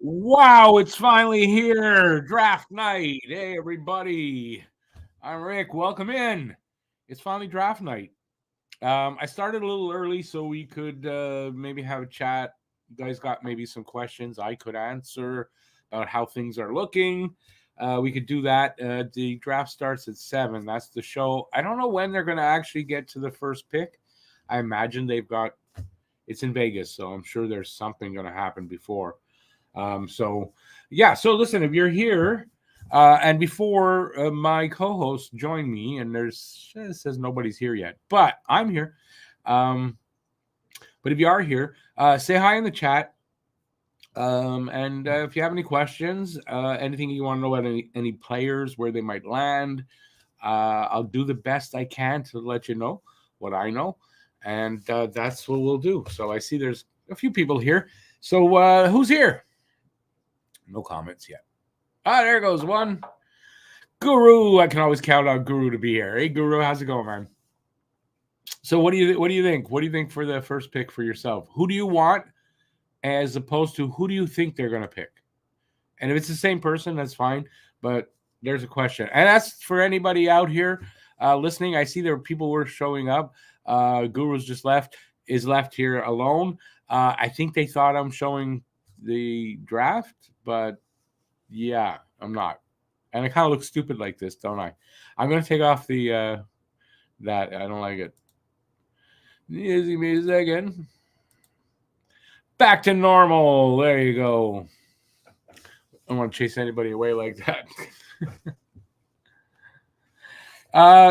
Wow, it's finally here. Draft night. Hey, everybody. I'm Rick. Welcome in. It's finally draft night. I started a little early so we could maybe have a chat. You guys got maybe some questions I could answer about how things are looking. We could do that. The draft starts at 7. That's the show. I don't know when they're going to actually get to the first pick. I imagine it's in Vegas, so I'm sure there's something going to happen before. So listen, if you're here, and before my co-host join me, and it says nobody's here yet, but I'm here. But if you are here, say hi in the chat. And if you have any questions, anything you want to know about any players, where they might land, I'll do the best I can to let you know what I know. And that's what we'll do. So I see there's a few people here. So who's here? No comments yet. There goes one. Guru. I can always count on Guru to be here. Hey, Guru, how's it going, man? So what do you think? What do you think for the first pick for yourself? Who do you want as opposed to who do you think they're going to pick? And if it's the same person, that's fine. But there's a question. And that's for anybody out here listening. I see there are people who are showing up. Guru's is left here alone. I think they thought I'm showing the draft, but yeah, I'm not. And I kind of look stupid like this, don't I? I'm going to take off the that. I don't like it. Easy me a second. Back to normal. There you go. I don't want to chase anybody away like that.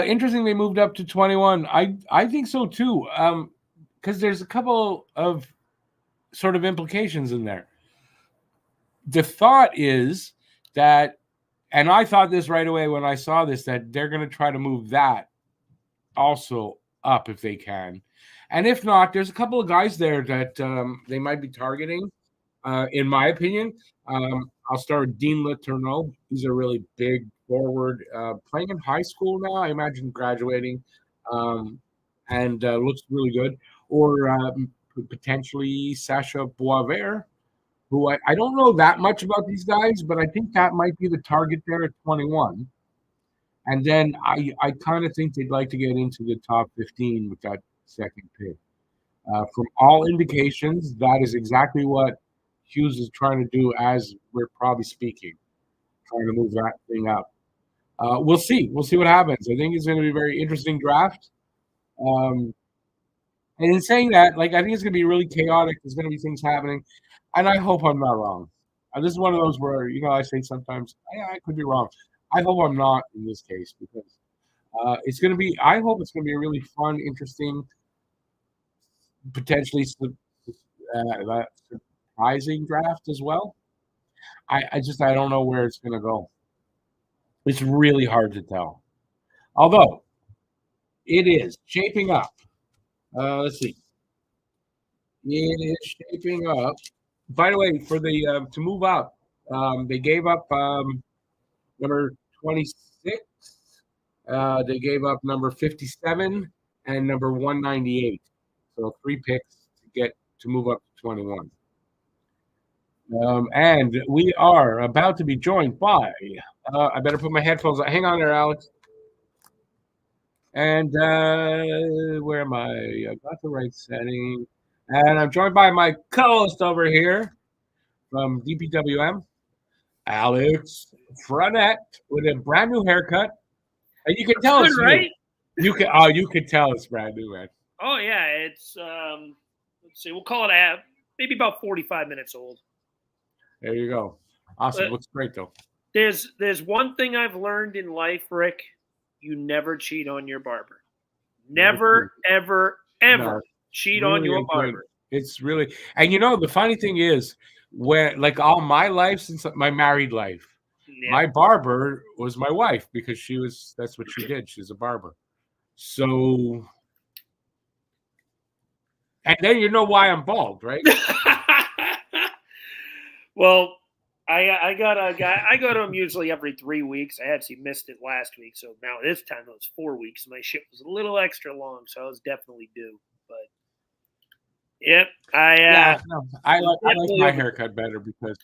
Interesting they moved up to 21. I think so too. Because there's a couple of sort of implications in there. The thought is that, and I thought this right away when I saw this, that they're going to try to move that also up if they can. And if not, there's a couple of guys there that they might be targeting, in my opinion. I'll start with Dean Letourneau. He's a really big forward, playing in high school now, I imagine graduating, and looks really good. Or potentially Sacha Boisvert, who I don't know that much about these guys, but I think that might be the target there at 21. And then I kind of think they'd like to get into the top 15 with that second pick. From all indications, that is exactly what Hughes is trying to do as we're probably speaking, trying to move that thing up. We'll see. We'll see what happens. I think it's going to be a very interesting draft. And in saying that, I think it's going to be really chaotic. There's going to be things happening. And I hope I'm not wrong. This is one of those where, I say sometimes, I could be wrong. I hope I'm not in this case because it's going to be, I hope it's going to be a really fun, interesting, potentially surprising draft as well. I don't know where it's going to go. It's really hard to tell. Although it is shaping up. Let's see. It is shaping up. By the way, for the to move up, they gave up number 26. They gave up number 57 and number 198. So 3 picks to move up to 21. And we are about to be joined by. I better put my headphones on. Hang on there, Alex. And where am I? I got the right setting. And I'm joined by my co-host over here from DPwM, Alex Fronette, with a brand new haircut. And you can tell it's right. You can tell it's brand new, man. Oh yeah, it's let's see, we'll call it maybe about 45 minutes old. There you go. Awesome. Looks great though. There's one thing I've learned in life, Rick. You never cheat on your barber. Never, ever cheat on your barber. It's really, and the funny thing is, when all my life since my married life, my barber was my wife because that's what she did. She's a barber. So, and then you know why I'm bald, right? Well, I got a guy. I go to him usually every 3 weeks. I actually missed it last week, so now this time it was 4 weeks. My shit was a little extra long, so I was definitely due. But yep, I like my haircut better because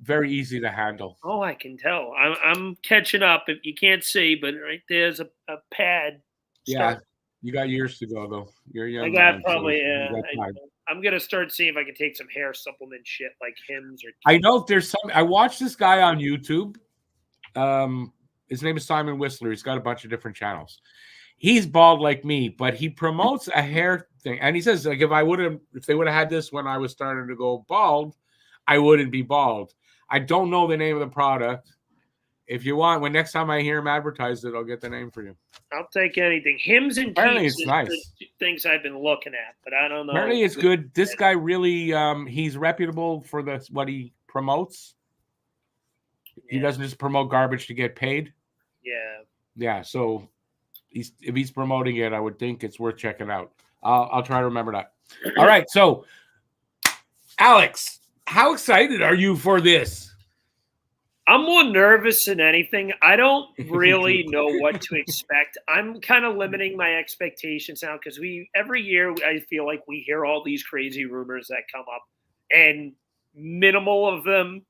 very easy to handle. Oh, I can tell. I'm catching up. If you can't see, but right there's a pad. Yeah, you got years to go though. You're a young I got man, probably. so you got time. I'm gonna start seeing if I can take some hair supplement shit like Hims or. I know there's some. I watched this guy on YouTube. His name is Simon Whistler. He's got a bunch of different channels. He's bald like me, but he promotes a hair thing, and he says like if they would have had this when I was starting to go bald, I wouldn't be bald. I don't know the name of the product. If you want, when next time I hear him advertise it, I'll get the name for you. I'll take anything. Hims and apparently Keeps it's nice. The things I've been looking at, but I don't know. Apparently it's good. This guy really, he's reputable for what he promotes. Yeah. He doesn't just promote garbage to get paid. Yeah. Yeah. So if he's promoting it, I would think it's worth checking out. I'll try to remember that. All right. So, Alex, how excited are you for this? I'm more nervous than anything. I don't really know what to expect. I'm kind of limiting my expectations now because every year I feel like we hear all these crazy rumors that come up, and minimal of them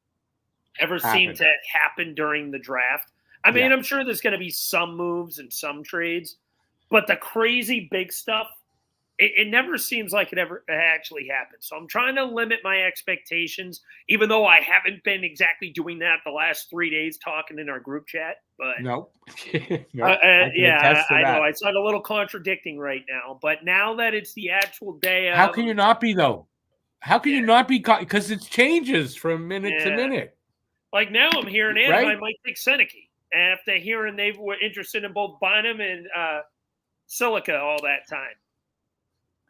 ever seem to happen during the draft. I mean, I'm sure there's going to be some moves and some trades, but the crazy big stuff, it never seems like it ever actually happens. So I'm trying to limit my expectations, even though I haven't been exactly doing that the last 3 days talking in our group chat. But no, I know I sound a little contradicting right now. But now that it's the actual day, how can you not be though? How can you not be? Because it changes from minute to minute. Like now, I'm hearing I might take Seneca after hearing they were interested in both Bynum and Silica all that time.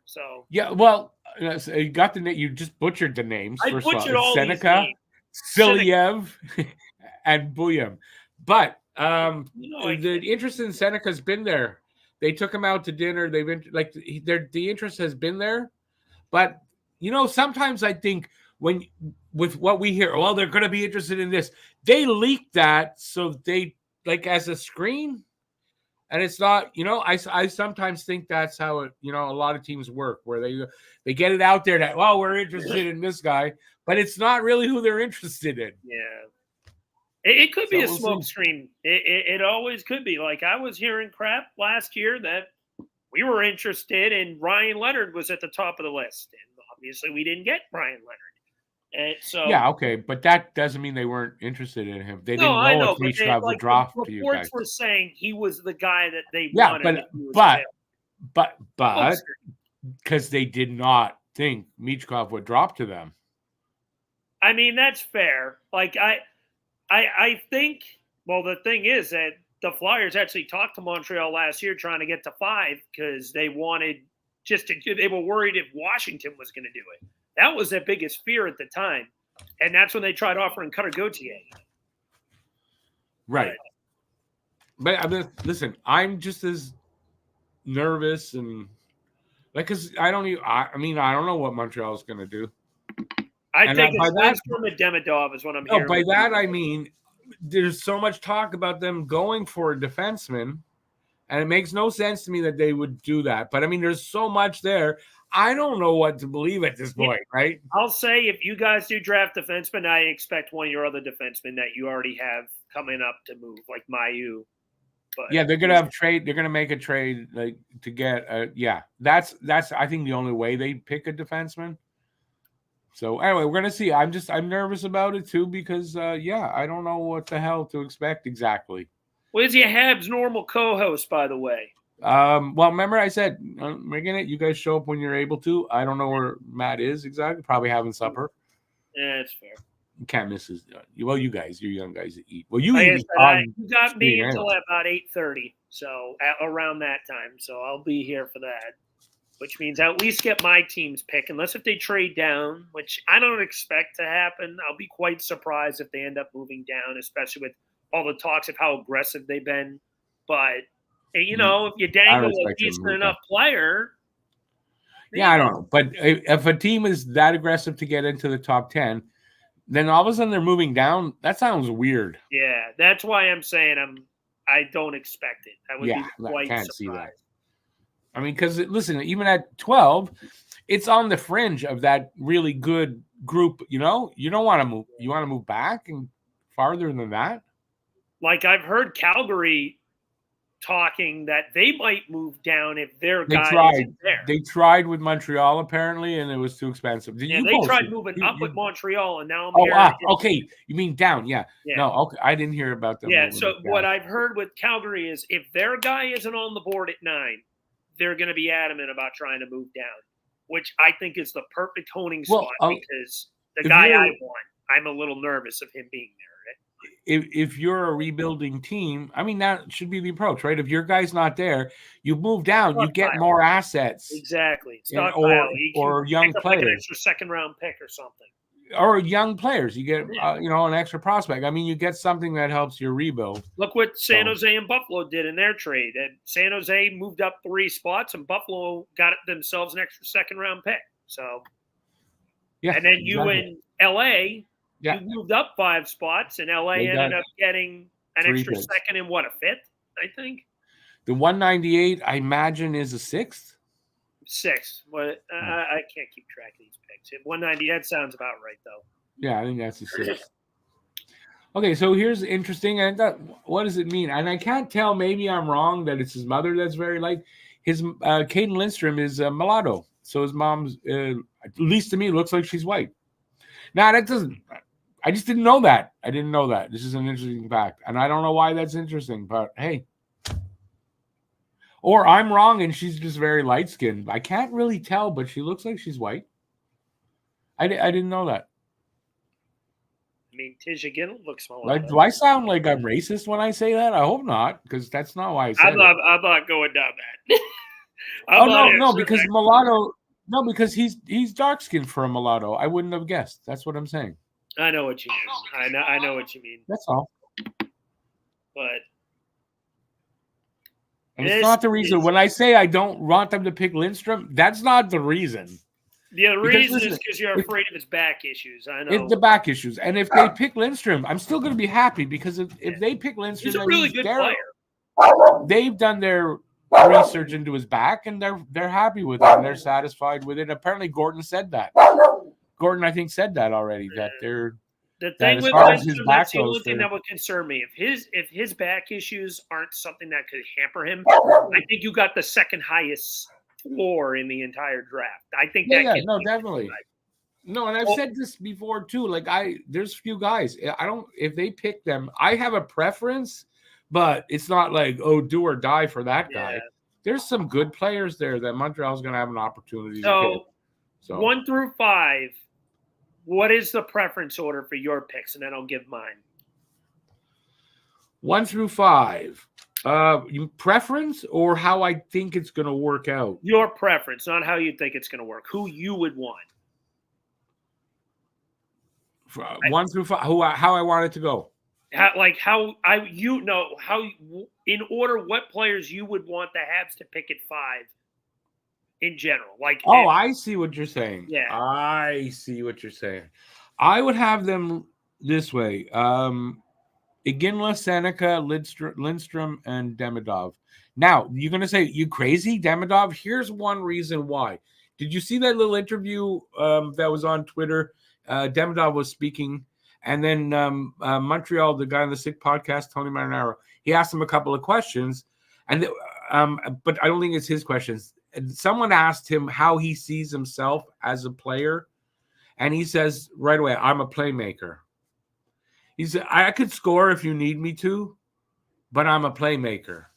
So yeah, well, you got the name. You just butchered the names. I butchered all Seneca, Silyev, and DPwM. But the interest in Seneca's been there. They took him out to dinner. They've been the interest has been there. But sometimes I think with what we hear, well, they're going to be interested in this. They leaked that so they as a screen. And it's not, I sometimes think that's how it, a lot of teams work, where they get it out there that, well, we're interested in this guy, but it's not really who they're interested in. Yeah. It could be a smoke screen. It always could be. Like I was hearing crap last year that we were interested in Ryan Leonard was at the top of the list. And obviously we didn't get Ryan Leonard. And so yeah, okay, but that doesn't mean they weren't interested in him. They didn't know if Michkov would drop to you guys. Reports were saying he was the guy that they wanted. But because they did not think Michkov would drop to them. I mean, that's fair. Like I think. Well, the thing is that the Flyers actually talked to Montreal last year trying to get to 5 because they wanted they were worried if Washington was going to do it. That was their biggest fear at the time. And that's when they tried offering Cutter Gauthier. Right. But I mean, listen, I'm just as nervous and because I don't know what Montreal is going to do. I think it's from a Demidov is what I'm hearing. By that I mean there's so much talk about them going for a defenseman, and it makes no sense to me that they would do that. But I mean, there's so much there. I don't know what to believe at this point, right? I'll say if you guys do draft defensemen, I expect one of your other defensemen that you already have coming up to move, like Mayu. But yeah, they're gonna have trade. They're gonna make a trade to get. That's I think the only way they pick a defenseman. So anyway, we're gonna see. I'm nervous about it too because I don't know what the hell to expect exactly. Where's your Habs normal co-host, by the way? Well, remember I said, making it. You guys show up when you're able to. I don't know where Matt is exactly. Probably having supper. Yeah, it's fair. You can't miss his. Well, you guys, you're young guys that eat. Well, you you got me until about 8:30, so around that time. So I'll be here for that, which means I'll at least get my team's pick, unless if they trade down, which I don't expect to happen. I'll be quite surprised if they end up moving down, especially with all the talks of how aggressive they've been. But if you dangle a decent enough player. Yeah, I don't know. But if a team is that aggressive to get into the top 10, then all of a sudden they're moving down. That sounds weird. Yeah, that's why I'm saying I don't expect it. I would be quite surprised. See that. I mean, because listen, even at 12, it's on the fringe of that really good group. You know, you don't want to move. You want to move back and farther than that. Like I've heard Calgary talking that they might move down if their guy isn't there. They tried with Montreal apparently, and it was too expensive. They tried moving up with Montreal, and now I'm hearing. Okay. You mean down? Yeah. No, okay. I didn't hear about them. Yeah. So what I've heard with Calgary is if their guy isn't on the board at 9, they're going to be adamant about trying to move down, which I think is the perfect honing spot because the guy I want, I'm a little nervous of him being there. If you're a rebuilding team, I mean, that should be the approach, right? If your guy's not there, you move down, you get more assets. Exactly. Or young players. Like an extra second-round pick or something. Or young players. You get, an extra prospect. I mean, you get something that helps your rebuild. Look what San Jose and Buffalo did in their trade. And San Jose moved up 3 spots, and Buffalo got themselves an extra second-round pick. So, yeah. And then you in L.A., you moved up 5 spots, and LA ended up getting an extra picks. Second and a fifth, I think. The 198, I imagine, is a 6th? 6th. But I can't keep track of these picks. 190, that sounds about right, though. Yeah, I think that's a 6th. Okay, so here's interesting. And what does it mean? And I can't tell. Maybe I'm wrong that it's his mother that's very light. His Caden Lindstrom is mulatto. So his mom's, at least to me, looks like she's white. Now, that doesn't... I just didn't know that. I didn't know that. This is an interesting fact. And I don't know why that's interesting, but hey. Or I'm wrong and she's just very light-skinned. I can't really tell, but she looks like she's white. I didn't know that. I mean, Tisha Gill looks like. Do I sound like I'm racist when I say that? I hope not, because that's not why I said it. I'm not going down that. No, because mulatto. No, because he's dark-skinned for a mulatto. I wouldn't have guessed. That's what I'm saying. I know what you mean. I know what you mean. That's all. But it's not the reason. When I say I don't want them to pick Lindstrom, that's not the reason. The reason is because you're afraid of his back issues. I know. It's the back issues. And if they pick Lindstrom, I'm still going to be happy because if they pick Lindstrom, he's a really good player. They've done their research into his back, and they're happy with it, and they're satisfied with it. Apparently, Gordon said that. Gordon, I think, said that already. That they're the thing with Lindstrom, that's the only thing that would concern me. If his back issues aren't something that could hamper him, I think you got the second highest floor in the entire draft. I think definitely. No, and I've said this before too. Like there's few guys. If they pick them, I have a preference, but it's not like do or die for that guy. There's some good players there that Montreal's going to have an opportunity to pick. So 1 through 5. What is the preference order for your picks? And then I'll give mine. 1 through 5. Preference or how I think it's going to work out? Your preference, not how you think it's going to work. Who you would want. 1 through 5. How I want it to go. In order what players you would want the Habs to pick at 5. In general, I see what you're saying. Yeah, I see what you're saying. I would have them this way: Iginla, Seneca, Lindstrom, and Demidov. Now you're gonna say, "You crazy, Demidov?" Here's one reason why. Did you see that little interview that was on Twitter? Demidov was speaking, and then Montreal, the guy on the Sick podcast, Tony Marinaro, he asked him a couple of questions, and but I don't think it's his questions. Someone asked him how he sees himself as a player, and he says right away, "I'm a playmaker." He said, "I could score if you need me to, but I'm a playmaker."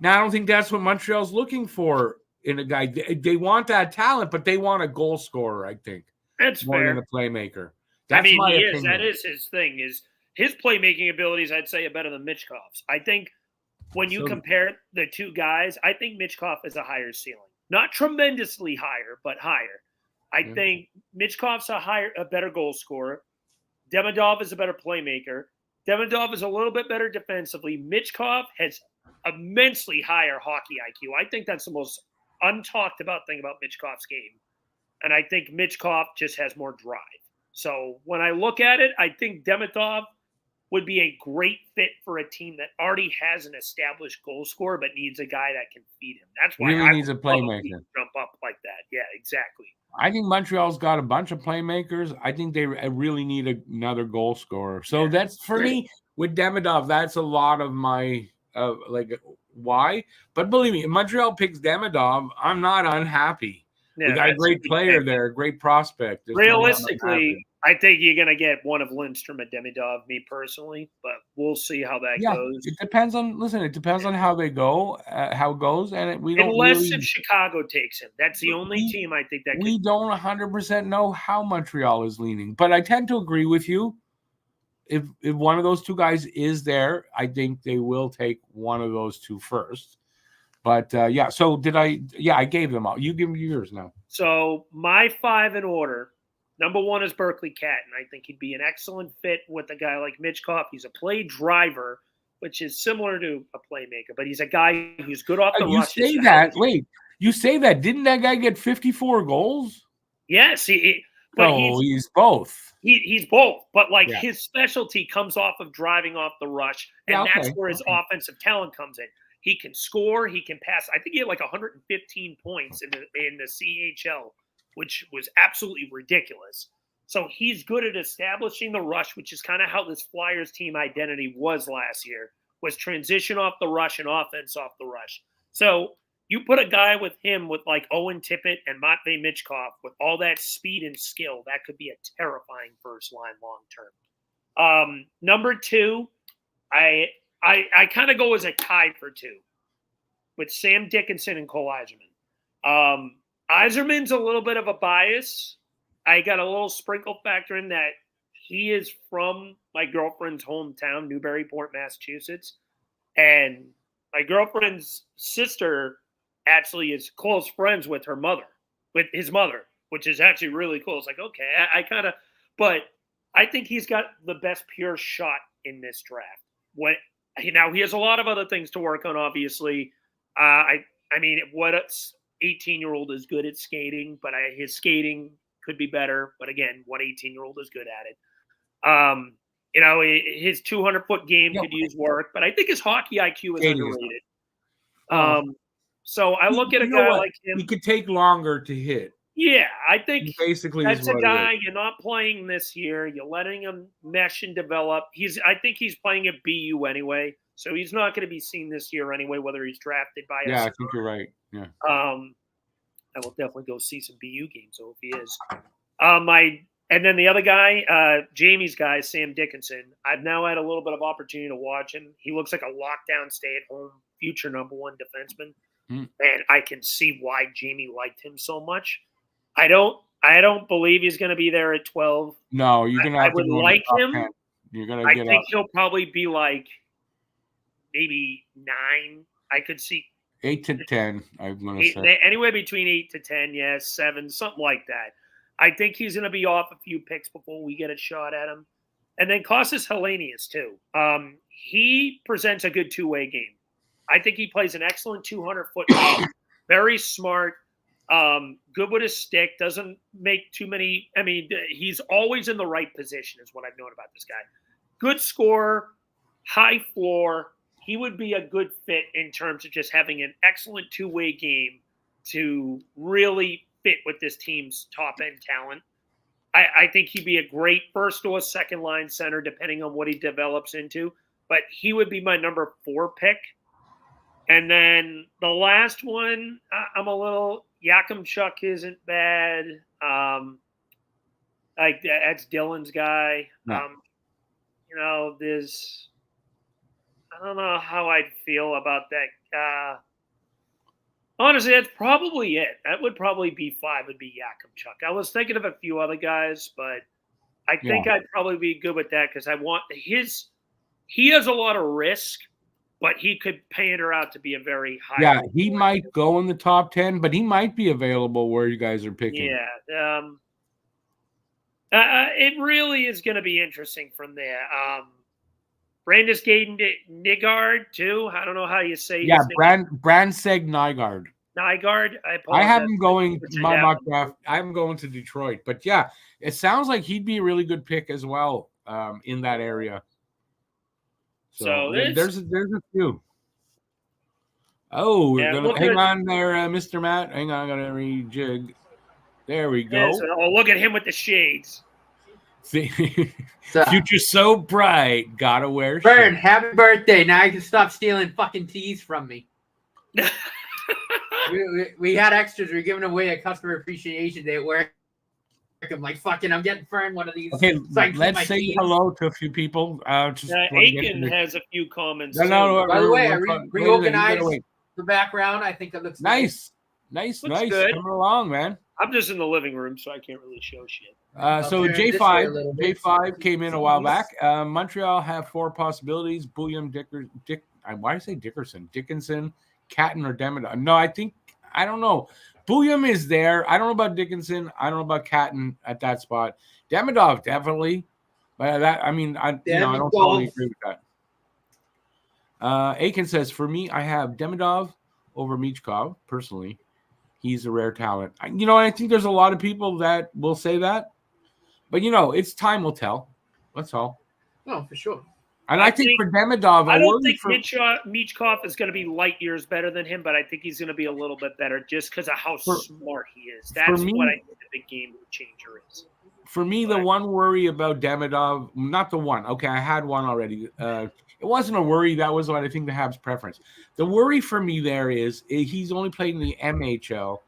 Now, I don't think that's what Montreal's looking for in a guy. They want that talent, but they want a goal scorer, I think. That's more fair. than a playmaker. That's my opinion. That is his thing. Is his playmaking abilities, I'd say, are better than Michkov's. I think when you compare the two guys, I think Michkov is a higher ceiling. Not tremendously higher, but higher. I think Michkov's a better goal scorer. Demidov is a better playmaker. Demidov is a little bit better defensively. Michkov has immensely higher hockey IQ. I think that's the most untalked about thing about Michkov's game. And I think Michkov just has more drive. So when I look at it, I think Demidov would be a great fit for a team that already has an established goal scorer but needs a guy that can feed him. That's why Really I needs a would love playmaker. jump up like that. Yeah, exactly. I think Montreal's got a bunch of playmakers. I think they really need another goal scorer. So that's for me with Demidov. That's a lot of my why. But believe me, if Montreal picks Demidov, I'm not unhappy. Yeah, we got a great player there, a great prospect. There's realistically, I think you're going to get one of Lindstrom and Demidov, me personally, but we'll see how that goes. It depends on. Listen, it depends on how they go, how it goes, and we don't. Unless if Chicago takes him, that's the only team I think that we don't 100% know how Montreal is leaning. But I tend to agree with you. If one of those two guys is there, I think they will take one of those two first. But yeah, so did I? Yeah, I gave them all. You give me yours now. So my 5 in order. Number 1 is Berkeley Catton. I think he'd be an excellent fit with a guy like Mitchkov. He's a play driver, which is similar to a playmaker, but he's a guy who's good off the rush. You say that. Wait, you say that. Didn't that guy get 54 goals? Yes. He's both. He's both. But his specialty comes off of driving off the rush, and that's where his offensive talent comes in. He can score. He can pass. I think he had 115 points in the CHL, which was absolutely ridiculous. So he's good at establishing the rush, which is kind of how this Flyers team identity was last year, was transition off the rush and offense off the rush. So you put a guy with him with Owen Tippett and Matvei Mitchkov with all that speed and skill, that could be a terrifying first line long term. Number 2, I kind of go as a tie for 2 with Sam Dickinson and Cole Yzerman. Yzerman's a little bit of a bias. I got a little sprinkle factor in that he is from my girlfriend's hometown, Newburyport, Massachusetts. And my girlfriend's sister actually is close friends with his mother, which is actually really cool. It's okay, but I think he's got the best pure shot in this draft. Now he has a lot of other things to work on, obviously. I mean, what 18-year-old is good at skating, but his skating could be better. But again, what 18-year-old is good at it? His 200-foot game could use work, but I think his hockey IQ is underrated. So I look at a guy like him. He could take longer to hit. Yeah, I think basically that's a guy you're not playing this year. You're letting him mesh and develop. I think he's playing at BU anyway. So he's not going to be seen this year anyway, whether he's drafted by us. Yeah, I think you're right. Yeah. I will definitely go see some BU games, so if he is. And then the other guy, Jamie's guy, Sam Dickinson. I've now had a little bit of opportunity to watch him. He looks like a lockdown, stay-at-home, future number 1 defenseman. And I can see why Jamie liked him so much. I don't believe he's going to be there at 12. No, you're going to have to go like him. 10. You're going to. I think he'll probably be maybe 9. I could see 8 to 10. I'm going to say anywhere between 8 to 10. 7, something like that. I think he's going to be off a few picks before we get a shot at him. And then Kostas Helenius too. He presents a good two-way game. I think he plays an excellent 200-foot game. Very smart. Good with his stick. Doesn't make too many. I mean, he's always in the right position is what I've known about this guy. Good scorer, high floor. He would be a good fit in terms of just having an excellent two-way game to really fit with this team's top-end talent. I think he'd be a great first or second-line center, depending on what he develops into. But he would be my number 4 pick. And then the last one, I'm a little – Yakimchuk isn't bad. That's Dylan's guy. No. There's – I don't know how I'd feel about that. Honestly, that's probably it. That would probably be 5 would be Yakimchuk. I was thinking of a few other guys, but I think I'd probably be good with that because I want – he has a lot of risk, but he could pander out to be a very high. Yeah, he might go in the top 10, but he might be available where you guys are picking. Yeah. It really is going to be interesting from there. Brandis Nygard, too. I don't know how you say his name. Brandseg Nygard. Nygard. I have him going my mock draft. I'm going to Detroit. But, yeah, it sounds like he'd be a really good pick as well in that area. So there's a few. Oh, we're gonna hang on there, Mr. Matt. Hang on, I'm gonna rejig. There we go. Oh, look at him with the shades. See, future's so bright. Gotta wear. Burn, happy birthday! Now you can stop stealing fucking teas from me. we had extras. We were giving away a customer appreciation day at work. I'm like, fucking, I'm getting Fern one of these. Okay, let's say hello to a few people. Aiken has a few comments. No, by the way, I reorganized the background. I think it looks nice. Nice. Good. Coming along, man. I'm just in the living room, so I can't really show shit. So J5 came in a while back. Montreal have 4 possibilities: DPwM, Dickinson, Catton, or Demidov. No, I don't know. DPwM is there. I don't know about Dickinson. I don't know about Catton at that spot. Demidov definitely, but I don't totally agree with that. Aiken says, for me, I have Demidov over Michkov personally. He's a rare talent. I think there's a lot of people that will say that, but it's time will tell. That's all. No, for sure. And I think for Demidov, I don't think Michkov is going to be light years better than him, but I think he's going to be a little bit better just because of how smart he is. That's what I think the big game changer is. For me, the one worry about Demidov, not the one. Okay, I had one already. It wasn't a worry. That was what I think the Habs' preference. The worry for me there is he's only played in the NHL.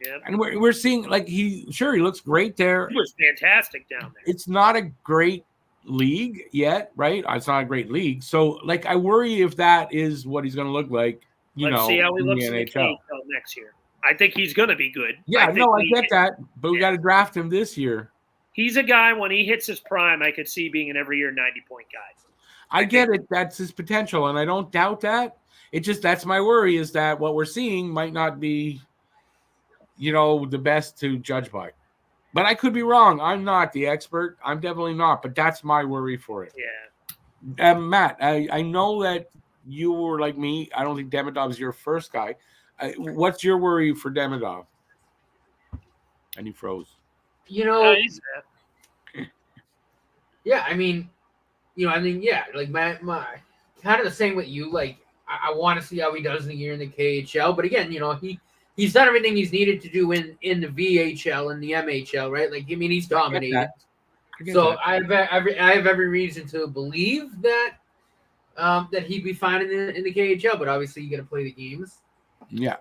Yeah. And we're seeing, he looks great there. He was fantastic down there. It's not a great league yet, right? It's not a great league. So, I worry if that is what he's going to look like, Let's see how he looks in the NHL next year. I think he's going to be good. Yeah, I get that, but we got to draft him this year. He's a guy, when he hits his prime, I could see being an every year 90-point guy. I get it. That's his potential, and I don't doubt that. That's my worry, is that what we're seeing might not be, the best to judge by. But I could be wrong. I'm not the expert. I'm definitely not, but that's my worry for it. Yeah. Matt, I know that you were like me. I don't think Demidov's your first guy. What's your worry for Demidov? And he froze. Yeah, my kind of the same with you. I want to see how he does in the year in the KHL, but again, he's done everything he's needed to do in the VHL and the MHL, right? He's dominated. So I have every reason to believe that that he'd be fine in the KHL, but obviously you got to play the games. Yeah.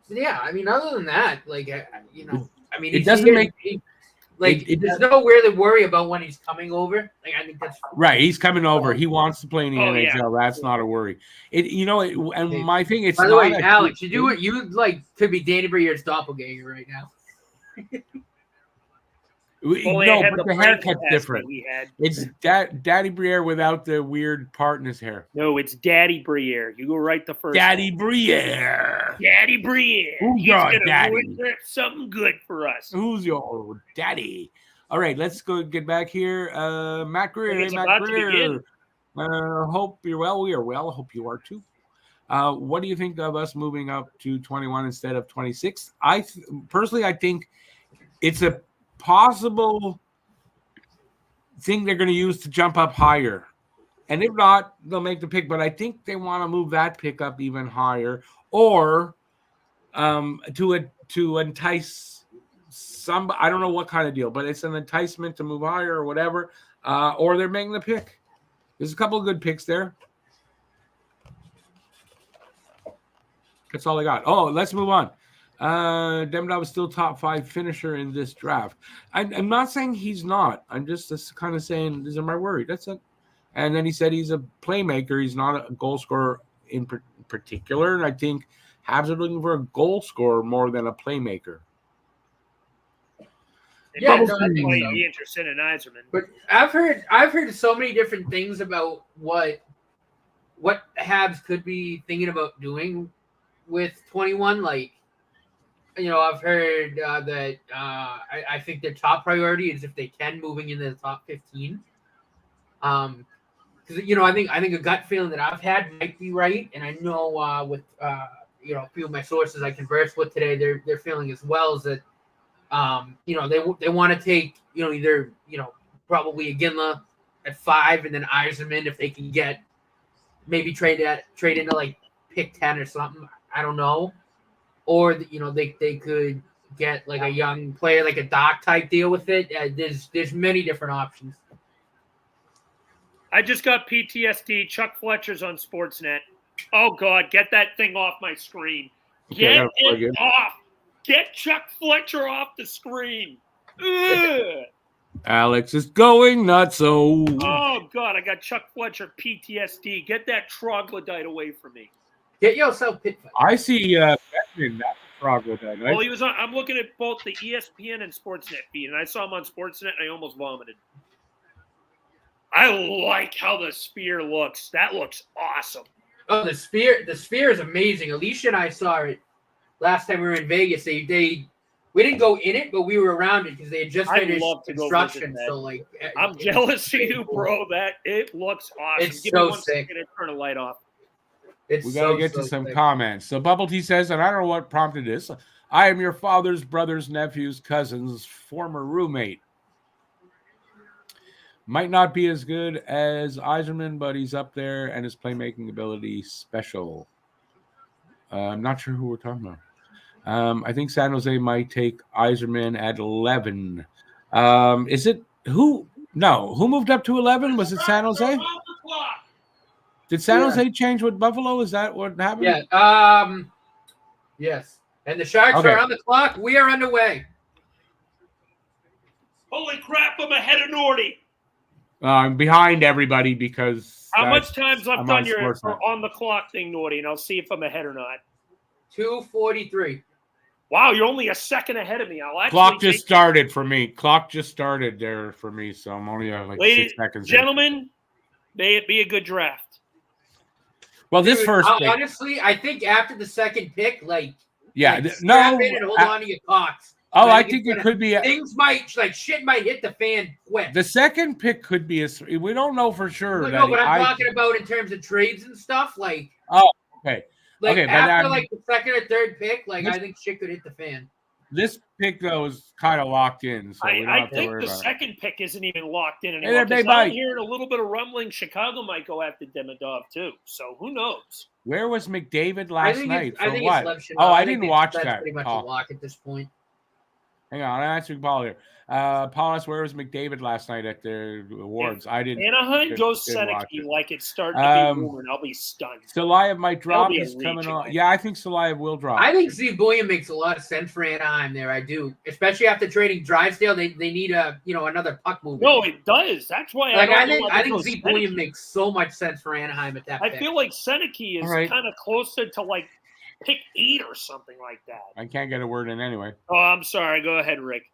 But yeah, other than that, it doesn't make. There's no really worry about when he's coming over. I think that's right. He's coming over. He wants to play in the NHL. Yeah. That's not a worry. My thing. It's by the way, Alex, you could be Danny Briere's doppelganger right now. No, but the haircut's different. It's Daddy Briere without the weird part in his hair. No, it's Daddy Briere. You go right the first. Daddy Briere. Daddy Briere. Who's your daddy? Something good for us. Who's your daddy? All right, let's go get back here. Matt Greer. Hey, Matt Greer. Hope you're well. We are well. Hope you are too. What do you think of us moving up to 21 instead of 26? Personally, I think it's a possible thing they're going to use to jump up higher, and if not, they'll make the pick. But I think they want to move that pick up even higher, or to entice some. I don't know what kind of deal, but it's an enticement to move higher or whatever. Or they're making the pick. There's a couple of good picks there. That's all I got. Oh, let's move on. Demidov is still top 5 finisher in this draft. I'm not saying he's not. I'm just kind of saying these are my worry. That's it. And then he said he's a playmaker. He's not a goal scorer in particular. And I think Habs are looking for a goal scorer more than a playmaker. Yeah, no, I think he'd be interested in Yzerman. But I've heard so many different things about what Habs could be thinking about doing with 21. I've heard that I think their top priority is, if they can, moving into the top 15. Because I think a gut feeling that I've had might be right, and I know with a few of my sources I conversed with today, their feeling as well is that they want to take either probably Iginla at 5, and then Yzerman if they can get maybe trade into like pick 10 or something. I don't know. Or they could get like a young player, like a Doc type deal with it. There's many different options. I just got PTSD. Chuck Fletcher's on Sportsnet. Oh God, get that thing off my screen. Get it off. Get Chuck Fletcher off the screen. Ugh. Alex is going nuts. Oh God, I got Chuck Fletcher PTSD. Get that troglodyte away from me. Get yourself pit. I see Beckman, that troglodyte. Right? Well, he was on. I'm looking at both the ESPN and Sportsnet feed, and I saw him on Sportsnet, and I almost vomited. I like how the sphere looks. That looks awesome. Oh, the sphere is amazing. Alicia and I saw it last time we were in Vegas. We didn't go in it, but we were around it because they had just finished construction. So like, I'm jealous of you, bro. That it looks awesome. It's so sick. And turn the light off. We gotta get to some comments. So Bubble Tea says, and I don't know what prompted this. I am your father's brother's nephew's cousin's former roommate. Might not be as good as Yzerman, but he's up there, and his playmaking ability special. I'm not sure who we're talking about. I think San Jose might take Yzerman at 11. Is it who? No, who moved up to 11? Was it San Jose? Did San Jose change with Buffalo? Is that what happened? Yeah. Yes. And the Sharks are on the clock. We are underway. Holy crap! I'm ahead of Nordy. I'm behind everybody because how much time's left on your on the clock thing, Nordy, and I'll see if I'm ahead or not. 2:43. Wow, you're only a second ahead of me. Clock just started for me. Clock just started there for me, so I'm only like 6 seconds. Gentlemen, may it be a good draft. Well, this first pick, honestly, I think after the second pick, strap in and hold on to your cocks. Oh, I think it could be shit might hit the fan quick. The second pick could be we don't know for sure. No, but I'm talking about in terms of trades and stuff. Like, oh, okay. Like okay, after the second or third pick, I think shit could hit the fan. This pick though is kind of locked in, so I think the second pick isn't even locked in anymore. I'm hearing a little bit of rumbling. Chicago might go after Demidov too, so who knows? Where was McDavid last night? I think what? It's I didn't watch that. That's pretty much a lock at this point. Hang on, I'm answering Paul here. Paul asked, where was McDavid last night at the awards? I didn't. Anaheim goes Seneke like it's starting to be rumored. I'll be stunned. Salayev might drop. Is coming on. Yeah, I think Salayev will drop. I think DPwM makes a lot of sense for Anaheim there. I do, especially after trading Drysdale. They need another puck mover. No, it does. That's why I think DPwM makes so much sense for Anaheim at that. I feel like Seneke is kind of closer to like pick 8 or something like that. I can't get a word in anyway. Oh, I'm sorry. Go ahead, Rick.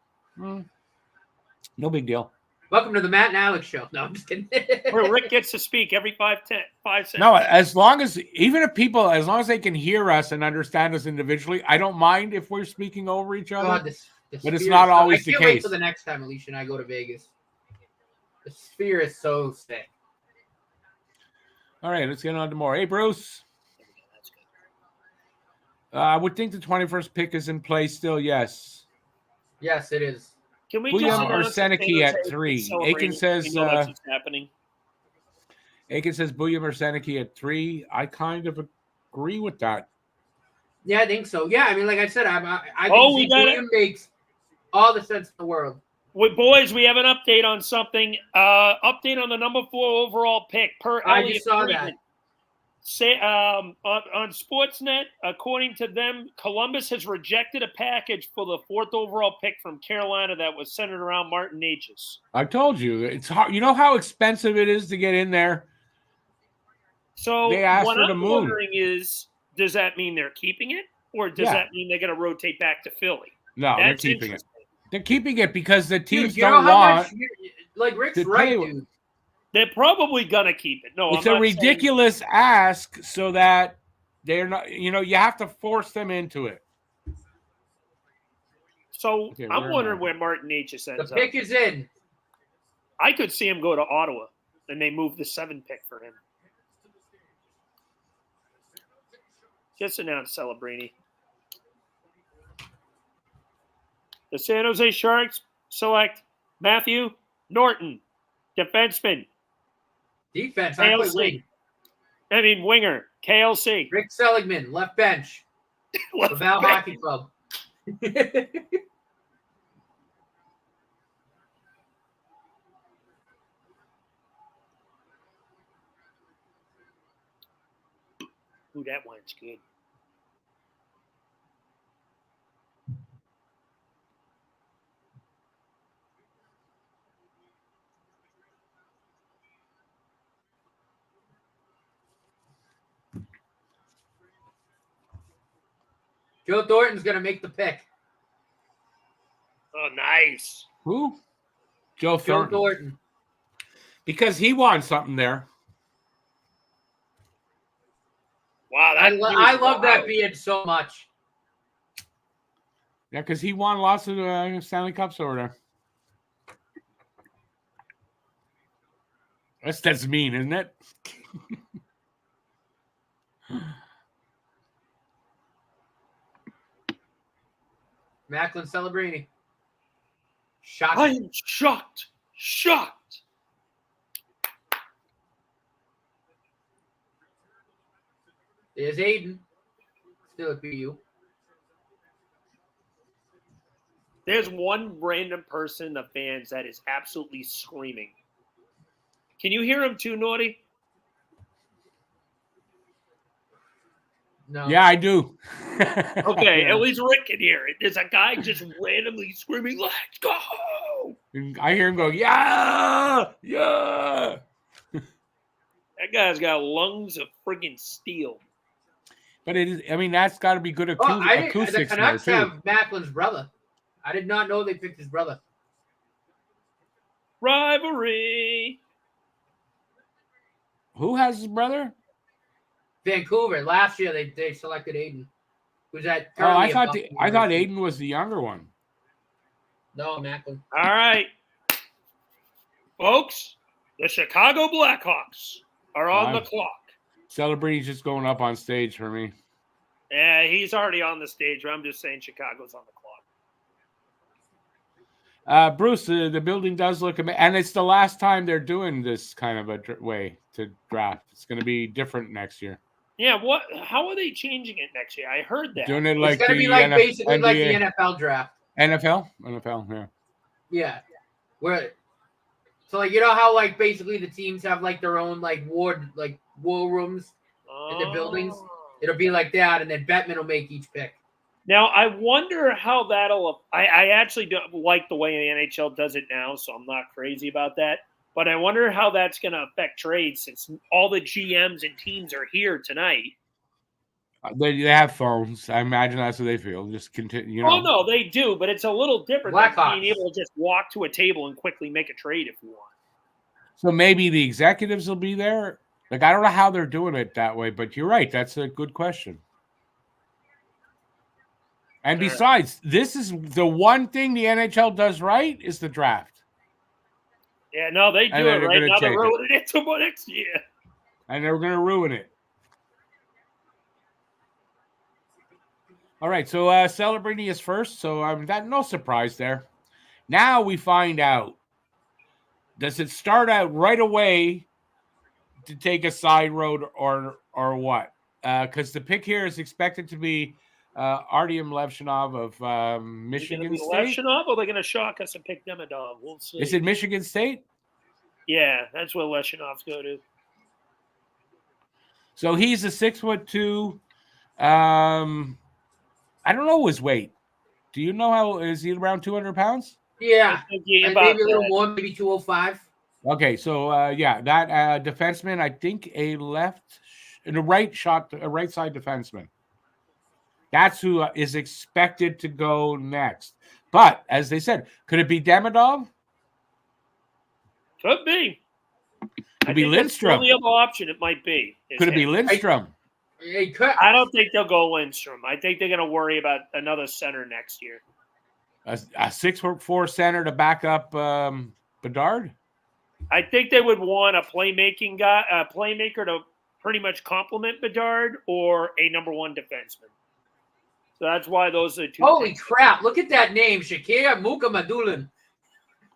No big deal. Welcome to the Matt and Alex show. No, I'm just kidding. Where Rick gets to speak every 5 seconds. No, as long as they can hear us and understand us individually, I don't mind if we're speaking over each other. God, but it's not always the case. Wait till the next time Alicia and I go to Vegas. The sphere is so sick. All right, let's get on to more. Hey, Bruce. I would think the 21st pick is in play still. Yes. Yes, it is. Can we DPwM or Seneke at 3? Aiken says happening. Aiken says DPwM or Seneke at 3. I kind of agree with that. Yeah, I think so. Yeah, I mean, like I said, I think DPwM makes all the sense in the world. Wait, boys, we have an update on something. Update on the number 4 overall pick per I Elliot just saw Friedman. On Sportsnet, according to them, Columbus has rejected a package for the 4th overall pick from Carolina that was centered around Martin Necas. I told you it's hard. You know how expensive it is to get in there. So what I'm wondering is, does that mean they're keeping it, or does that mean they're going to rotate back to Philly? No, they're keeping it. They're keeping it because the teams don't want. Like Rick's right, dude. They're probably gonna keep it. No, it's a ridiculous ask, so that they're not. You have to force them into it. So I'm wondering where Martin Necas ends up. The pick is in. I could see him go to Ottawa, and they move the 7 pick for him. Just announced Celebrini. The San Jose Sharks select Matthew Norton, defenseman, Defense. I play wing. Winger. KLC. Rick Seligman, left bench. Laval Hockey Club. Ooh, that one's good. Joe Thornton's going to make the pick. Oh, nice. Who? Joe Thornton. Because he won something there. Wow, I love that beard so much. Yeah, because he won lots of Stanley Cups over there. That's mean, isn't it? Macklin Celebrini. Shocked. I'm shocked. Shocked. There's Aiden. Still at BU. There's one random person in the fans that is absolutely screaming. Can you hear him too, Naughty? No. Yeah, I do. Okay, at least Rick can hear it. There's a guy just randomly screaming, "Let's go!" I hear him go, yeah, yeah. That guy's got lungs of friggin' steel. But it is, I mean, that's got to be good acoustics. The Canucks have Macklin's brother. I did not know they picked his brother. Rivalry. Who has his brother? Vancouver. Last year they selected Aiden. Who's that? Oh, I thought Aiden was the younger one. No, Macklin. All right. Folks, the Chicago Blackhawks are on the clock. Celebrini's just going up on stage for me. Yeah, he's already on the stage. I'm just saying Chicago's on the clock. Bruce, the building does look amazing. And it's the last time they're doing this kind of a way to draft. It's going to be different next year. Yeah, what? How are they changing it next year? I heard that. Doing it like it's going to be like basically NBA. Like the NFL draft. NFL, yeah. Yeah. So like you know how like basically the teams have like their own like war rooms in the buildings? It'll be like that, and then Bettman will make each pick. Now, I wonder how that'll – I actually don't like the way the NHL does it now, so I'm not crazy about that. But I wonder how that's going to affect trades since all the GMs and teams are here tonight. They have phones. I imagine that's what they feel. Just continue. You know. Oh, no, they do, but it's a little different than being able to just walk to a table and quickly make a trade if you want. So maybe the executives will be there. Like, I don't know how they're doing it that way, but you're right. That's a good question. And besides, this is the one thing the NHL does right is the draft. Yeah, no, they do it right now. They're ruining it until next year. And they're going to ruin it. All right, so Celebrini is first, so that no surprise there. Now we find out, does it start out right away to take a side road or what? Because the pick here is expected to be Artyom Levshinov of Michigan State. Levshinov, or are they going to shock us and pick Demidov? We'll see. Is it Michigan State? Yeah, that's where Levshinov's go to. So he's a 6'2". I don't know his weight. Do you know how is he around 200 pounds? Yeah, maybe a little more, maybe 205. Okay, so that defenseman, I think a right side defenseman. That's who is expected to go next. But as they said, could it be Demidov? Could be. Could be Lindstrom. The other option it might be. Could it be Lindstrom? I don't think they'll go Lindstrom. I think they're going to worry about another center next year. A 6'4" center to back up Bedard? I think they would want a playmaker to pretty much complement Bedard or a number one defenseman. So that's why those are the two. Holy crap! Look at that name, Shakir Mukhamadullin.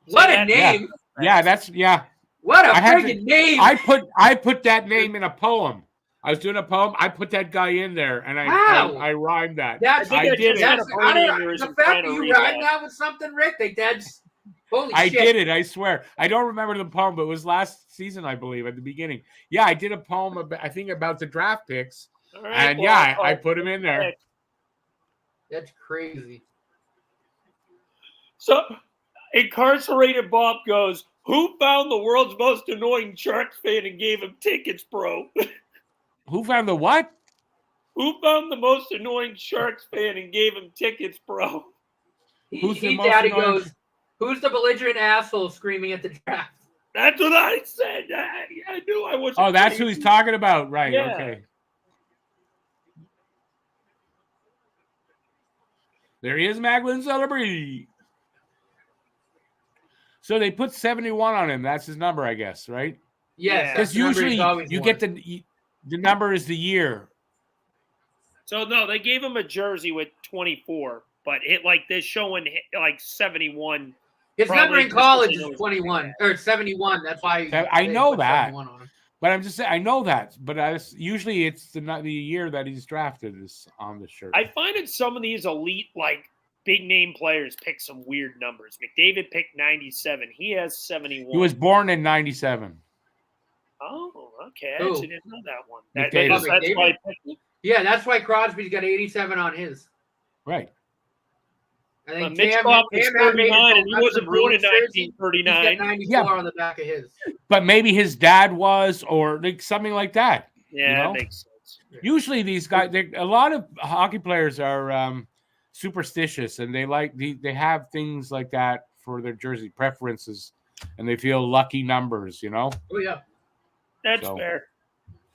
What a name! Yeah, What a friggin' name! I put that name in a poem. I was doing a poem. I put that guy in there, and I rhymed that. I did it. The fact that you rhymed that with something, Rick, that's holy shit. I did it. I swear. I don't remember the poem, but it was last season, I believe, at the beginning. Yeah, I did a poem about the draft picks, and I put him in there. That's crazy. So, incarcerated Bob goes, "Who found the world's most annoying Sharks fan and gave him tickets, bro?" Who found the what? Who found the most annoying Sharks fan and gave him tickets, bro? Daddy goes, "Who's the belligerent asshole screaming at the draft?" That's what I said. I knew I wasn't. Oh, that's who he's talking about, right? Yeah. Okay. There he is, Maglin Celebrity. So they put 71 on him. That's his number, I guess, right? Yes. Because usually you get the number is the year. So no, they gave him a jersey with 24, but it like they're showing like 71. His number in college is 21 or 71. That's why I know that. But I'm just saying, I know that. But usually it's the year that he's drafted is on the shirt. I find that some of these elite, like big name players, pick some weird numbers. McDavid picked 97. He has 71. He was born in 97. Oh, okay. I actually didn't know that one. That's McDavid. why I picked him. Yeah, that's why Crosby's got 87 on his. Right. I think Mitchkov is 39, and he wasn't born in 1939. He's got 94 on the back of his. But maybe his dad was, or like something like that. Yeah, that makes sense. Usually these guys, a lot of hockey players are superstitious, and they have things like that for their jersey preferences, and they feel lucky numbers, Oh, yeah. That's fair.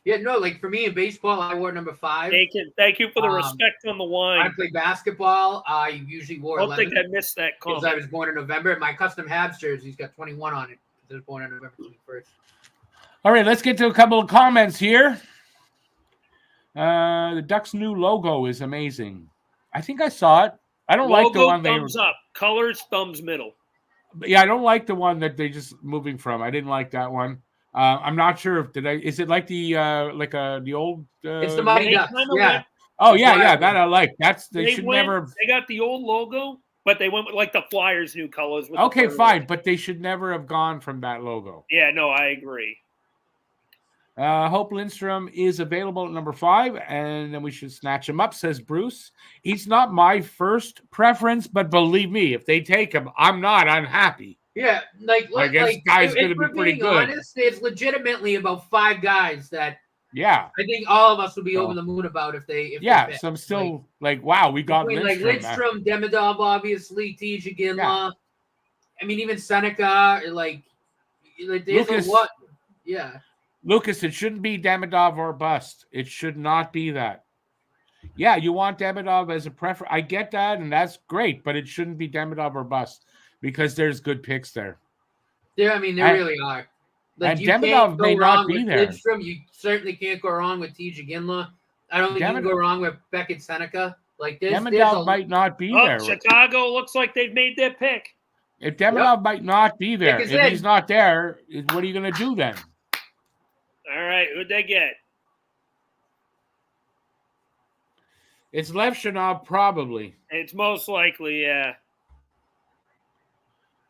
Yeah, no, like for me in baseball, I wore number 5. Thank you for the respect on the wine. I play basketball. I usually wore 11. I don't think I missed that comment. Because I was born in November. My custom Habs jersey's got 21 on it. I was born on November 21st. All right, let's get to a couple of comments here. The Ducks' new logo is amazing. I think I saw it. I don't like the one thumbs up. Colors, thumbs middle. Yeah, I don't like the one that they just moving from. I didn't like that one. I'm not sure if is it like the old it's the Mighty Ducks. Yeah. Oh yeah, that I like. They should never. They got the old logo, but they went with like the Flyers' new colors. Okay, fine, but they should never have gone from that logo. Yeah, no, I agree. Hope Lindstrom is available at number 5, and then we should snatch him up, says Bruce. He's not my first preference, but believe me, if they take him, I'm not unhappy. Yeah, I guess guy's going to be pretty good. Honest, it's legitimately about 5 guys that I think all of us would be over the moon about if they so I'm still wow, we got Lindstrom, Demidov, obviously, T.J. Ginla. I mean, even Seneca, there's what? Yeah. Lucas, it shouldn't be Demidov or bust. It should not be that. Yeah, you want Demidov as a preference. I get that, and that's great, but it shouldn't be Demidov or bust because there's good picks there. Yeah, I mean, there really are. And Demidov may not be there. Lindstrom, you certainly can't go wrong with T.J. Ginla. I don't think you can go wrong with Beckett Seneca. Demidov might not be there. Chicago looks like they've made their pick. If Demidov might not be there, if he's not there, what are you going to do then? All right, who'd they get? It's Levshinov, probably. It's most likely, yeah.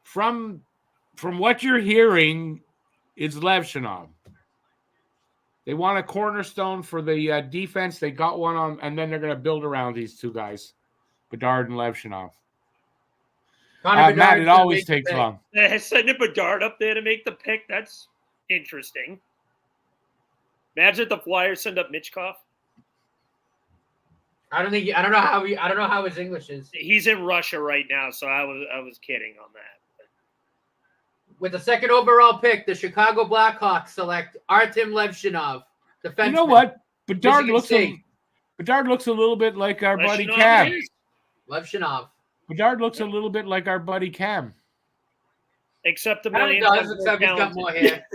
From what you're hearing, it's Levshinov. They want a cornerstone for the defense. They got one on, and then they're going to build around these two guys, Bedard and Levshinov. Matt, it always takes long. Sending Bedard up there to make the pick. That's interesting. Imagine if the Flyers send up Mitchkov. I don't know how his English is. He's in Russia right now, so I was kidding on that. With the 2nd overall pick, the Chicago Blackhawks select Artem Levshinov, defenseman. You know what? Bedard looks a little bit like our buddy Cam. Levshinov. Bedard looks a little bit like our buddy Cam. Except the man except he's got more hair.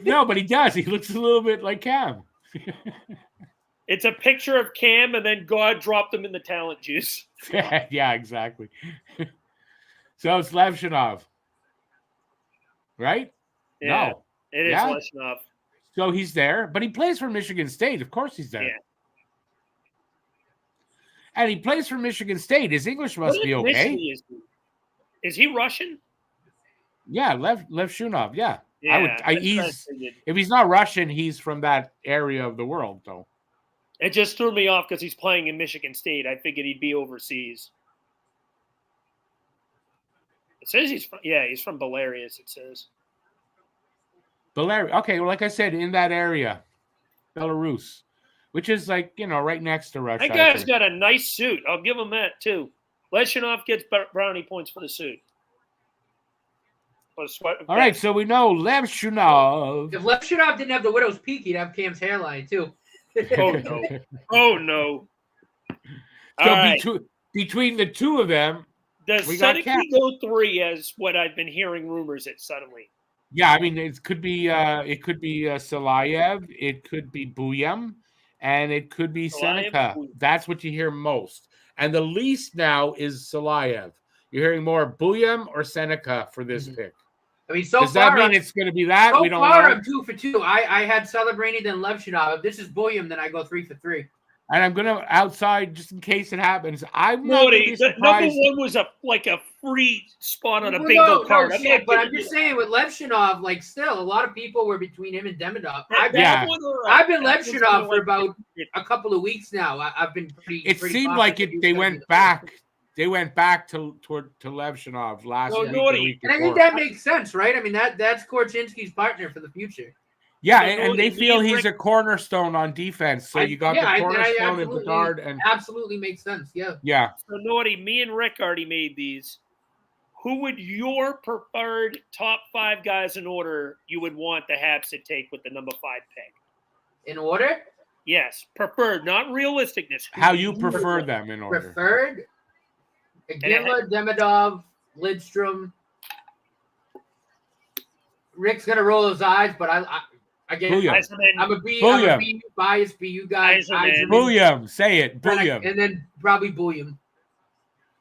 No, but he does. He looks a little bit like Cam. It's a picture of Cam, and then God dropped him in the talent juice. Yeah, exactly. So it's Levshinov, right? Yeah, No. it is Yeah. Leshinov. So he's there, but he plays for Michigan State. Of course he's there. Yeah. And he plays for Michigan State. His English must be okay. Is he Russian? Yeah, Lev Shunov. Yeah. Yeah. If he's not Russian, he's from that area of the world, though. It just threw me off because he's playing in Michigan State. I figured he'd be overseas. It says he's from Belarus, it says. Belarus. Okay, well, like I said, in that area, Belarus, which is like, right next to Russia. That guy's got a nice suit. I'll give him that, too. Leshinov gets brownie points for the suit. All right, so we know Lev Shunov. If Lev Shunov didn't have the widow's peak, he'd have Cam's hairline, too. Oh, no. Oh, no. So between the two of them, does Suddenly go 3 as what I've been hearing rumors at suddenly? Yeah, I mean it could be Salayev, it could be Buyam, and it could be Seneca. That's what you hear most. And the least now is Salayev. You're hearing more Buyam or Seneca for this pick. I mean, does that mean it's going to be that? So we don't far, know. I'm 2 for 2. I had Celebrini, then Lev Shunov. If this is Buyam, then I go 3 for 3. And I'm going to outside just in case it happens. I'm not Morty, surprised. number 1 was a free spot on a bingo card. But I'm just saying with Lev Shunov, still a lot of people were between him and Demidov. I've been Lev Shunov for about a couple of weeks now. I've been pretty. It seemed like they went back. They went back to Lev Shunov last week. And I think that makes sense, right? I mean that's Korchinski's partner for the future. Yeah, and they feel he's a cornerstone on defense. So you got the cornerstone and Bedard, and absolutely makes sense. Yeah. Yeah. So Naughty, me and Rick already made these. Who would your preferred top 5 guys in order you would want the Habs to take with the number 5 pick? In order? Yes, preferred, not realisticness. How you prefer them in order? Preferred. Iginla, Demidov, Lidstrom. Rick's gonna roll his eyes, but I'm a biased BU guy. Buyam, say it. Buyam. And then probably Buyam.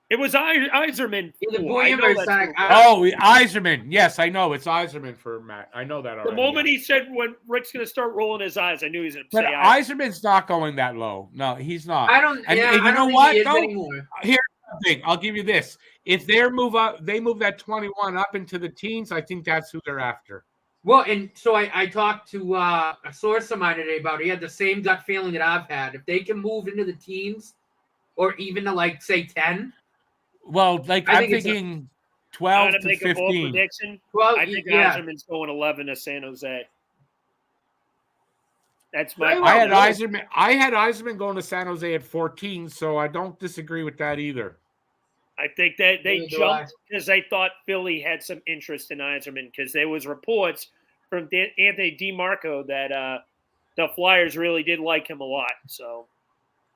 It was Yzerman. Either Buyam or Seneca. Yzerman. Yes, I know. It's Yzerman for Matt. I know that already. The moment he said when Rick's going to start rolling his eyes, I knew he was going to say Yzerman's not going that low. No, he's not. I don't. And, yeah, and you I know don't what? think Though? anymore. Here's the thing. I'll give you this. If they move that 21 up into the teens, I think that's who they're after. Well, and so I talked to a source of mine today about it. He had the same gut feeling that I've had. If they can move into the teens or even to, say, 10. Well, I'm thinking 12 to 15. 12, I think Yzerman's going 11 to San Jose. That's my. I had Yzerman going to San Jose at 14, so I don't disagree with that either. I think that they jumped because they thought Philly had some interest in Yzerman because there was reports from Anthony DiMarco that the Flyers really did like him a lot. So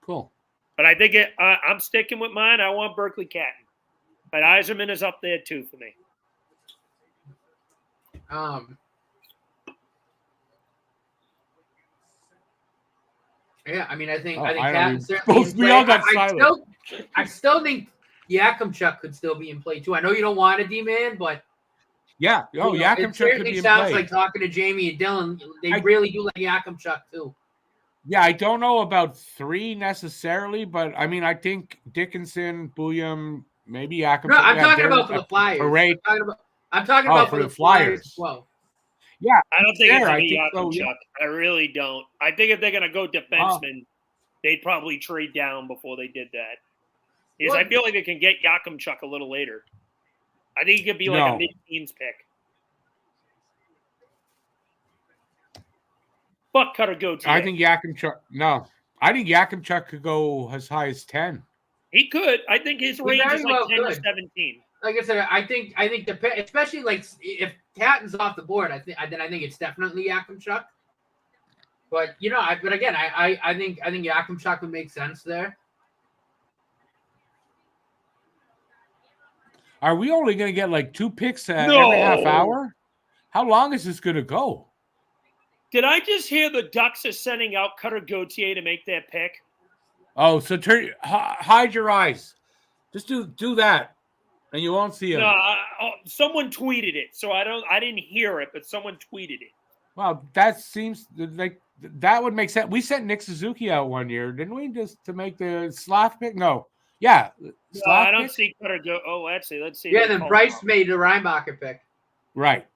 cool. But I think I'm sticking with mine. I want Berkeley Catton, but Yzerman is up there too for me. Yeah, I mean, I think Catton certainly. We all got silent. I still think Yakimchuk could still be in play too. I know you don't want a D-man, but yeah, Yakimchuk could be in play. It sounds like talking to Jamie and Dylan. They really do like Yakimchuk too. Yeah, I don't know about 3 necessarily, but I mean, I think Dickinson, Buyam, maybe Yakimchuk. No, I'm talking about for the Flyers. I'm talking about for the Flyers as well. Yeah, I don't think it's going to be Yakimchuk. So, yeah. I really don't. I think if they're going to go defenseman, they'd probably trade down before they did that. Because I feel like they can get Yakimchuk a little later. I think he could be like a mid-teens pick. Fuck Cutter Goats. I think Yakimchuk could go as high as 10. He could. I think his range is like 10 to 17. Like I said, I think especially if Catton's off the board, I think it's definitely Yakimchuk. But I think Yakimchuk would make sense there. Are we only going to get like 2 picks every half hour? How long is this going to go? Did I just hear the Ducks are sending out Cutter Gauthier to make their pick? Oh, so hide your eyes. Just do that. And you won't see him. No, someone tweeted it, so I didn't hear it, but someone tweeted it. Well, that seems like that would make sense. We sent Nick Suzuki out one year, didn't we? Just to make the Slav pick? No. Yeah. No, I don't see Cutter go. Oh, let's see. Yeah, then Bryce made the Reinbacher pick. Right.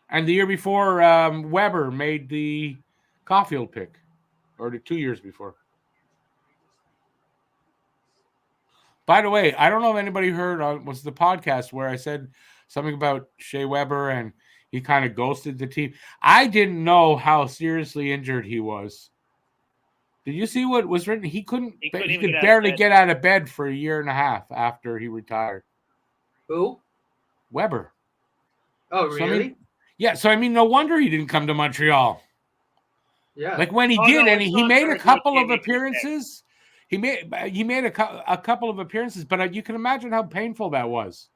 And the year before, Weber made the Caulfield pick, or the 2 years before. By the way, I don't know if anybody heard was the podcast where I said something about Shea Weber and he kind of ghosted the team. I didn't know how seriously injured he was. Did you see what was written? He could barely get out of bed for a year and a half after he retired. Who? Weber. Oh, really? So I mean, no wonder he didn't come to Montreal. Yeah. Like when he did, and he made a couple of appearances. He made a couple of appearances, but you can imagine how painful that was.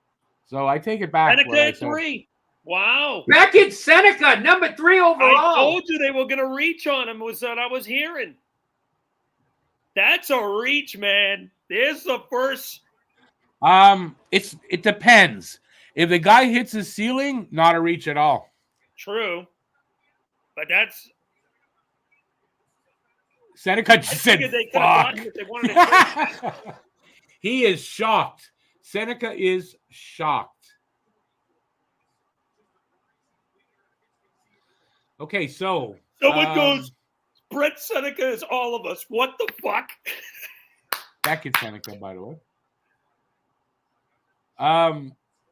So I take it back. Seneca at 3. Wow. Beckett Seneca, number 3 overall. I told you they were going to reach on him. Was that I was hearing? That's a reach, man. There's the first. It depends. If the guy hits his ceiling, not a reach at all. True, but that's. Seneca just said, "Fuck." He is shocked. Seneca is shocked. Okay, so someone goes, Brett Seneca is all of us. What the fuck? That kid's Seneca, by the way.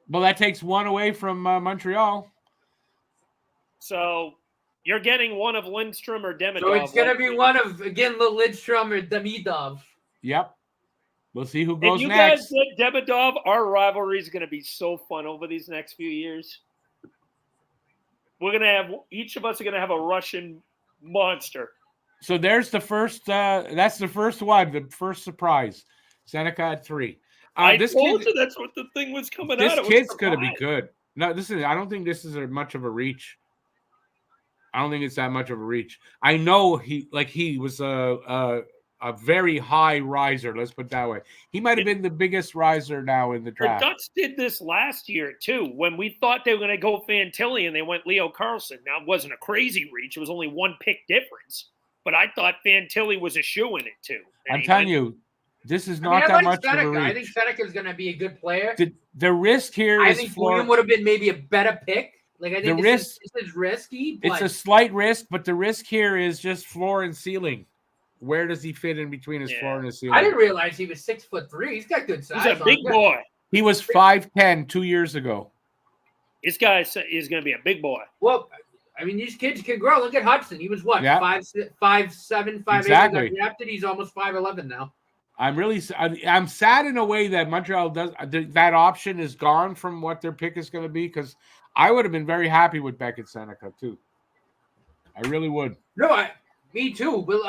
Well, that takes one away from Montreal. So you're getting one of Lindstrom or Demidov. So it's going to be one of, again, Lindstrom or Demidov. Yep. We'll see who goes next. If you next. guys get Demidov, our rivalry is going to be so fun over these next few years. We're going to have, each of us are going to have a Russian monster. So there's the first, that's the first one, the first surprise. Seneca at 3. I told you that's what the thing was coming out. This kid's going to be good. No, I don't think this is much of a reach. I don't think it's that much of a reach. I know he was a very high riser. Let's put it that way. He might have been the biggest riser now in the draft. The Ducks did this last year too, when we thought they were going to go Fantilli and they went Leo Carlson. Now it wasn't a crazy reach; it was only 1 pick difference. But I thought Fantilli was a shoe in it too. I'm telling you, this is not that much Seneca. of a reach. I think Seneca is going to be a good player. The risk here is. I think William would have been maybe a better pick. Like I think this is risky. But... It's a slight risk, but the risk here is just floor and ceiling. Where does he fit in between his floor and his ceiling? I didn't realize he was 6'3". He's got good size. He's a big boy. He was 5'10" 2 years ago. This guy is going to be a big boy. Well, I mean, these kids can grow. Look at Hudson. He was what? Yeah. 5'7", 5'8". Exactly. Drafted. He's almost 5'11" now. I'm sad in a way that Montreal that option is gone from what their pick is going to be, because I would have been very happy with Beckett Seneca too. I really would. No, me too. But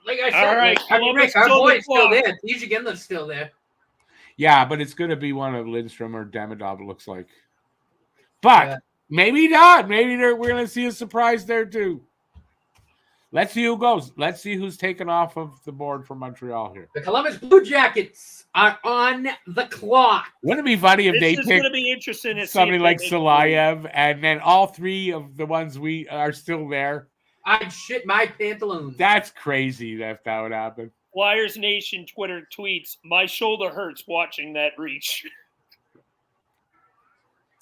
like I said, all right, Rick, our boy's still there. TJ Ginla's still there. Yeah, but it's going to be one of Lindstrom or Demidov, it looks like. But maybe not. Maybe we're going to see a surprise there too. Let's see who goes. Let's see who's taken off of the board for Montreal here. The Columbus Blue Jackets are on the clock. Wouldn't it be funny if they picked somebody like Salayev, and then all 3 of the ones we are still there? I'd shit my pantaloons. That's crazy if that would happen. Flyers Nation Twitter tweets, "My shoulder hurts watching that reach."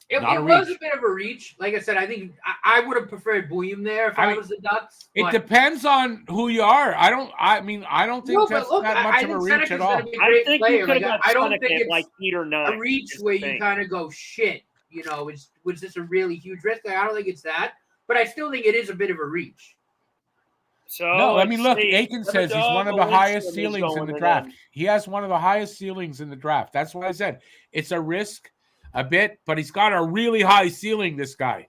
It was a bit of a reach. Like I said, I think I would have preferred William there if I was the Ducks. It depends on who you are. I don't think that's that much of a reach at all. I think you could have got I don't think it's like 8 or 9. A reach where you kind of go, shit, was this a really huge risk? I don't think it's that. But I still think it is a bit of a reach. So no, I mean, look, Aiken says he's one of the highest ceilings in the draft. He has one of the highest ceilings in the draft. That's what I said. It's a risk a bit, but he's got a really high ceiling, this guy.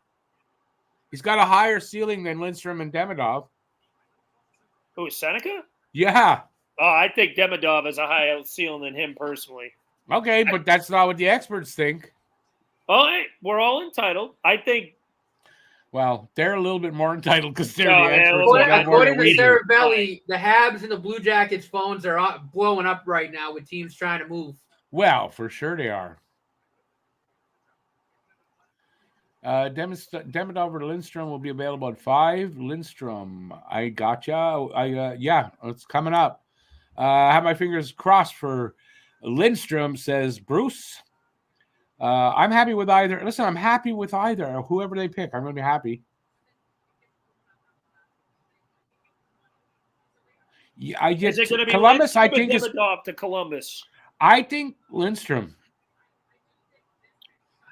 He's got a higher ceiling than Lindstrom and Demidov. Who, Seneca? Yeah. Oh, I think Demidov has a higher ceiling than him personally. Okay, but that's not what the experts think. Well, hey, we're all entitled. I think. Well, they're a little bit more entitled because they're the experts. According to Sarah Belli, the Habs and the Blue Jackets phones are blowing up right now with teams trying to move. Well, for sure they are. Demidov or Lindstrom will be available at 5. Lindstrom, I gotcha. Yeah, it's coming up. I have my fingers crossed for Lindstrom, says Bruce. I'm happy with either. Listen, I'm happy with either. Whoever they pick, I'm going to be happy. Yeah, I get Is it going to be Columbus. Lindstrom I think or Demidov to Columbus? I think Lindstrom.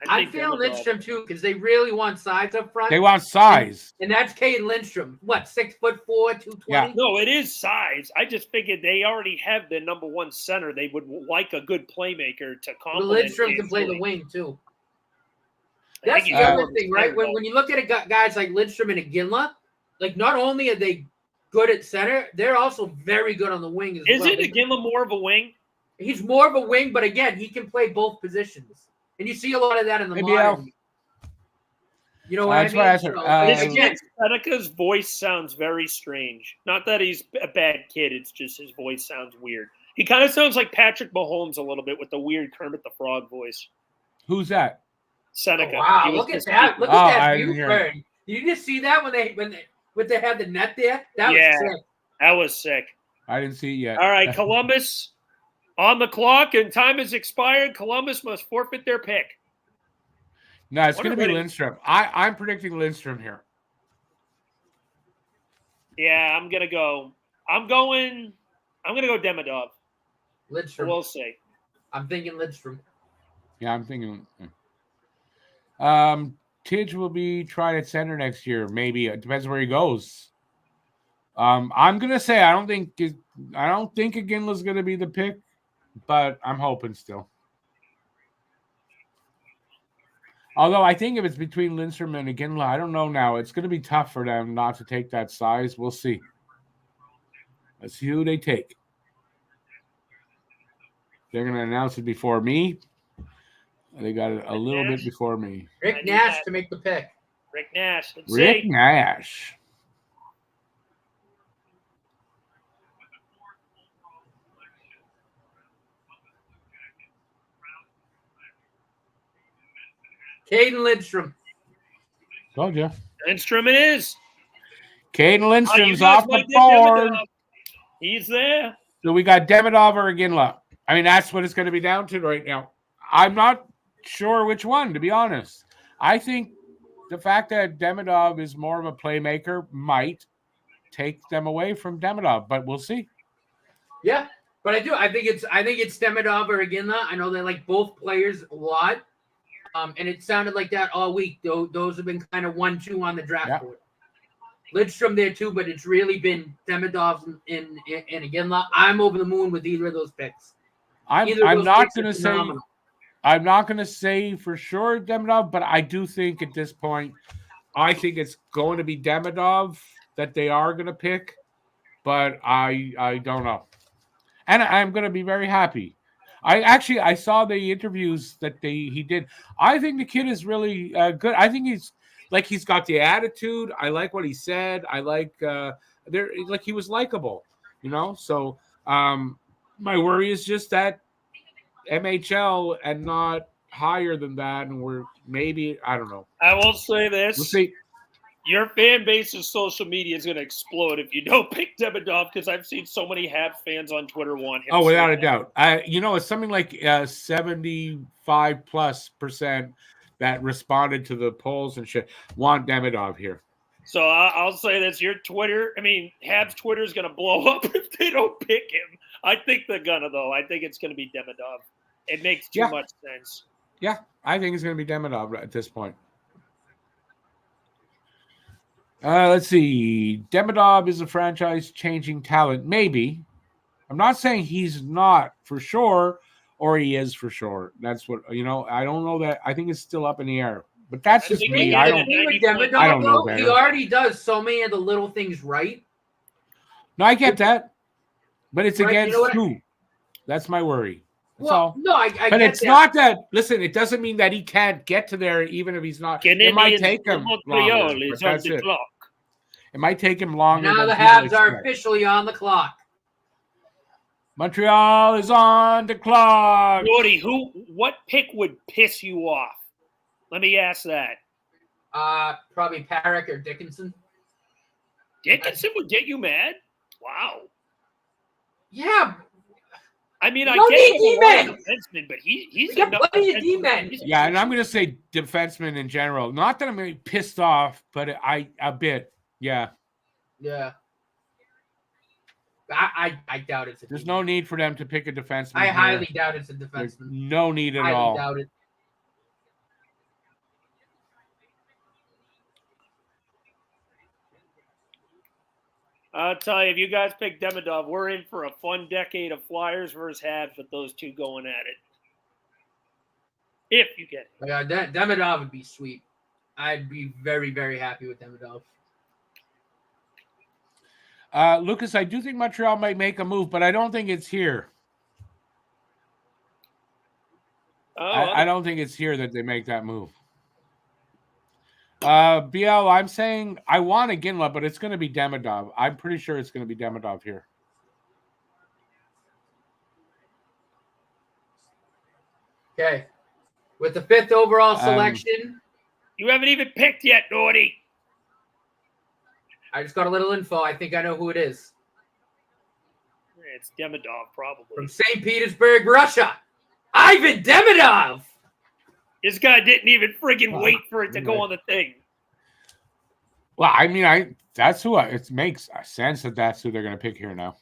I feel Lindstrom too because they really want size up front. They want size, and that's Cade Lindstrom. What, 6'4", 220? Yeah. No, it is size. I just figured they already have their number one center. They would like a good playmaker to complement. Lindstrom can play the wing too. That's the other thing, right? When you look at guys like Lindstrom and Iginla, like not only are they good at center, they're also very good on the wing as well. Isn't Iginla more of a wing? He's more of a wing, but again, he can play both positions. And you see a lot of that in the modern. You know what I mean? Again, Seneca's voice sounds very strange. Not that he's a bad kid. It's just his voice sounds weird. He kind of sounds like Patrick Mahomes a little bit with the weird Kermit the Frog voice. Who's that? Seneca. Oh, wow, look at that. Look at that view, Bird. Did you just see that when they had the net there? That was sick. That was sick. I didn't see it yet. All right, Columbus on the clock, and time has expired. Columbus must forfeit their pick. No, it's going to be Lindstrom. I'm predicting Lindstrom here. Yeah, I'm going to go Demidov. Lindstrom. We'll see. I'm thinking Lindstrom. Yeah, I'm thinking. Tidge will be tried at center next year. Maybe it depends where he goes. I'm gonna say I don't think Iginla's gonna be the pick, but I'm hoping still. Although I think if it's between Lindstrom and Iginla, I don't know now. It's gonna be tough for them not to take that size. We'll see. Let's see who they take. They're gonna announce it before me. They got it a little bit before me. Rick Nash to make the pick. Rick Nash. Rick Nash. Caden Lindstrom. Told you. Lindstrom it is. Caden Lindstrom's off the board. He's there. So we got Demidov or Iginla. I mean, that's what it's going to be down to right now. I'm not sure which one, to be honest. I think the fact that Demidov is more of a playmaker might take them away from Demidov, but we'll see. Yeah, but I think it's Demidov or Iginla. I know they like both players a lot. And it sounded like that all week. Those have been kind of 1-2 on the draft board. Lidstrom there too, but it's really been Demidov and Iginla. I'm over the moon with either of those picks. I'm not going to say for sure Demidov, but I do think at this point, I think it's going to be Demidov that they are going to pick, but I don't know. And I'm going to be very happy. I saw the interviews that he did. I think the kid is really good. I think he's got the attitude. I like what he said. I like he was likable, you know. So my worry is just that MHL and not higher than that, and we're maybe I don't know. I will say this. We'll see. Your fan base's social media is going to explode if you don't pick Demidov, because I've seen so many Habs fans on Twitter want him. Oh, without a doubt. It's something like 75+% that responded to the polls and shit want Demidov here. So I'll say this: your Twitter, Habs Twitter is going to blow up if they don't pick him. I think they're gonna, though. I think it's going to be Demidov. It makes too much sense. Yeah, I think it's going to be Demidov at this point. Let's see. Demidov is a franchise-changing talent. Maybe. I'm not saying he's not for sure, or he is for sure. That's what, I don't know that. I think it's still up in the air. But that's just me. I don't know. He already does so many of the little things right. No, I get that. But it's against who? That's my worry. I but it's that. Not that. Listen, it doesn't mean that he can't get to there, even if he's not. It might take him longer. That's it. It might take him longer. Now the Habs are officially on the clock. Montreal is on the clock. Woody, what pick would piss you off? Let me ask that. Probably Parrick or Dickinson. Dickinson would get you mad? Wow. Yeah. I mean, I No get need him a lot of D-men. defenseman, but he's We got enough plenty of defenseman. D-men. Yeah, and I'm going to say defensemen in general. Not that I'm going to be pissed off, but a bit. Yeah. Yeah. I doubt it's a There's D-man. no need for them to pick a defenseman. I here. highly doubt it's a There's defenseman. no need at Highly all. doubt it. I'll tell you, if you guys pick Demidov, we're in for a fun decade of Flyers versus Habs with those two going at it. If you get it. Yeah, Demidov would be sweet. I'd be very, very happy with Demidov. Lucas, I do think Montreal might make a move, but I don't think it's here. I don't think it's here that they make that move. BL, I'm saying I want a Ginla, but it's going to be Demidov. I'm pretty sure it's going to be Demidov here. Okay. With the 5th overall selection. You haven't even picked yet, Naughty. I just got a little info. I think I know who it is. It's Demidov, probably. From St. Petersburg, Russia. Ivan Demidov. This guy didn't even friggin' wait for it to go on the thing. Well, I mean, that's who it makes sense that that's who they're going to pick here now.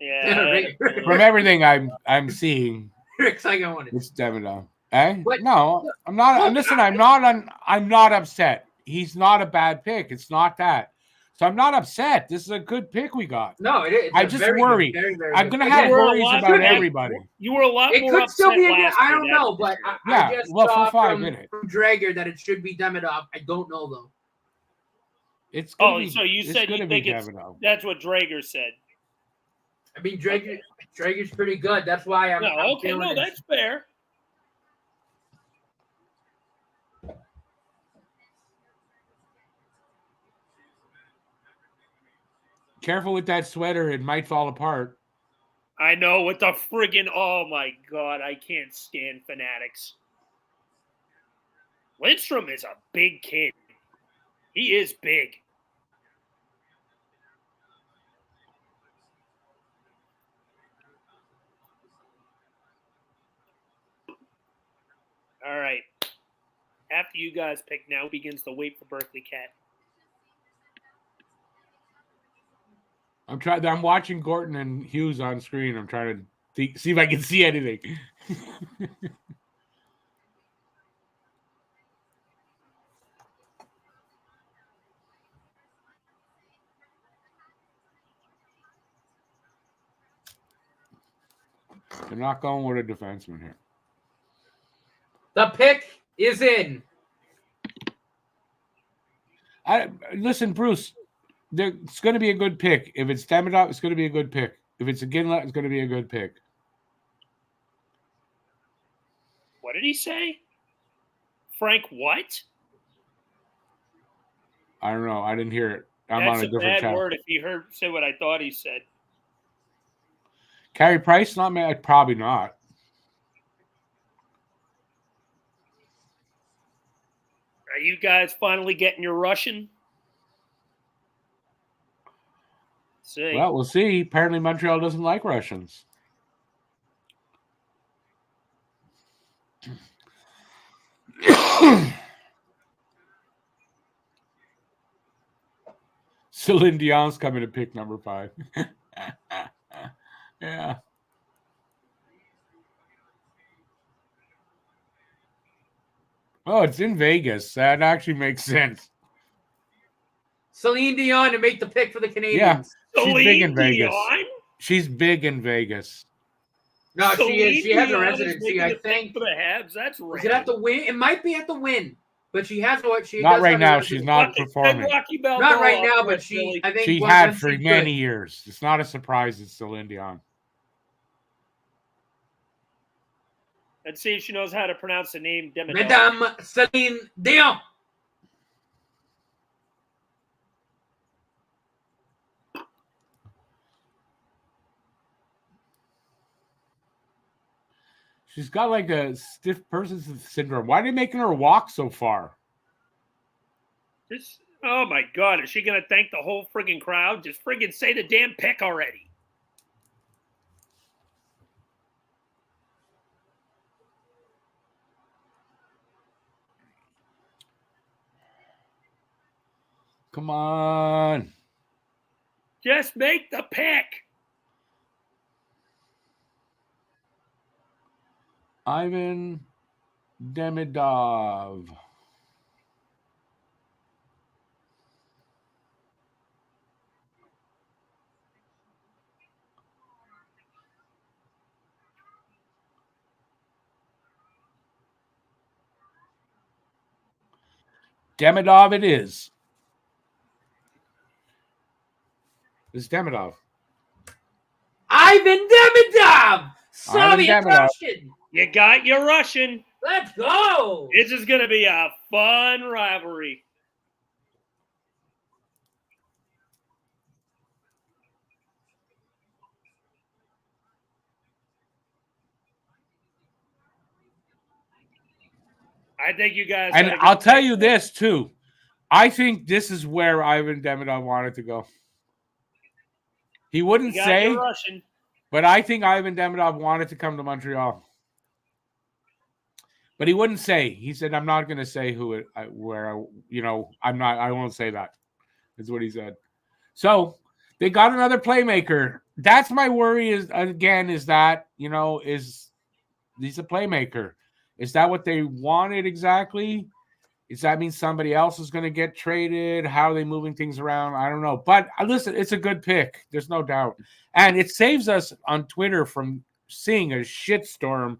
Yeah. From everything I'm seeing, Rick's like I wanted. it's Demidov. Eh? But- No, I'm not. Listen, I'm not upset. He's not a bad pick. It's not that. So I'm not upset. This is a good pick we got. No, it's I just worry. I'm going to have worries about everybody. You were a lot It more could still upset be last I year, don't that's know, for but sure. Yeah, I just well, saw for 5 from minutes. Drager that it should be Demidov. I don't know though. It's gonna be, so you said you think it's Demidov. that's what Drager said. I mean, Drager's pretty good. That's why I'm. I'm Okay, feeling no, it. that's fair. Careful with that sweater. It might fall apart. I know with the friggin' oh my god, I can't stand Fanatics. Lindstrom is a big kid. He is big. All right. After you guys pick, now begins the wait for Berkeley Cat. I'm watching Gorton and Hughes on screen. I'm trying to see if I can see anything. They're not going with a defenseman here. The pick is in. Listen, Bruce. It's going to be a good pick. If it's Demidov, it's going to be a good pick. If it's a Ginla, it's going to be a good pick. What did he say? Frank what? I don't know. I didn't hear it. I'm That's on a a different bad channel. word if he said what I thought he said. Carey Price, not mad. Probably not. Are you guys finally getting your Russian? See. Well, we'll see. Apparently, Montreal doesn't like Russians. Celine Dion's coming to pick number 5. Yeah. Oh, it's in Vegas. That actually makes sense. Celine Dion to make the pick for the Canadians. Yeah, she's Celine big in Vegas. Dion? She's big in Vegas. No, she is. She has a Dion is residency. making I the pick think. for the Habs. That's right. Is it at the Win? It might be at the Win, but she has what she. Not does right have a now. residency. She's not performing. Not right now, but she. I think She once had for she's many good. years. It's not a surprise it's Celine Dion. Let's see if she knows how to pronounce the name Demidov. Madame Celine Dion. She's got like a stiff person syndrome. Why are they making her walk so far? Just, oh my God, is she going to thank the whole friggin' crowd? Just friggin' say the damn pick already. Come on. Just make the pick. Ivan Demidov. Demidov it is. It's Demidov. Ivan Demidov! Soviet Demidov. Russian! You got your Russian. Let's go! This is going to be a fun rivalry. I think you guys. And I'll tell you this too. I think this is where Ivan Demidov wanted to go. He wouldn't say, Russian. but I think Ivan Demidov wanted to come to Montreal. But he wouldn't say. He said, "I'm not going to say where. I'm not. I won't say that." Is what he said. So they got another playmaker. That's my worry. Is that is he's a playmaker? Is that what they wanted exactly? Does that mean somebody else is going to get traded? How are they moving things around? I don't know. But listen, it's a good pick. There's no doubt. And it saves us on Twitter from seeing a shitstorm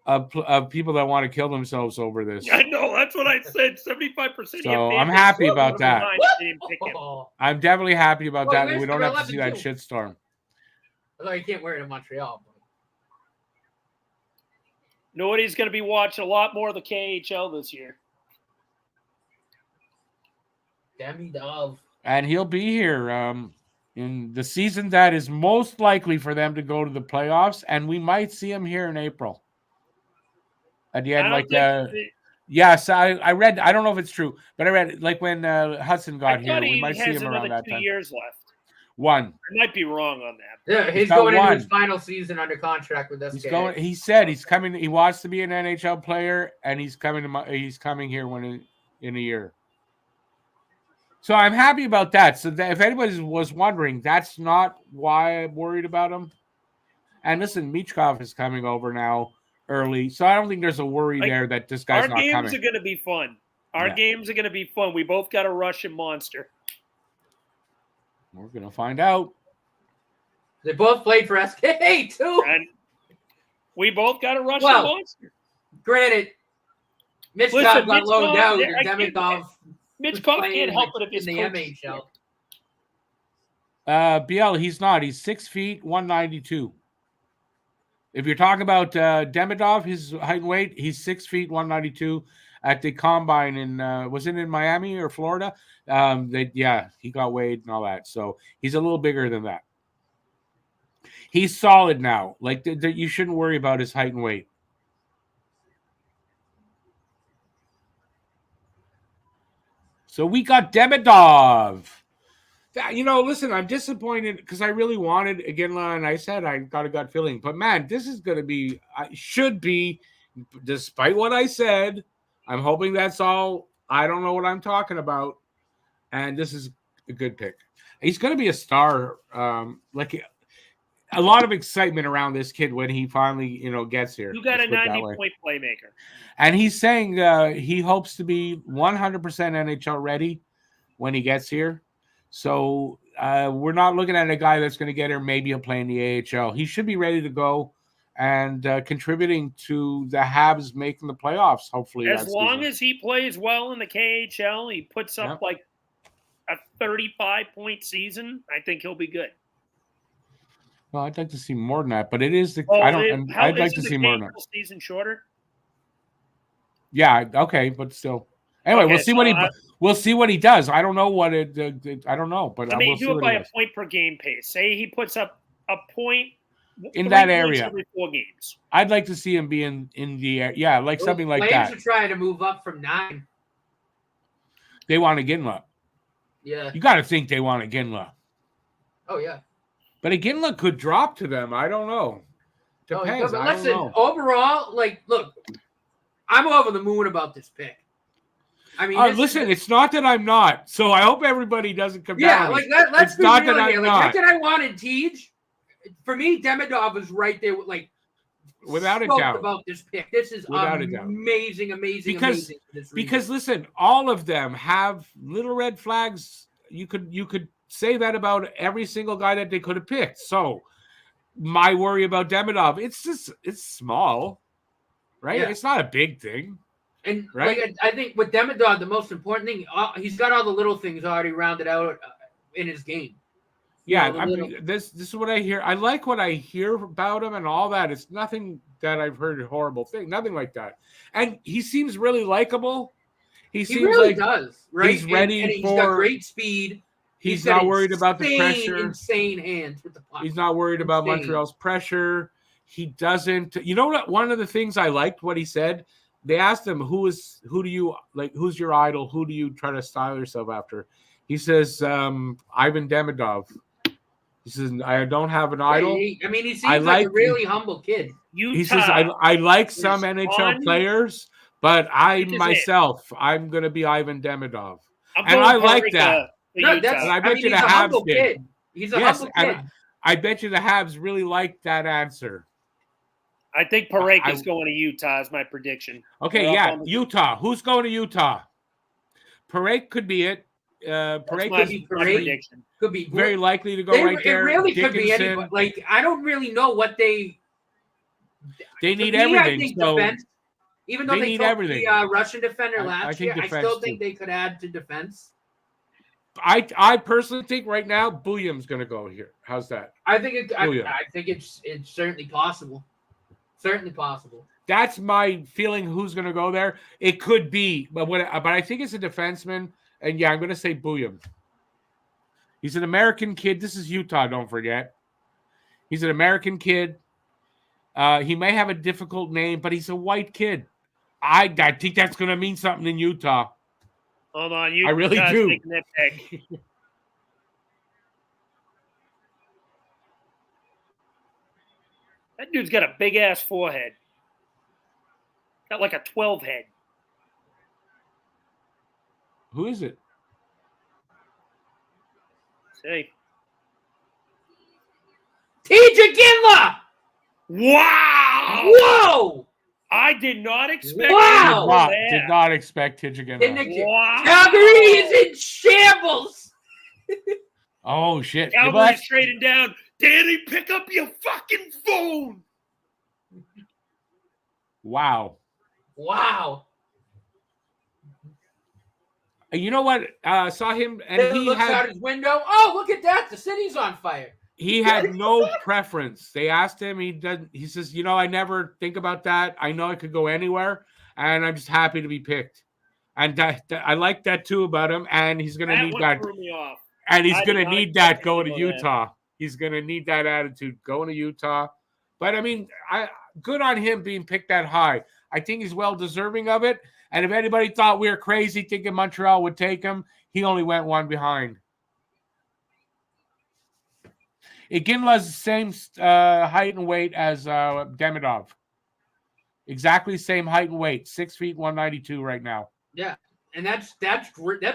of people that want to kill themselves over this. I know. That's what I said. 75%. So I'm happy about that. Oh. I'm definitely happy about that. Well, We don't have to see that 11-2. shitstorm. Although you can't wear it in Montreal. Nobody's going to be watching a lot more of the KHL this year. Demidov. And he'll be here in the season that is most likely for them to go to the playoffs, and we might see him here in April. At the end, yes, I read. I don't know if it's true, but I read like when Hudson got here, we might see him around that time. 2 years left. One. I might be wrong on that. Yeah, he's going into his final season under contract with us. He said he's coming. He wants to be an NHL player, and he's coming here in a year. So I'm happy about that. So if anybody was wondering, that's not why I'm worried about him. And listen, Michkov is coming over now early, so I don't think there's a worry there that this guy's not coming. Our games are going to be fun. Games are going to be fun. We both got a Russian monster. We're going to find out. They both played for SKA too. And we both got a Russian monster. Granted, Michkov got loaned out. Demidov. Michkov can't help it if he's in the MHL. BL, he's not. He's 6 feet, 192. If you're talking about Demidov, his height and weight, he's 6 feet, 192 at the combine was it in Miami or Florida? He got weighed and all that. So he's a little bigger than that. He's solid now. Like you shouldn't worry about his height and weight. So we got Demidov. Listen, I'm disappointed because I really wanted, again, and I said I got a gut feeling. But, man, this is going to be, should be, despite what I said, I'm hoping that's all. I don't know what I'm talking about. And this is a good pick. He's going to be a star. A lot of excitement around this kid when he finally, gets here. You got a 90-point playmaker. And he's saying he hopes to be 100% NHL ready when he gets here. So we're not looking at a guy that's going to get here. Maybe he'll play in the AHL. He should be ready to go and contributing to the Habs making the playoffs, hopefully. As long as he plays well in the KHL, he puts up like a 35-point season, I think he'll be good. Well, I'd like to see more than that, but it is I'd like to see more than that. Season shorter? Yeah, okay, but still. Anyway, we'll see what he does. I don't know what I don't know, but do it by a point per game pace. Say he puts up a point in 3 that points area. every 4 games. I'd like to see him be in the air. Yeah, like something like Flames that. are trying to move up from 9. They want Iginla. Yeah. You got to think they want Iginla. Oh yeah. But Iginla could drop to them. I don't know. Depends. But I don't listen, know. overall, like, look, I'm over the moon about this pick. I mean, Listen, it's not that I'm not. So I hope everybody doesn't compare. yeah, me. like let's It's be not real that here. I'm Like, not. not that I wanted Tej. For me, Demidov was right there with, like, Without a stoked doubt. about this pick. This is Without a doubt. amazing, amazing, amazing. For this reason. Because listen, all of them have little red flags. You could say that about every single guy that they could have picked. So my worry about Demidov, it's small, right? Yeah. It's not a big thing. And right? like I think with Demidov, the most important thing, he's got all the little things already rounded out in his game. Yeah, This this is what I hear. I like what I hear about him and all that. It's nothing that I've heard a horrible thing, nothing like that. And he seems really likable. He seems really like does, right? He's ready and he's for. got great speed. He's got not worried about the pressure. Insane hands with the puck. He's not worried about Montreal's pressure. He doesn't. You know what? One of the things I liked what he said. They asked him, who's your idol? Who do you try to style yourself after? He says, Ivan Demidov. He says, I don't have an idol. He seems like a really humble kid. He says, I like some NHL players, but I'm going to be Ivan Demidov. And I like that. And I bet you the Habs did. He's a humble kid. I bet you the Habs really liked that answer. I think Parayko is going to Utah is my prediction. Okay, Utah. Who's going to Utah? Parayko could be it. Parayko could be very likely to go right there. It really could be anybody. Like, I don't really know what they need everything. I think defense, even though they need took everything. The Russian defender last year, I still think they could add to defense. I personally think right now Bouillam's going to go here. How's that? I think it's certainly possible. Certainly possible. That's my feeling. Who's going to go there? It could be, but I think it's a defenseman. And yeah, I'm going to say Bouillam. He's an American kid. This is Utah. Don't forget. He's an American kid. He may have a difficult name, but he's a white kid. I think that's going to mean something in Utah. Hold on, I really do. That dude's got a big ass forehead. Got like a 12 head. Who is it? Say. TJ Ginla! Wow! Whoa! I did not expect. Wow! Did not expect TJ Ginla. Wow! Calgary is in shambles. Oh shit! Calgary's trading down. Danny, pick up your fucking phone. Wow! You know what? Saw him, and he looks out his window. Oh, look at that! The city's on fire. He had no preference. They asked him. He doesn't. He says, I never think about that. I know I could go anywhere, and I'm just happy to be picked. And I like that too about him. And he's going to need that. Threw me off. And he's going to need that going to Utah. He's going to need that attitude going to Utah. But I mean, good on him being picked that high. I think he's well deserving of it. And if anybody thought we were crazy thinking Montreal would take him, he only went one behind. Iginla's the same height and weight as Demidov. Exactly same height and weight. 6 feet, 192 right now. Yeah, and that's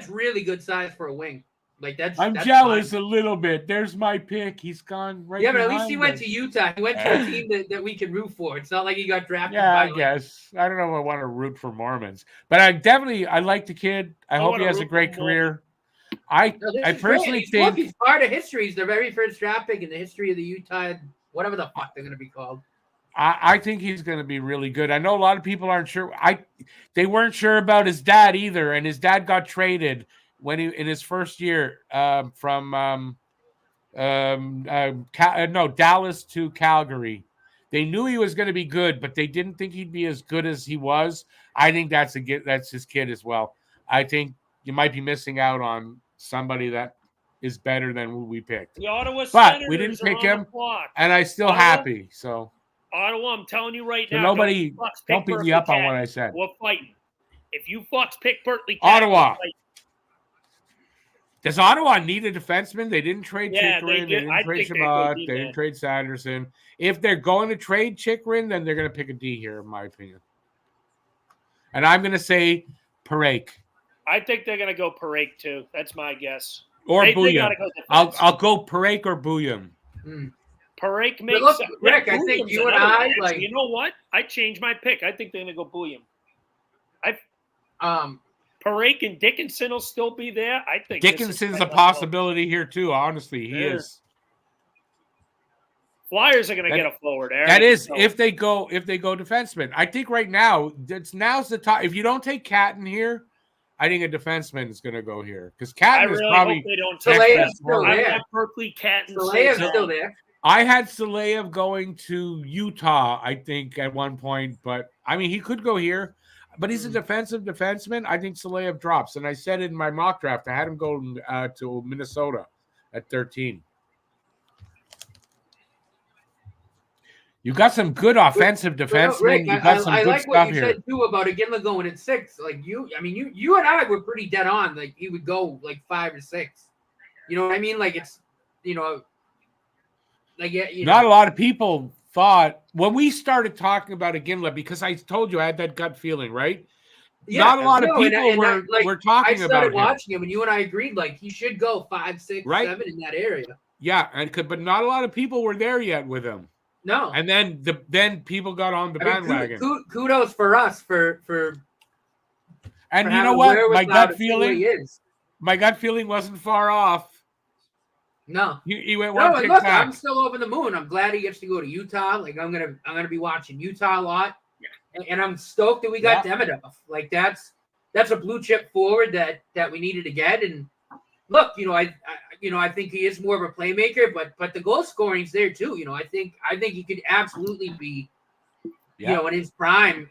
really good size for a wing. Like that's. I'm jealous a little bit. There's my pick. He's gone right. Yeah, but at least he went to Utah. He went to a team that we can root for. It's not like he got drafted. Yeah, I guess. I don't know if I want to root for Mormons, but I like the kid. I hope he has a great career. I personally think he's part of history. He's the very first draft pick in the history of the Utah, whatever the fuck they're going to be called. I think he's going to be really good. I know a lot of people aren't sure. They weren't sure about his dad either, and his dad got traded in his first year from Dallas to Calgary. They knew he was going to be good, but they didn't think he'd be as good as he was. I think that's his kid as well. I think you might be missing out on somebody that is better than who we picked. The Ottawa But Senators we didn't are pick on him, the clock. and I'm still happy. So Ottawa, I'm telling you right now. nobody don't beat me up on what I said. We're fighting. If you fucks pick Berkeley Cat, Ottawa. Does Ottawa need a defenseman? They didn't trade Chikrin. They didn't trade Shabbat. They didn't trade Sanderson. If they're going to trade Chikrin, then they're going to pick a D here, in my opinion. And I'm going to say Parake. I think they're going to go Parake, too. That's my guess. Or Bouillon. I'll go Parake or Bouillon. Parake makes look, Rick, I think you and I like. You know what? I changed my pick. I think they're going to go Bouillon. Parake and Dickinson will still be there. I think Dickinson's a possibility here too. Honestly, he is. Flyers are going to get a forward. That is if they go defenseman. I think right now now's the time. If you don't take Catton here, I think a defenseman is going to go here because Catton is probably. Hope they don't Saleev's still there. I have Berkeley Catton. Saleev's still there. I had Saleev going to Utah, I think, at one point, but I mean, he could go here. But he's a defensive defenseman. I think Saleev drops. And I said it in my mock draft. I had him go to Minnesota at 13. You got some good offensive defensemen. Rick, you got some I good like stuff what you here. said, too, about Iginla going at 6. Like, you and I were pretty dead on. Like, he would go, like, 5 or 6. You know what I mean? Like, it's, like, yeah. Not a lot of people thought when we started talking about Iginla, because I told you I had that gut feeling, right? Yeah, not a lot of people were talking about him. I started watching him, and you and I agreed, like, he should go 5, 6, 7 in that area. Yeah, but not a lot of people were there yet with him. No. And then people got on the bandwagon. Kudos for us for and you know what? My gut feeling wasn't far off. No, he went one pick look, back. I'm still over the moon. I'm glad he gets to go to Utah. Like I'm gonna be watching Utah a lot, and I'm stoked that we got Demidov. Like that's a blue chip forward that we needed to get. And look, I think he is more of a playmaker, but the goal scoring's there too. I think he could absolutely be, in his prime.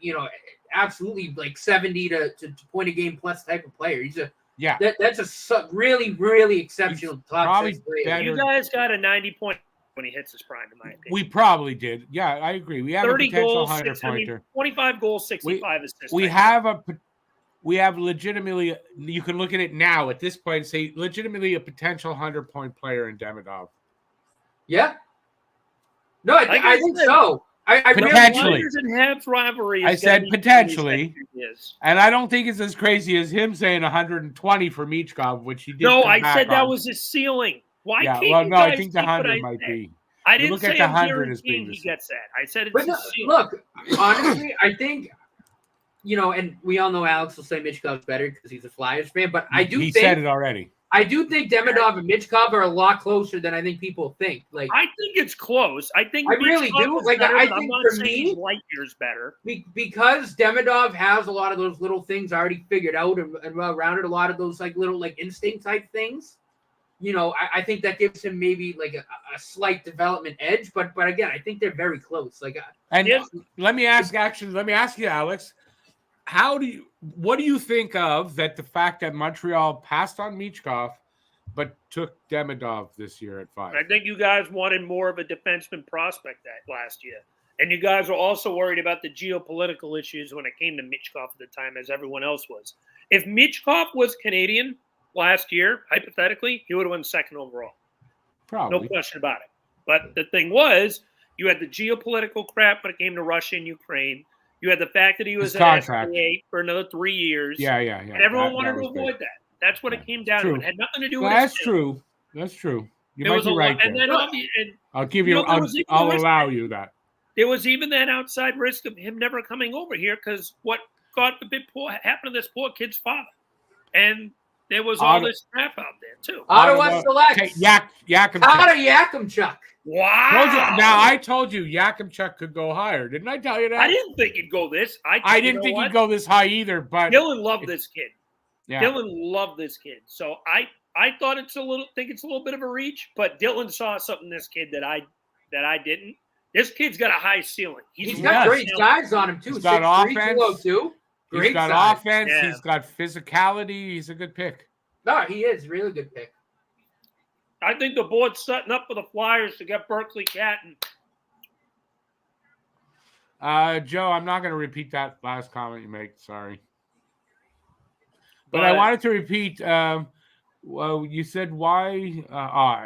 Absolutely like 70 to point a game plus type of player. He's a that's a really, really exceptional top six player. You guys got a 90 point when he hits his prime, in my opinion. We probably did. Yeah, I agree. We have 30 a potential goals, 100-pointer. 25 goals, 65 assists. We have legitimately. You can look at it now at this point and say legitimately a potential 100-point player in Demidov. Yeah. No, I think so. I potentially. And Habs rivalry. I said potentially, and I don't think it's as crazy as him saying 120 for Michkov, which he did. No, I said that was his ceiling. Why can't you guys I think the keep 100 might be. I didn't look say at the 100 as being he gets that. I said it's but his ceiling. Look, honestly, I think and we all know Alex will say Michkov's better because he's a Flyers fan, but he said it already. I do think Demidov and Michkov are a lot closer than I think people think. Like I think it's close. I think I really do. Like I think for me, light years better because Demidov has a lot of those little things already figured out and around it. A lot of those like little like instinct type things. I think that gives him maybe like a slight development edge. But again, I think they're very close. Like let me ask you, Alex. What do you think of that? The fact that Montreal passed on Michkov, but took Demidov this year at 5. I think you guys wanted more of a defenseman prospect that last year, and you guys were also worried about the geopolitical issues when it came to Michkov at the time, as everyone else was. If Michkov was Canadian last year, hypothetically, he would have won second overall. Probably, no question about it. But the thing was, you had the geopolitical crap when it came to Russia and Ukraine. You had the fact that he was at SBA for another 3 years. Yeah. And everyone wanted to avoid that. That's what it came down to. It had nothing to do with That's true. That's true. You might be right there. And then I'll give you. I'll allow you that. There was even that outside risk of him never coming over here because what happened to this poor kid's father, and there was all this crap out there too. Ottawa selects Yakimchuk. Out of Yakimchuk. Wow! I told you Yakimchuk could go higher. Didn't I tell you that? I didn't think he'd go this. I didn't think he'd go this high either. But Dylan loved this kid. Yeah. Dylan loved this kid. So I thought it's a little bit of a reach, but Dylan saw something in this kid that I didn't. This kid's got a high ceiling. He's got great size on him too. He's got offense. 202. He's got size. Offense. Yeah. He's got physicality. He's a good pick. No, he is really good pick. I think the board's setting up for the Flyers to get Berkeley Catton. Joe, I'm not going to repeat that last comment you made. Sorry. But I wanted to repeat, well, you said why?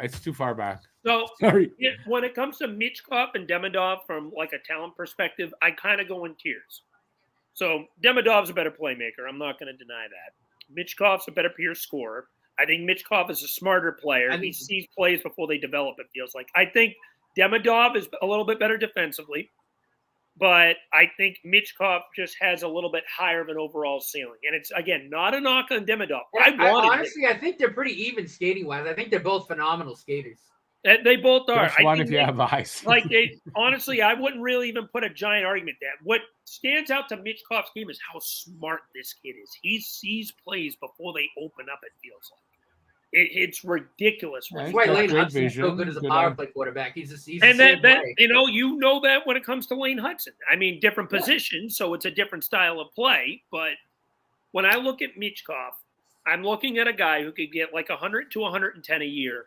It's too far back. So Sorry. When it comes to Michkov and Demidov from like a talent perspective, I kind of go in tiers. So Demidov's a better playmaker. I'm not going to deny that. Michkov's a better pure scorer. I think Michkov is a smarter player. He sees plays before they develop, it feels like. I think Demidov is a little bit better defensively, but I think Michkov just has a little bit higher of an overall ceiling. And it's, again, not a knock on Demidov. Honestly, I think they're pretty even skating-wise. I think they're both phenomenal skaters. They both are. Just one if you have eyes. Honestly, I wouldn't really even put a giant argument there. What stands out to Michkov's game is how smart this kid is. He sees plays before they open up, it feels like. It's ridiculous. That's why Lane Hudson's so good as a power play quarterback. He's that you know that when it comes to Lane Hudson. I mean, different positions, so it's a different style of play. But when I look at Michkov, I'm looking at a guy who could get like 100 to 110 a year,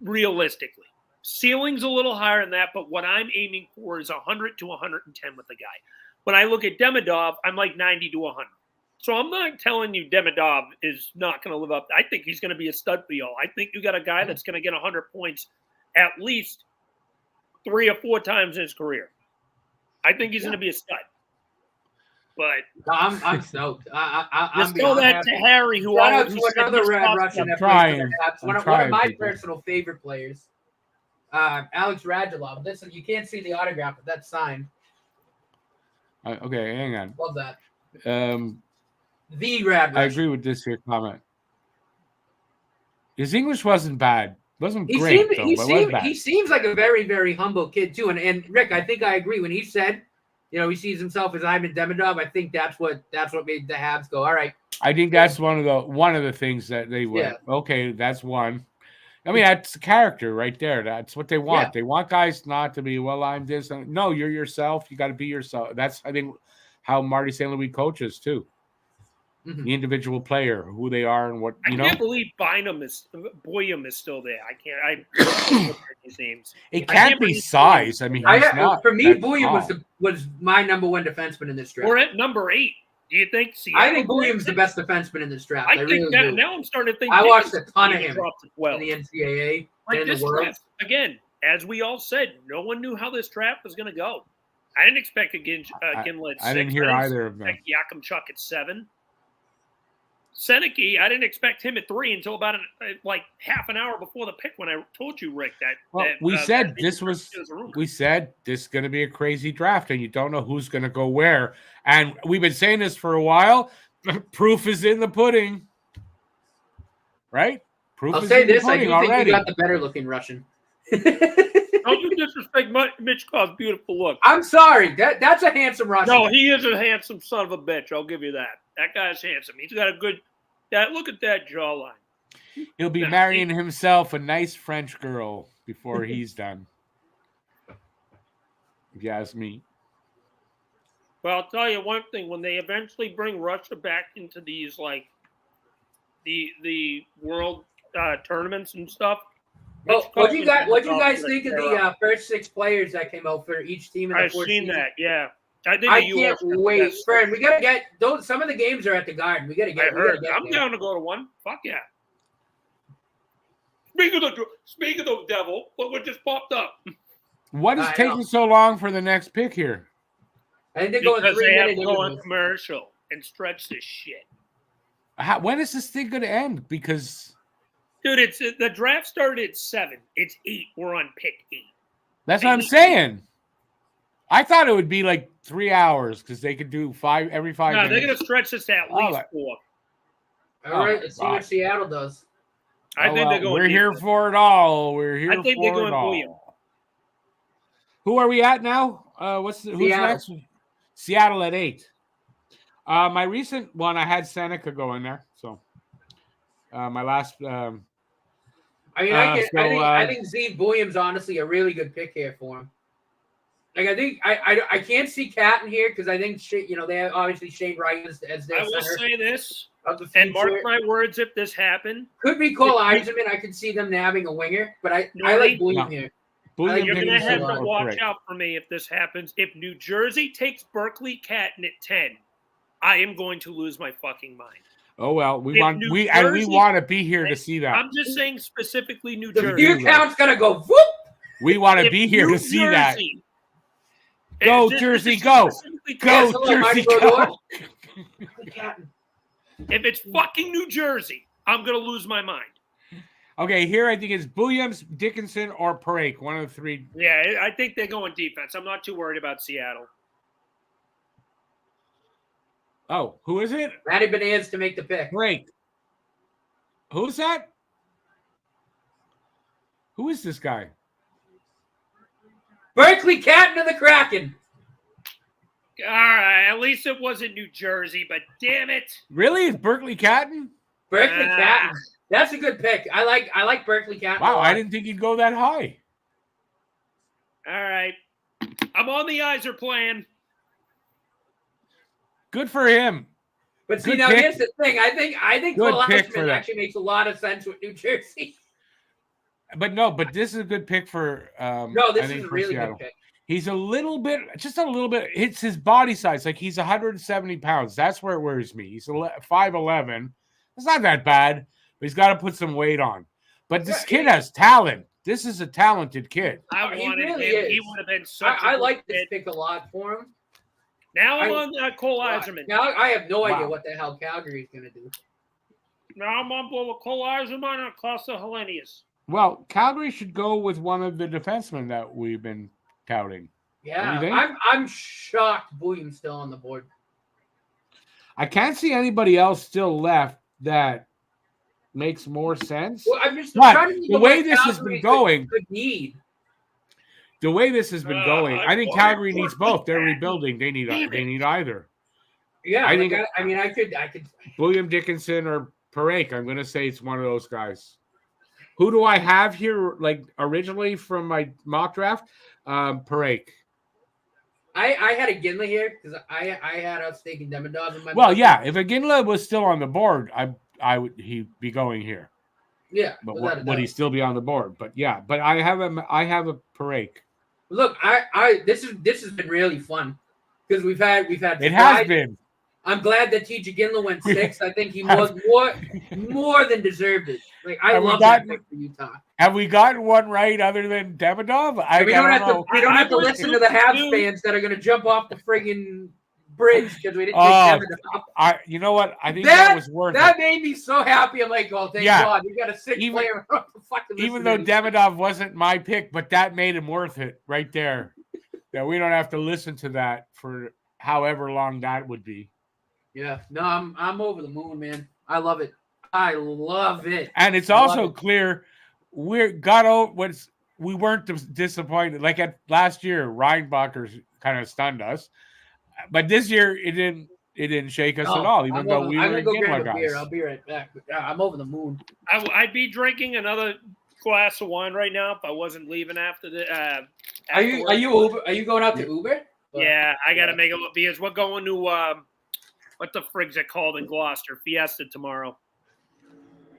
realistically. Ceiling's a little higher than that, but what I'm aiming for is 100 to 110 with the guy. When I look at Demidov, I'm like 90 to 100. So I'm not telling you Demidov is not going to live up. I think he's going to be a stud for y'all. I think you got a guy that's going to get 100 points at least 3 or 4 times in his career. I think he's going to be a stud. But I'm stoked. I'm tell that to Harry, who another Russian that plays one of my personal favorite players, Alex Radulov. Listen, you can't see the autograph, but that's signed. Okay, hang on. Love that. The Rad Russian. I agree with this here comment. His English wasn't bad. Wasn't great, he seems like a very, very humble kid, too. And Rick, I think I agree. When he said, he sees himself as Ivan Demidov, I think that's what made the Habs go, all right. I think that's one of the things that they went, okay, that's one. I mean, that's the character right there. That's what they want. Yeah. They want guys not to be, well, I'm this. No, you're yourself. You got to be yourself. That's, I think, how Marty St. Louis coaches, too. Mm-hmm. The individual player, who they are, and what I can't believe Boyum is still there. I can't his names. It can't be size. I mean, for me, Boyum was my number 1 defenseman in this draft. We're at number 8. Do you think? I think Boyum's the best defenseman in this draft. I really think that. Now I'm starting to think. I watched a ton of him in the NCAA and in the world. Draft, again, as we all said, no one knew how this draft was going to go. I didn't expect Ginlet at 6. I didn't hear either of them. Yakimchuk at 7. Seneke, I didn't expect him at 3 until about half an hour before the pick when I told you, Rick, we said this is going to be a crazy draft and you don't know who's going to go where. And we've been saying this for a while. Proof is in the pudding. Right? I'll say this. I do think you got the better looking Russian. Don't you disrespect Michkov's beautiful look. I'm sorry. That's a handsome Russian. No, he is a handsome son of a bitch. I'll give you that. That guy's handsome. He's got a good look at that jawline. He'll be marrying himself a nice French girl before he's done. If you ask me. Well, I'll tell you one thing. When they eventually bring Russia back into these the world tournaments and stuff. What do you guys think of the first 6 players that came out for each team in the 4th season? I've seen that, yeah. I can't wait. Fred, we got to get those. Some of the games are at the Garden. We got to get. I'm down to go to one. Fuck yeah. Speaking of the devil, what just popped up? What is taking so long for the next pick here? I think they're going 3 minutes. Because they have to go on commercial and stretch this shit. When is this thing going to end? Because, dude, the draft started at 7. It's 8. We're on pick 8. That's what I'm saying. I thought it would be like 3 hours because they could do 5 every 5 minutes. No, they're going to stretch this to at least 4. All right, let's see what Seattle does. I think they're going. We're here for it all. We're here for it all. I think they're going William. Who are we at now? Who's next? Seattle at 8. My recent one, I had Seneca go in there. So my last. I think Zeke Williams honestly a really good pick here for him. Like I think I can't see Cat in here because I think they have obviously Shane Wright as their I will center say this, of the future. and mark my words if this happened. Could be Cole Eiserman. I could see them nabbing a winger, but I like William here. William You're going to Dickinson have to or watch Perrick. out for me if this happens. If New Jersey takes Berkeley Catton at 10, I am going to lose my fucking mind. Oh well, we If want New we want to be here to see that. I'm just saying specifically New The Jersey. view count's gonna go whoop. We want to be here New to see that. Jersey- Go This- Jersey, this is go! specifically Go Hello, Jersey, Michael go! If it's fucking New Jersey, I'm going to lose my mind. Okay, here I think it's Williams, Dickinson, or Perrick. One of the three. Yeah, I think they're going defense. I'm not too worried about Seattle. Oh, who is it? Matty Bananas to make the pick. Perrick. Who's that? Who is this guy? Berkeley Catton to the Kraken. All right, at least it wasn't New Jersey, but damn it. Really? Is Berkeley Catton? Berkeley Catton. That's a good pick. I like Berkeley Catton. Wow, I didn't think he'd go that high. All right. I'm on the Iser plan. Good for him. But see, Good now pick. here's the thing. I think Good Cole pick for Eiserman that. actually makes a lot of sense with New Jersey. But this is a good pick for No, this I think is a for really Seattle. good pick. He's just a little bit. It's his body size. Like he's 170 pounds. That's where it worries me. He's 5'11". It's not that bad, but he's got to put some weight on. But this kid has talent. This is a talented kid. I He wanted really him. is. He would have been such I a good like this fit. pick a lot for him. Now I'm on Cole Eiserman. Now I have no idea Wow. what the hell Calgary's going to do. Now I'm on board with Cole Eiserman and Costa Hellenius. Well, Calgary should go with one of the defensemen that we've been touting. Yeah, What do you think? I'm shocked William's still on the board. I can't see anybody else still left that makes more sense. Well, I'm just But trying to think the of way what this has Calgary been going, could need. the way this has been going, I think Calgary needs both. They're Damn rebuilding. They need it. either. Yeah, I I think- think I could. William Dickinson or Perrick. I'm going to say it's one of those guys. Who do I have here? Like originally from my mock draft, Perrick. I had a Ginla here because I had us taking Demidov in my. Well, mock yeah. draft. If Aginla was still on the board, he'd be going here. Yeah, But without a would doubt. he still be on the board? But yeah. But I have a Perrick. Look, this has been really fun because we've had It has been. I'm glad that TJ Ginla went 6th. I think he was more than deserved it. Like I Have we love that gotten- pick for Utah. Have we gotten one right other than Demidov? We don't have to. We don't I have to was listen to the too. Habs fans that are going to jump off the friggin' bridge because we didn't Oh, take Demidov. You know what? I think that was worth That it. made me so happy. I'm like, oh, thank Yeah. God, we got a sick Even- player. Fucking Even listen though to me. Demidov wasn't my pick, but that made him worth it right there. That we don't have to listen to that for however long that would be. Yeah, no, I'm over the moon, man. I love it. I love it. And it's I love also it. clear we weren't disappointed. Like at last year, Reinbacher kind of stunned us, but this year it didn't shake us at all. Even though we I'm were gonna go grab Ginla a beer. guys. I'll be right back. But, I'm over the moon. I'd be drinking another glass of wine right now if I wasn't leaving after the. Are you Uber? Are you going out to Uber? Yeah, I got to make a look because we're going to what the frig's it called in Gloucester Fiesta tomorrow.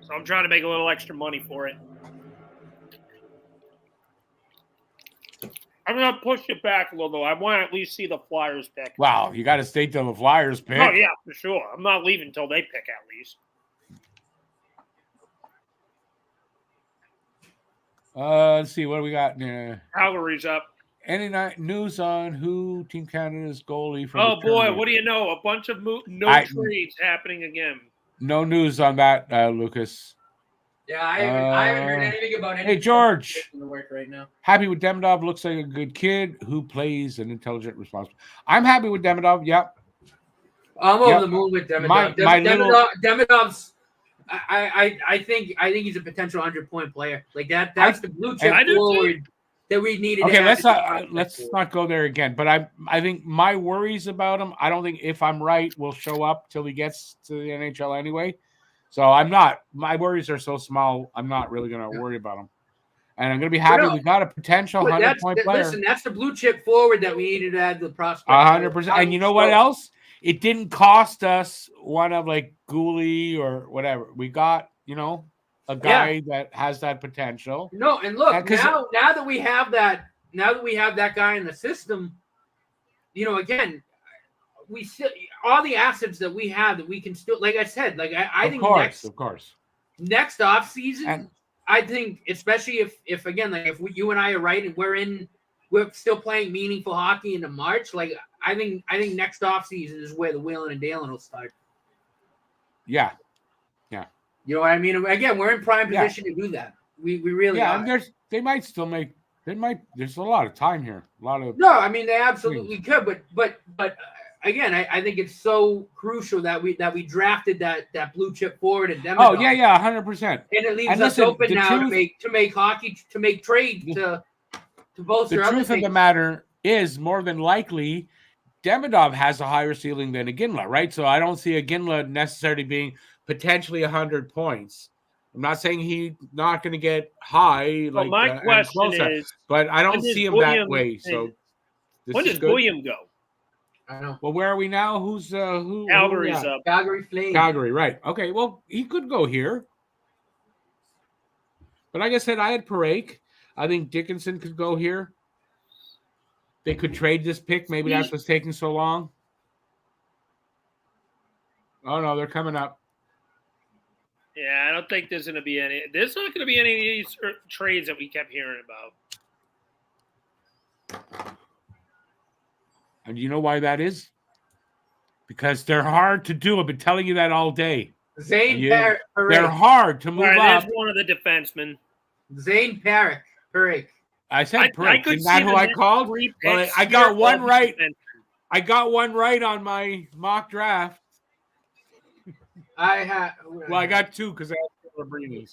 So I'm trying to make a little extra money for it. I'm gonna push it back a little though. I want to at least see the Flyers pick. Wow, you got to stay till the Flyers pick. Oh yeah, for sure. I'm not leaving until they pick at least. Let's see what do we got. Calgary's up. Any news on who Team Canada's goalie from? Oh boy, what do you know? A bunch of trades happening again. No news on that, Lucas. Yeah, I haven't heard anything about any. Hey, George. In the work right now. Happy with Demidov. Looks like a good kid who plays an intelligent, responsible. I'm happy with Demidov. Yep. I'm over the moon with Demidov. Demidov's. I think he's a potential 100-point player. Like that. That's the blue chip I do too. forward that we needed. Okay, to let's not go there again. But I think my worries about him. I don't think if I'm right, will show up till he gets to the NHL anyway. So I'm not. My worries are so small. I'm not really going to worry about him. And I'm going to be happy we got a potential 100-point player. Listen, that's the blue chip forward that we needed to add the prospect. 100%. And you know what else? It didn't cost us one of like Gooley or whatever. We got, a guy that has that potential. No, and look, now that we have that guy in the system, again, we still all the assets that we have that we can still, like I said, like I think of course next off season, I think especially if again, like if you and I are right and we're still playing meaningful hockey into March, like I think next off season is where the wheeling and dealing will start. Yeah. You know what I mean? Again, we're in prime position to do that. We really are. And there's a lot of time here. No, I mean they absolutely could, but again, I think it's so crucial that we drafted that blue chip forward and Demidov. Oh yeah, 100%. And it leaves us open now to make hockey to make trade to bolster. The truth of the matter is, more than likely, Demidov has a higher ceiling than Iginla, right? So I don't see Iginla necessarily being potentially 100 points. I'm not saying he's not going to get high. Well, my question is, but I don't see him that way. So when does William go? I know. Well, where are we now? Who's who? Calgary's up. Calgary Flames. Calgary, right? Okay. Well, he could go here. But like I said, I had Parake. I think Dickinson could go here. They could trade this pick. Maybe that's what's taking so long. Oh no, they're coming up. Yeah, I don't think there's going to be any. There's not going to be any of these trades that we kept hearing about. And you know why that is? Because they're hard to do. I've been telling you that all day. They're hard to move up. There's one of the defensemen. Zane Parrick. I said Parrick. Isn't that who I called? Well, I got one right. I got one right on my mock draft. I got two because I had Celebrini.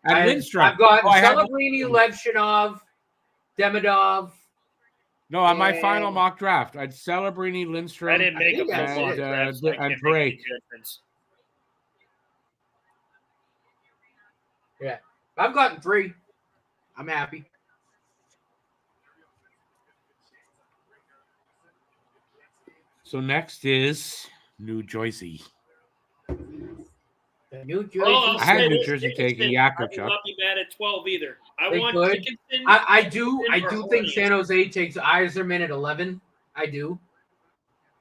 And Lindstrom. I've got Celebrini, Levshinov, Demidov. No, on my final mock draft, I'd Celebrini, Lindstrom, I didn't make a mock draft, so and Parake. Yeah, I've gotten 3. I'm happy. So next is New Jersey. New Jersey. I had New Jersey taking Yakupchuk. I will not be mad at 12 either. I do think San Jose takes Yzerman at 11. I do.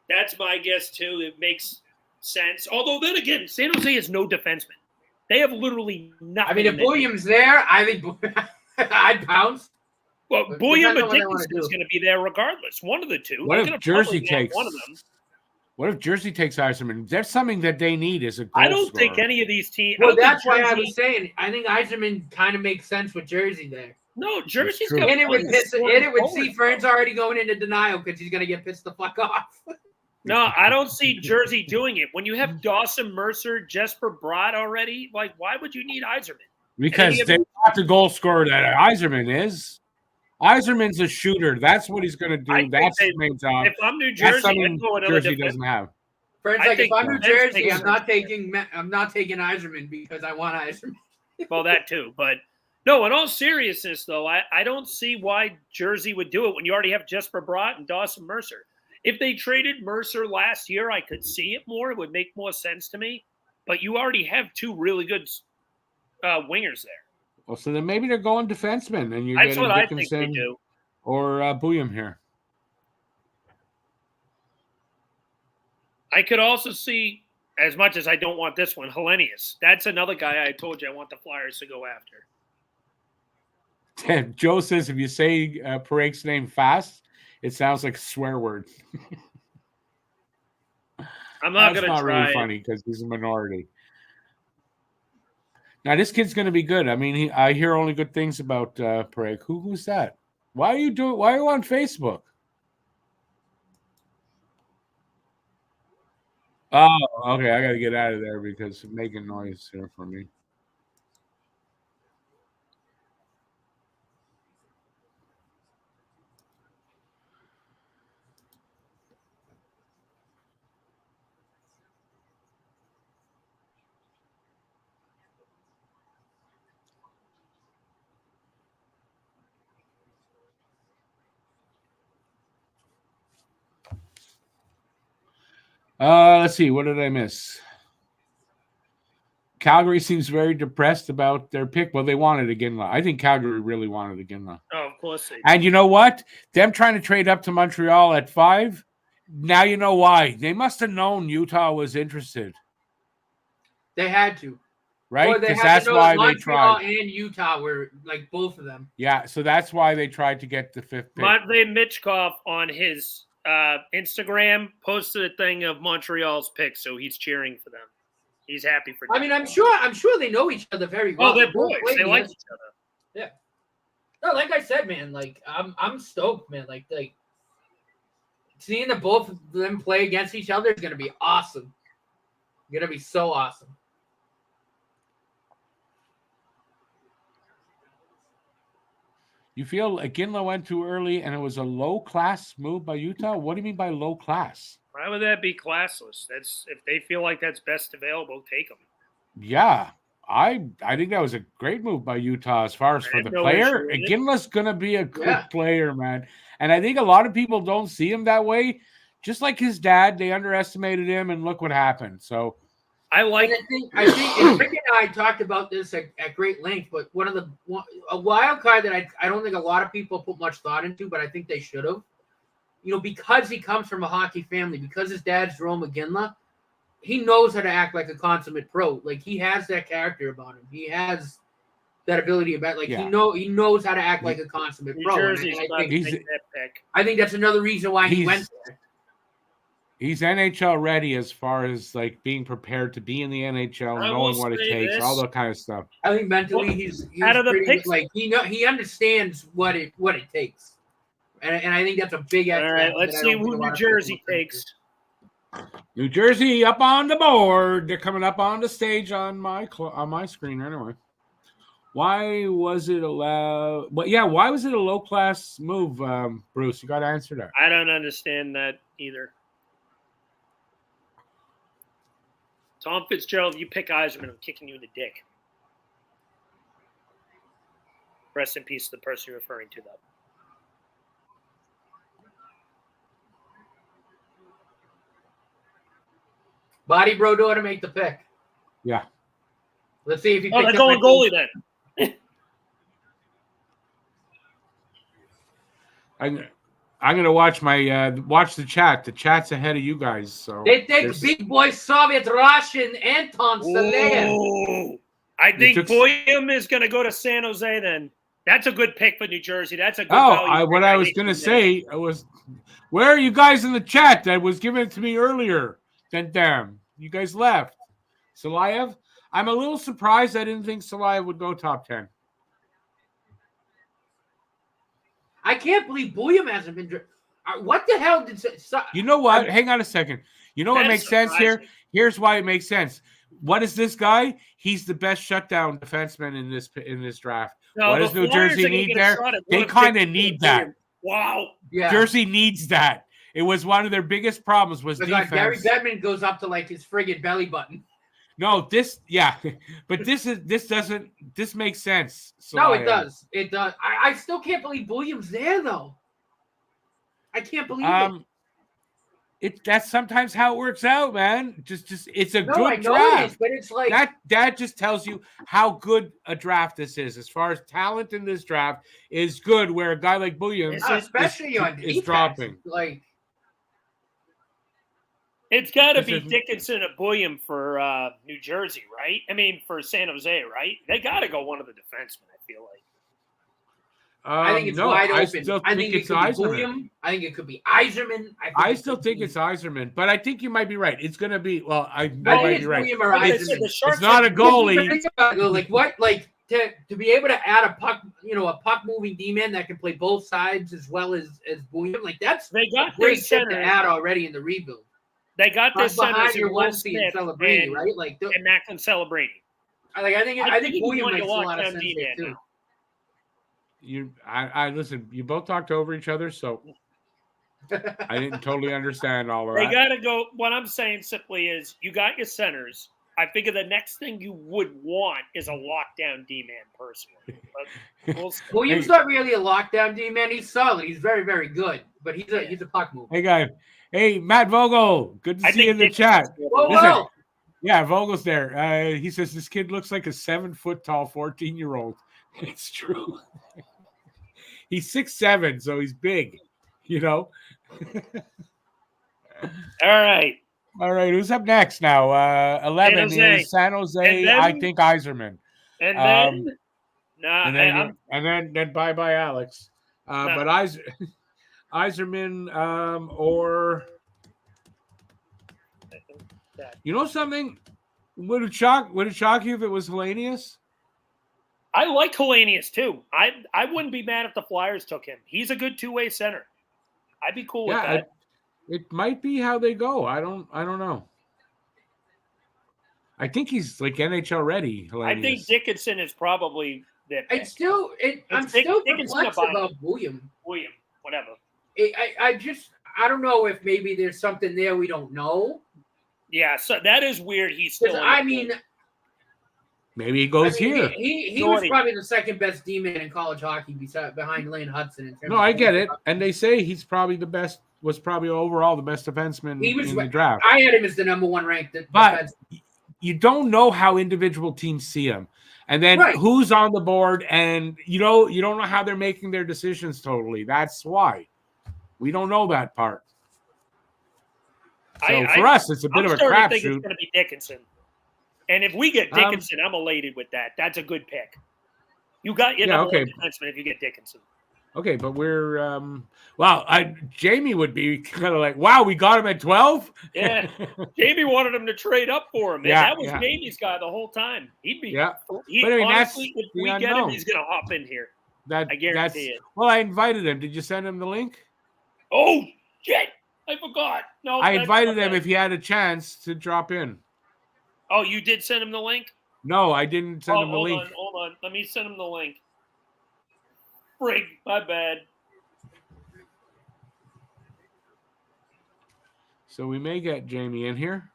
That's my guess too. It makes sense. Although then again, San Jose has no defenseman. They have literally nothing. I mean, if William's there, I think I'd pounce. Well, William or Dickinson is going to be there regardless. One of the two. What if Jersey takes one of them? What if Jersey takes Yzerman? There's something that they need is a goal I don't scorer. think any of these teams. Well, that's why I was saying I think Yzerman kind of makes sense with Jersey there. No, Jersey's got. And it would see Fern's already going into denial because he's going to get pissed the fuck off. No, I don't see Jersey doing it. When you have Dawson, Mercer, Jesper Bratt already, like, why would you need Yzerman? Because they got the goal scorer that Yzerman is. Yzerman's a shooter. That's what he's going to do. That's his main job. If I'm New Jersey, I'd go another Jersey doesn't have. Friends, like if I'm New Jersey, I'm not taking Yzerman because I want Yzerman. Well, that too, but no. In all seriousness, though, I don't see why Jersey would do it when you already have Jesper Bratt and Dawson Mercer. If they traded Mercer last year, I could see it more. It would make more sense to me. But you already have 2 really good wingers there. Well, so then maybe they're going defensemen, and you're That's getting what Dickinson I think they do. Or Bouillon here. I could also see, as much as I don't want this one, Hellenius. That's another guy I told you I want the Flyers to go after. Joe says if you say Parake's name fast, it sounds like a swear word. I'm not going to try. That's not really funny because he's a minority. Now this kid's going to be good. I mean, I hear only good things about Parake. Who's that? Why are you on Facebook? Oh, okay. I got to get out of there because it's making noise here for me. Let's see. What did I miss? Calgary seems very depressed about their pick. Well, they wanted Iginla. I think Calgary really wanted Iginla. Oh, of course they did. And you know what? Them trying to trade up to Montreal at 5. Now you know why. They must have known Utah was interested. They had to. Right? Because that's why they Montreal tried. and Utah were like both of them. Yeah, so that's why they tried to get the 5th pick. Matvey Michkov on his Instagram posted a thing of Montreal's pick, so he's cheering for them. He's happy for them. I mean, I'm sure they know each other very well. Oh, they're boys. They like each other. Yeah. No, like I said, man, like I'm stoked, man. Like seeing the both of them play against each other is gonna be awesome. Gonna be so awesome. You feel Iginla went too early and it was a low-class move by Utah? What do you mean by low-class? Why would that be classless? That's if they feel like that's best available, take them. Yeah, I think that was a great move by Utah as far as for the player. Iginla's going to be a good player, man. And I think a lot of people don't see him that way. Just like his dad, they underestimated him, and look what happened. So I think and Rick and I talked about this at great length, but a wild card that I don't think a lot of people put much thought into, but I think they should have. You know, because he comes from a hockey family, because his dad's Jarome Iginla, he knows how to act like a consummate pro. Like, he has that character about him. He has that ability about, like, he knows how to act like a consummate pro. I think that's another reason why he went there. He's NHL ready as far as like being prepared to be in the NHL, knowing what it takes, all that kind of stuff. I think mentally he's out of the picks, like he understands what it takes. And I think that's a big aspect. All right, let's see who New Jersey takes. New Jersey up on the board. They're coming up on the stage on my screen anyway. Why was it allowed? Well, yeah, why was it a low class move, Bruce? You got to answer that. I don't understand that either. Tom Fitzgerald, you pick Yzerman, I'm kicking you in the dick. Rest in peace to the person you're referring to, though. Body Brodeur to make the pick. Yeah. Let's see if he. They're going goalie then. I'm gonna watch watch the chat. The chat's ahead of you guys. So they take big boy Soviet Russian Anton Saleyev. I think Boyum is gonna go to San Jose. Then that's a good pick for New Jersey. That's a good. What I was gonna say was, where are you guys in the chat that was given it to me earlier? Then damn, you guys left. Saleyev. I'm a little surprised. I didn't think Saleyev would go top 10. I can't believe Boyum hasn't been. What the hell did? You know what? Hang on a second. You know what makes sense here? Here's why it makes sense. What is this guy? He's the best shutdown defenseman in this draft. No, what does New Jersey need there? They kind of need that. Wow. Yeah. Jersey needs that. It was one of their biggest problems was defense. Gary Bettman goes up to like his friggin' belly button. No, but this makes sense. No, it does. It does. I still can't believe Williams there though. I can't believe it. That's sometimes how it works out, man. Just it's a good I know draft. it is, but it's like that just tells you how good a draft this is. As far as talent in this draft is good, where a guy like Williams especially on defense, is dropping. Like it's got to be Dickinson and Boyum for New Jersey, right? I mean, for San Jose, right? They got to go one of the defensemen, I feel like. I think it's wide open. I think it's Yzerman. I think it could be Yzerman. I still think it's Yzerman, but I think you might be right. It's going to be, I might be right. It's not a goalie. Like what? Like to be able to add a puck, a puck moving D-man that can play both sides as well as Boyum. Like that's they got great center to add already in the rebuild. They got this behind your Will Smith and Celebrini, right? Like and Macklin Celebrini. I think Boyum makes a lot of sense too. I listen. You both talked over each other, so I didn't totally understand all of that. They got to go. What I'm saying simply is, you got your centers. I figure the next thing you would want is a lockdown D-man, personally. Williams not really a lockdown D-man. He's solid. He's very, very good, but he's a puck mover. Hey Hey, Matt Vogel, good to I see you in think the chat. Whoa, Listen, whoa. yeah, Vogel's there. He says this kid looks like a 7-foot tall 14-year-old. It's true. He's 6'7", so he's big, you know. All right. All right, who's up next now? 11 San Jose. is San Jose. And then- I think Yzerman. And then, And then bye Alex. No. But Yzerman or you know something? Would it shock you if it was Hellenius? I like Hellenius too. I wouldn't be mad if the Flyers took him. He's a good two-way center. I'd be cool with that. It might be how they go. I don't know. I think he's like NHL ready. Hellenius. I think Dickinson is probably their pick. I'm still perplexed about William. Whatever. I don't know if maybe there's something there we don't know. Yeah, so that is weird. He's still. Maybe he goes here. He was probably the second best D-man in college hockey behind Lane Hudson. No, I get it. And they say he's probably was probably overall the best defenseman in the draft. I had him as the number one ranked defenseman. You don't know how individual teams see him. And then who's on the board, and you don't know how they're making their decisions totally. That's why. We don't know that part. So for us, it's a bit of a crapshoot. I think it's going to be Dickinson. And if we get Dickinson, I'm elated with that. That's a good pick. You got your number one defenseman if you get Dickinson. Okay, but we're Jamie would be kind of like, wow, we got him at 12? Yeah. Jamie wanted him to trade up for him. That was Jamie's guy the whole time. He'd be but honestly, if we get him, he's gonna hop in here. I guarantee it. Well, I invited him. Did you send him the link? Oh shit. I forgot. No, I invited him if he had a chance to drop in. Oh, you did send him the link? No, I didn't send him the link. Hold on. Let me send him the link. Frig, my bad. So we may get Jamie in here.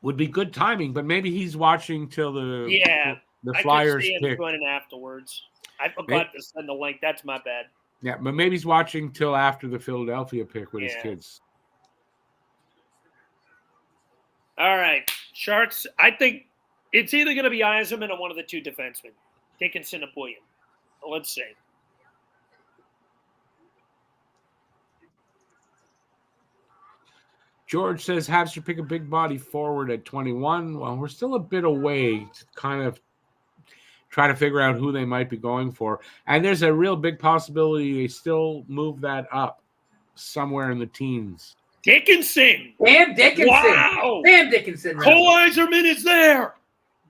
Would be good timing, but maybe he's watching till the Flyers pick. I could see him joining afterwards. I forgot to send the link. That's my bad. Yeah, but maybe he's watching till after the Philadelphia pick with his kids. All right. Sharks, I think it's either going to be Yzerman or one of the two defensemen, Dickinson or William. Let's see. George says Habs should pick a big body forward at 21. Well, we're still a bit away to kind of try to figure out who they might be going for. And there's a real big possibility they still move that up somewhere in the teens. Dickinson. Damn Dickinson. Wow. Damn Dickinson. Cole Yzerman is there.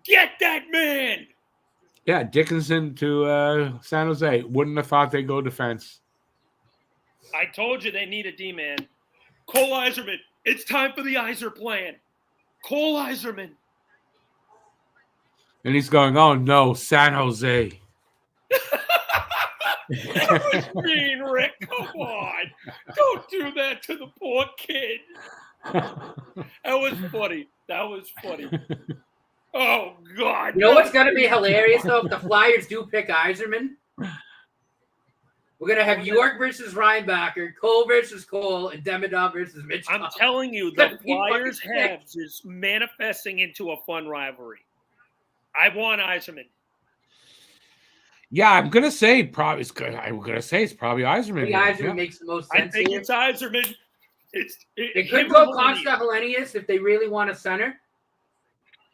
Get that man. Yeah, Dickinson to San Jose. Wouldn't have thought they'd go defense. I told you they need a D-man. Cole Yzerman. It's time for the Yzer plan. Cole Yzerman. And he's going, oh, no, San Jose. That was mean, Rick. Come on. Don't do that to the poor kid. That was funny. Oh, God. You know what's going to be hilarious, though? If the Flyers do pick Yzerman, we're going to have York versus Reinbacher, Cole versus Cole, and Demidov versus Mitch. I'm telling you, the Flyers Habs is manifesting into a fun rivalry. I want Yzerman. Yeah, I'm gonna say probably it's good. I'm gonna say it's probably Yzerman. Yzerman makes the most sense. I think it's Yzerman. They could go Costa Hellenius if they really want a center.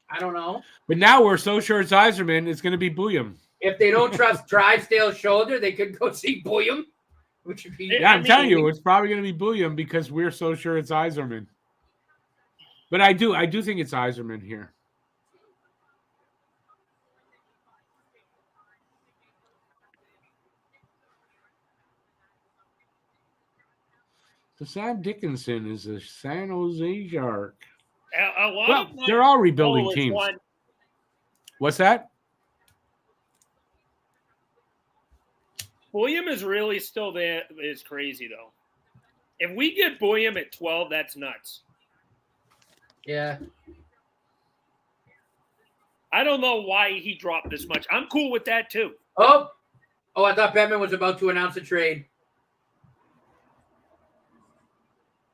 I don't know. But now we're so sure it's Yzerman, it's gonna be Bouillon. If they don't trust Drysdale's shoulder, they could go see Bouillon, which would be. Yeah, I'm telling you, it's probably gonna be Bouillon because we're so sure it's Yzerman. But I do think it's Yzerman here. So Sam Dickinson is a San Jose Shark. They're all rebuilding teams. What's that? William is really still there. It's crazy, though. If we get William at 12, that's nuts. Yeah. I don't know why he dropped this much. I'm cool with that, too. Oh, Oh, I thought Bettman was about to announce a trade.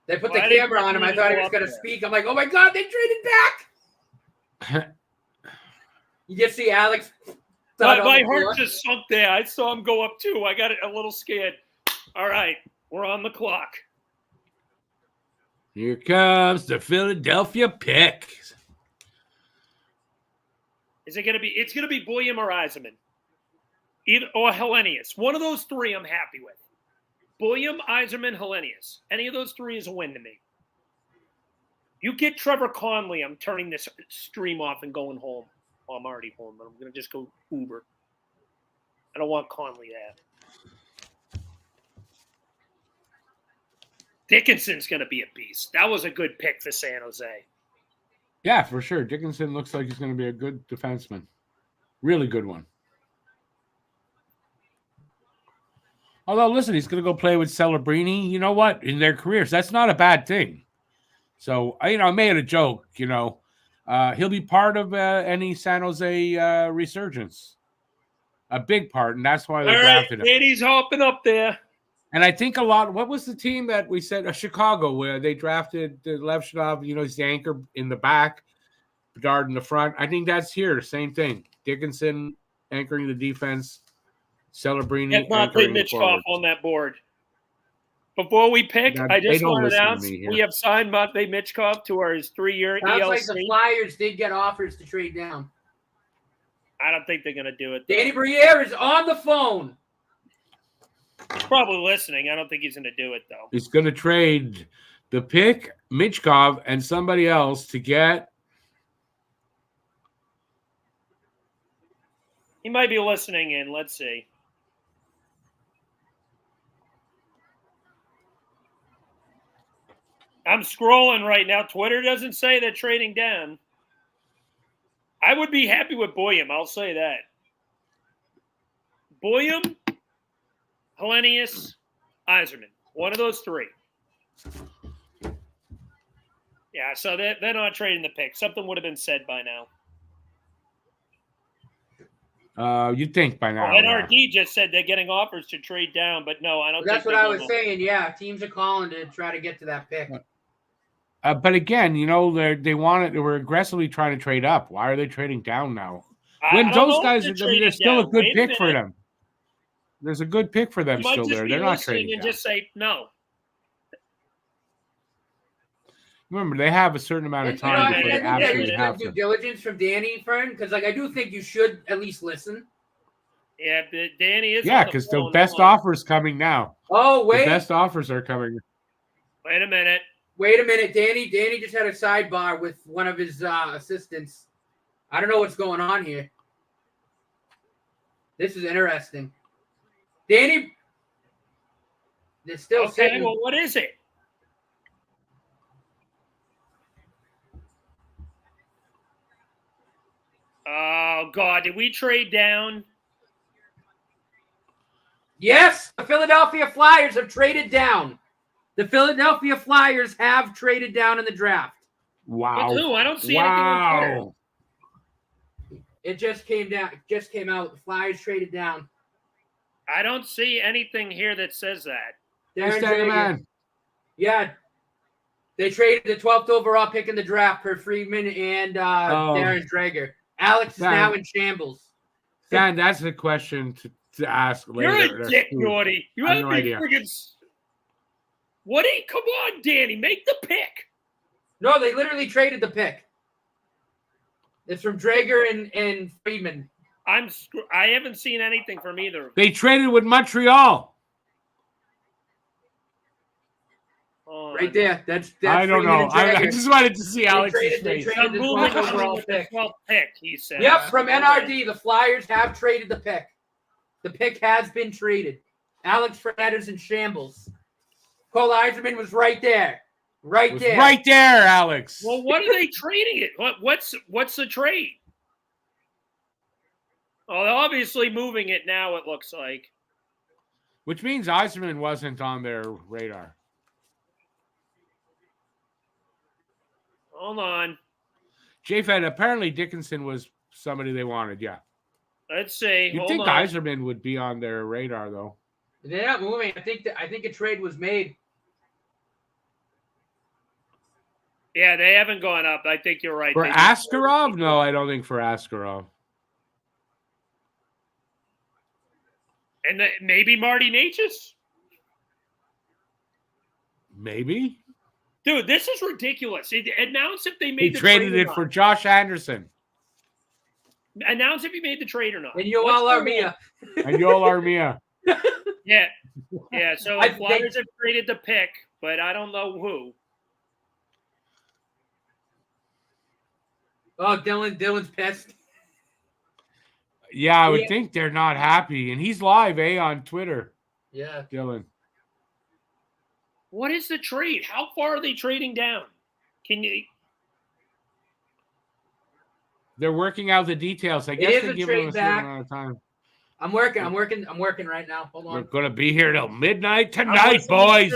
They put the camera on him. I thought he was going to speak. I'm like, oh my God, they traded back. You just see Alex. My heart just sunk there. I saw him go up too. I got a little scared. All right, we're on the clock. Here comes the Philadelphia pick. Is it going to be? It's going to be Boyum or Yzerman, either or Hellenius. One of those three, I'm happy with. Boyum, Yzerman, Hellenius. Any of those three is a win to me. You get Trevor Conley, I'm turning this stream off and going home. Well, I'm already home, but I'm going to just go Uber. I don't want Conley there. Dickinson's going to be a beast. That was a good pick for San Jose. Yeah, for sure. Dickinson looks like he's going to be a good defenseman. Really good one. Although, listen, he's going to go play with Celebrini. You know what? In their careers, that's not a bad thing. So, I made a joke, he'll be part of any San Jose resurgence. A big part, and that's why they drafted him. Danny's hopping up there. And I think what was the team that we said? Chicago, where they drafted Levshunov, he's the anchor in the back, Bedard in the front. I think that's here. Same thing. Dickinson anchoring the defense. Celebrini. Get Matvei Michkov on that board. Before we pick, I just want to announce we have signed Matvei Michkov to his 3-year ELC. Sounds like the Flyers did get offers to trade down. I don't think they're going to do it. Danny Briere is on the phone. He's probably listening. I don't think he's going to do it, though. He's going to trade the pick, Michkov, and somebody else to get. He might be listening in. Let's see. I'm scrolling right now. Twitter doesn't say they're trading down. I would be happy with Boyum. I'll say that. Boyum, Hellenius, Yzerman. One of those three. Yeah, so they're not trading the pick. Something would have been said by now. You'd think by now. NRD just said they're getting offers to trade down, but no, I don't think that's what I was saying. Yeah, teams are calling to try to get to that pick. But again, they were aggressively trying to trade up. Why are they trading down now? When those guys, there's still a good pick for them. There's a good pick for them still there. They're not trading and down. Just say no. Remember, they have a certain amount of time before they absolutely have to. Due diligence from Danny, friend, because I do think you should at least listen. Yeah, but Danny is. Yeah, because the best offers coming now. Oh wait, the best offers are coming. Wait a minute. Danny just had a sidebar with one of his assistants. I don't know what's going on here. This is interesting. Danny, they're still sitting. Well, what is it? Oh, God. Did we trade down? Yes, the Philadelphia Flyers have traded down. The Philadelphia Flyers have traded down in the draft. Wow. But who? I don't see anything on Twitter. It just came out. The Flyers traded down. I don't see anything here that says that. Darren Drager. Yeah. They traded the 12th overall pick in the draft for Friedman and Darren Drager. Alex is now in shambles. Dan, that's a question to ask later. You're a dick, Naughty. You have no idea. What? Come on, Danny. Make the pick. No, they literally traded the pick. It's from Drager and Friedman. I haven't seen anything from either. They traded with Montreal. Right there. That's I don't know. I just wanted to see Alex's face. They traded the 12th overall pick. He said. Yep, from NRD, the Flyers have traded the pick. The pick has been traded. Alex Frenetter's in shambles. Cole Yzerman was right there. Right there, Alex. Well, what are they trading it? What's the trade? Oh, they're obviously moving it now, it looks like. Which means Yzerman wasn't on their radar. Hold on. J-Fed, apparently Dickinson was somebody they wanted, yeah. Let's see. You'd Hold think on. Yzerman would be on their radar, though. They're not moving. I think a trade was made. Yeah, they haven't gone up. I think you're right. For Askarov? No, I don't think for Askarov. And maybe Marty Natchez? Maybe. Dude, this is ridiculous. Announce if they He made the traded trade it for Josh Anderson. Announce if he made the trade or not. And Yoel Armia. And Yoel Armia. Yeah. Yeah, so I the Flyers have traded the pick, but I don't know who. Oh, Dylan's pissed. Yeah, I would think they're not happy. And he's live, on Twitter. Yeah. Dylan. What is the trade? How far are they trading down? Can you? They're working out the details. I guess they're giving us a certain amount of time. I'm working right now. Hold on. We're going to be here till midnight tonight, boys.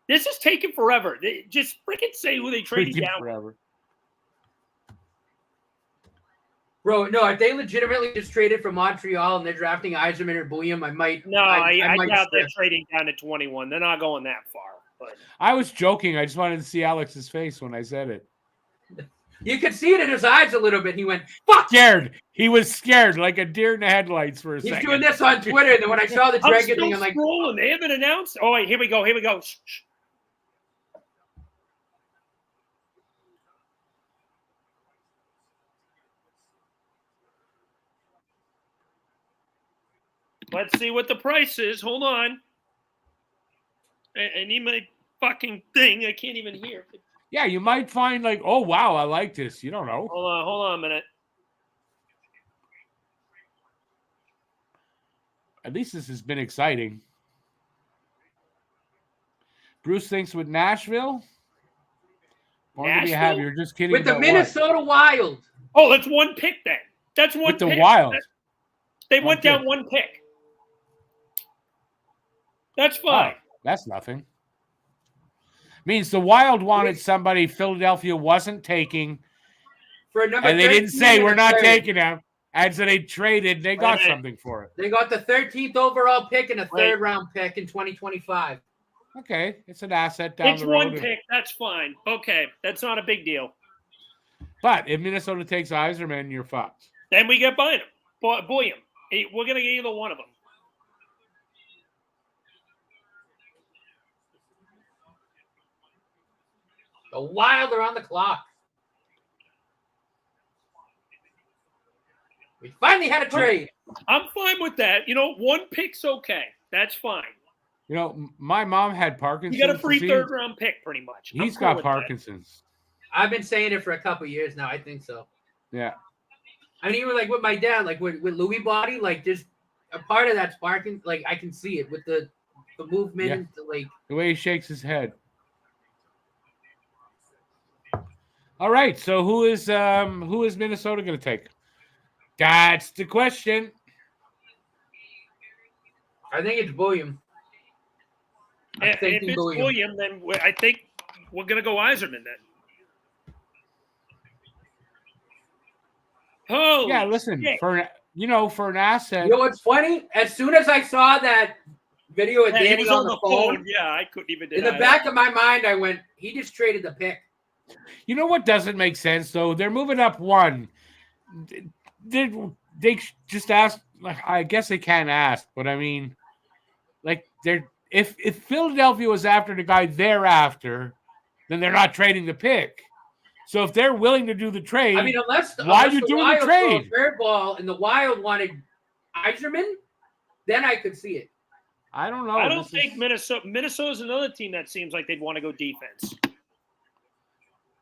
This is taking forever. They just freaking say who they traded down. Forever. Bro, no, if they legitimately just traded from Montreal and they're drafting Yzerman or Bouillon, I might. No, I doubt they're trading down to 21. They're not going that far. But I was joking. I just wanted to see Alex's face when I said it. You could see it in his eyes a little bit. He went, fuck! Scared. He was scared, like a deer in the headlights for a second. He's doing this on Twitter. And then when I saw the Dragon thing, I'm like, scrolling. They haven't announced. Oh, wait, here we go. Shh. Let's see what the price is. Hold on. I need my fucking thing. I can't even hear. Yeah, you might find like, oh, wow, I like this. You don't know. Hold on a minute. At least this has been exciting. Bruce thinks with Nashville. What do you have? You're just kidding. With the Minnesota Wild. Oh, that's one pick then. That's one with pick. The Wild. They went down one pick. That's fine. Oh, that's nothing. Means the Wild wanted somebody Philadelphia wasn't taking. For number and they didn't say we're not taking him. And so they traded. They got something for it. They got the 13th overall pick and a third-round pick in 2025. Okay, it's an asset down the road. It's one pick. That's fine. Okay, that's not a big deal. But if Minnesota takes Yzerman, you're fucked. Then we get Bynum. Bouillon. We're going to get either one of them. The Wild are on the clock. We finally had a trade. I'm fine with that. You know, one pick's okay. That's fine. You know, my mom had Parkinson's. You got a free third-round pick, pretty much. He's got Parkinson's. I've been saying it for a couple years now. I think so. Yeah. I mean, even like with my dad, like with Louis Body, like just a part of that's Parkinson's. Like I can see it with the movement, like the way he shakes his head. All right, so who is Minnesota going to take? That's the question. I think it's Bouillon. If it's Bouillon, then I think we're going to go Yzerman then. Oh, yeah. Listen, for an asset. You know what's funny? As soon as I saw that video of Danny on the phone, yeah, I couldn't even. In the back of my mind, I went, he just traded the pick. You know what doesn't make sense though? They're moving up one. They just asked. Like, I guess they can't ask, but I mean, like if Philadelphia was after the guy they're after, then they're not trading the pick. So if they're willing to do the trade, I mean, why are you doing the trade? Fair ball and the Wild wanted Yzerman, then I could see it. I don't know. I don't think Minnesota's another team that seems like they'd want to go defense.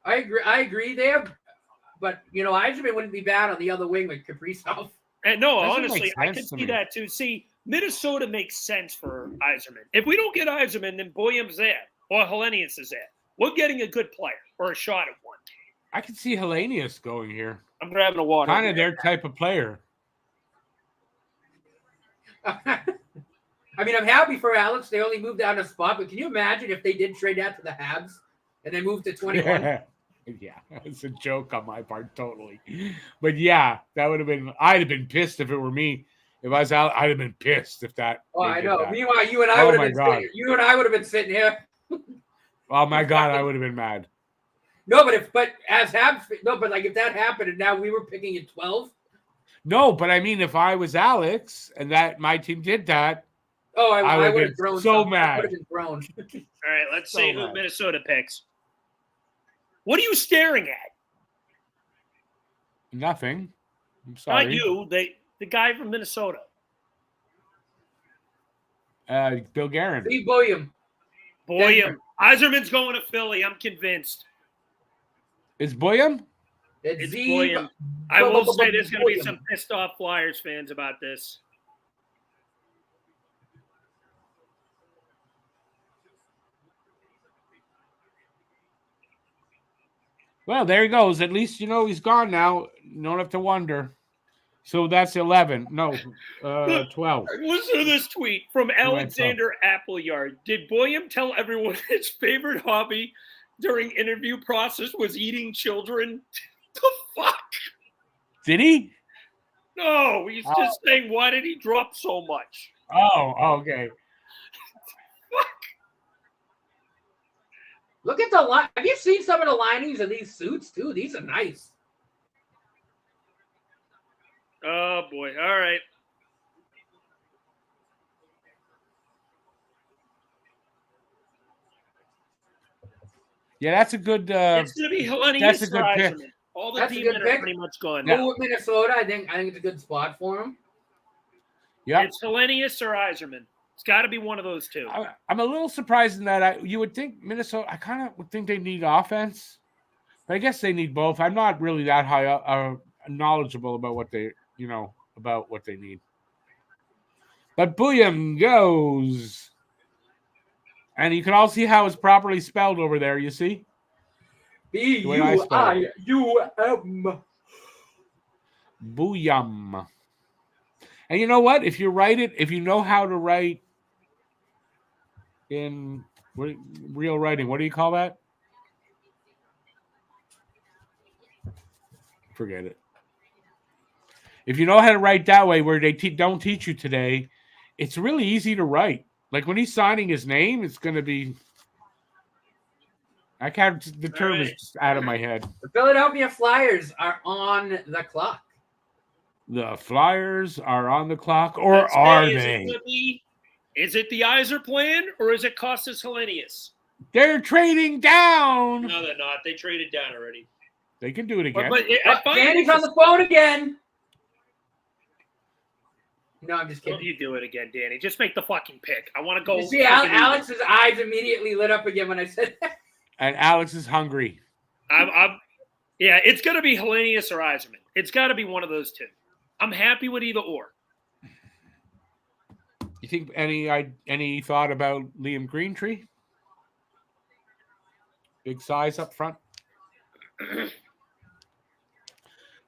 I agree there, but Yzerman wouldn't be bad on the other wing with Kaprizov. And no, honestly, I can see that too. See, Minnesota makes sense for Yzerman. If we don't get Yzerman, then Bouillon's there or Hellenius is there. We're getting a good player or a shot at one. I can see Hellenius going here. I'm grabbing a water. Kind of their type of player. I mean, I'm happy for Alex. They only moved down a spot, but can you imagine if they did trade that to the Habs and they moved to 21? Yeah, it's a joke on my part, totally. But yeah, that would have been. I'd have been pissed if it were me. If I was out, I'd have been pissed if that. Oh, they I did know. that. Meanwhile, you and I Oh would have my been God. sitting. You and I would have been sitting here. Oh my God, I would have been mad. No, but if that happened and now we were picking at 12. No, but I mean, if I was Alex and that my team did that, Oh, I I would would have have thrown been so something. I mad. would have been thrown. All right, let's So see who mad. Minnesota picks. What are you staring at? Nothing. I'm sorry. Not you. The guy from Minnesota. Bill Guerin. Steve William. Boyum. Eiserman's going to Philly. I'm convinced. Is Boyum? It's Boyum. I will say there's going to be some pissed off Flyers fans about this. Well, there he goes. At least you know he's gone now. You don't have to wonder. So that's 11. No, 12. Listen to this tweet from Alexander Appleyard. Did Boyum tell everyone his favorite hobby during interview process was eating children? The fuck? Did he? No, he's just saying, why did he drop so much? Oh, okay. Fuck. Look at the line. Have you seen some of the linings of these suits too? These are nice. Oh boy! All right. Yeah, that's a good. It's gonna be Hellenius. That's a good pick. All the That's a demons good are pick. pretty much gone. Go with Minnesota. I think it's a good spot for him. Yeah, It's Hellenius or Eiserman. It's got to be one of those two. I'm a little surprised in that. You would think Minnesota. I kind of would think they need offense, but I guess they need both. I'm not really that high knowledgeable about what they need. But Booyam goes, and you can all see how it's properly spelled over there. You see, Buyum. Booyam. And you know what? If you write it, if you know how to write in real writing, what do you call that? Forget it. If you know how to write that way, where they don't teach you today, it's really easy to write. Like when he's signing his name, it's going to be. I can't. The term is just out of my head. The Philadelphia Flyers are on the clock. The Flyers are on the clock, or are they? Is it the Eiser plan, or is it Costas Hellenius? They're trading down. No, they're not. They traded down already. They can do it again. But Danny's on the phone again. No, I'm just kidding. Don't you do it again, Danny. Just make the fucking pick. I want to go. You see, Alex's eyes immediately lit up again when I said that. And Alex is hungry. Yeah, it's going to be Hellenius or Eiserman. It's got to be one of those two. I'm happy with either or. You think any thought about Liam Greentree? Big size up front.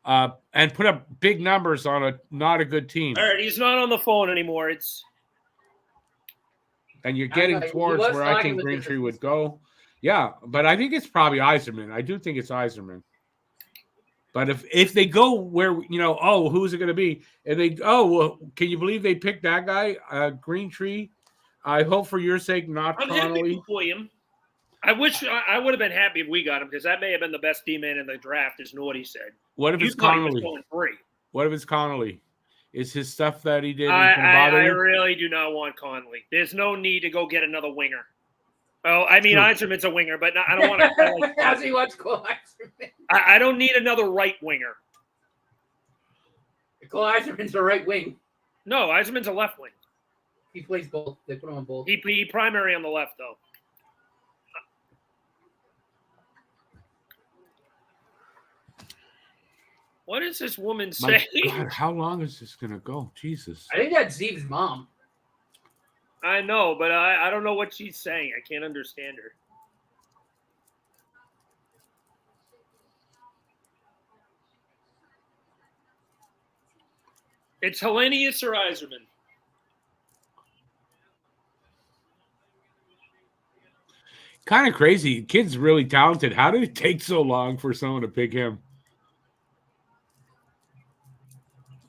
And put up big numbers on not a good team. All right, he's not on the phone anymore. And you're getting towards where I think Greentree would go. Yeah, but I think it's probably Eiserman. I do think it's Eiserman. But if they go where, who's it going to be? And can you believe they picked that guy, Greentree? I hope for your sake, not I'm Connolly. happy for him. I wish I would have been happy if we got him, because that may have been the best D-man in the draft, as Naughty said. What if it's Connolly? What if it's Connolly? Is his stuff that he did? I really do not want Connolly. There's no need to go get another winger. Oh, I mean, Eiserman's a winger, but I don't want to. How's he watch Cole Eiserman? I don't need another right winger. Cole Eiserman's a right wing. No, Eiserman's a left wing. He plays both. They put him on both. He primary on the left, though. What is this woman saying? God, how long is this going to go? Jesus. I think that's Zeke's mom. I know, but I don't know what she's saying. I can't understand her. It's Hellenius or Eiserman. Kind of crazy. Kid's really talented. How did it take so long for someone to pick him?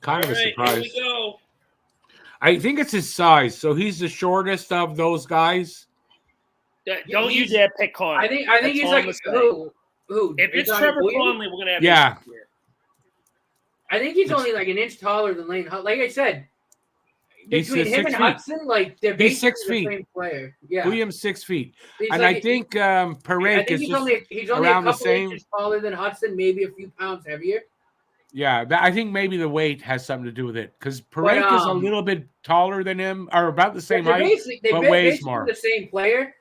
Kind of a surprise. Here we go. I think it's his size. So he's the shortest of those guys. Don't you dare pick Conley. I think he's like who? If it's Trevor Conley, we're gonna have here. I think he's only like an inch taller than Lane. Like I said, between him and Hudson, like they're basically 6 feet. the same player. Yeah, William's 6 feet, and like, I think Parake is he's just only around a the couple same. inches taller than Hudson, maybe a few pounds heavier. Yeah, I think maybe the weight has something to do with it because Parake is a little bit taller than him, or about the same height, but weighs more. The same player.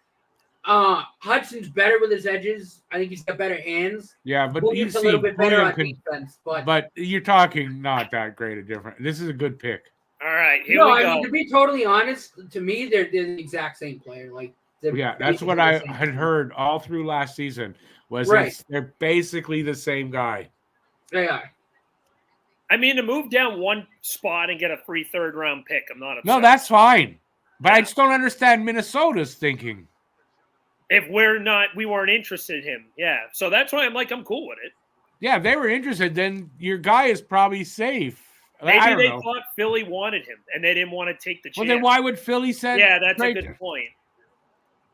Hudson's better with his edges. I think he's got better hands. Yeah, but William's a little bit better on defense. But you're talking not that great a difference. This is a good pick. All right, here we go. I mean, to be totally honest, to me, they're the exact same player. Like, that's what I had heard all through last season. They're basically the same guy. They are. I mean, to move down one spot and get a free third-round pick, I'm not upset. No, that's fine. But I just don't understand Minnesota's thinking. If we weren't interested in him. Yeah. So that's why I'm cool with it. Yeah, if they were interested, then your guy is probably safe. Maybe they thought Philly wanted him and they didn't want to take the chance. Well, then why would Philly send? Yeah, that's a good point.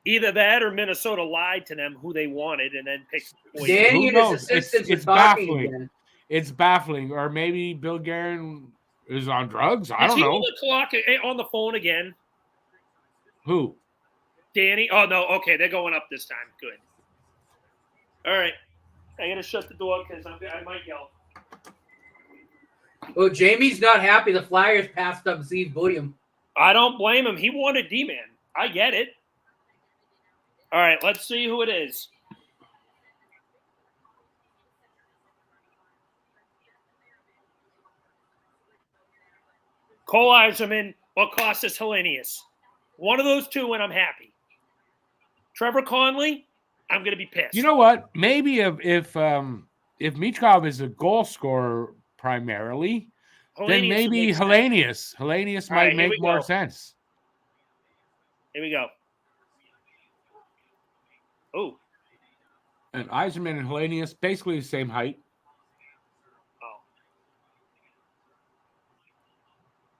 Either that or Minnesota lied to them who they wanted and then picked. Danny and his assistants it's baffling. Again. It's baffling. Or maybe Bill Guerin is on drugs. I don't know. On the clock on the phone again? Who? Danny? Oh, no. Okay, they're going up this time. Good. All right. I got to shut the door because I might yell. Well, Jamie's not happy. The Flyers passed up Steve William. I don't blame him. He wanted D-Man. I get it. All right, let's see who it is. Cole Eiserman or Kostas Helenius. One of those two, and I'm happy. Trevor Conley, I'm going to be pissed. You know what? Maybe if Michkov is a goal scorer primarily, then maybe Helenius. Helenius might make more sense. Here we go. Oh. And Eiserman and Helenius, basically the same height.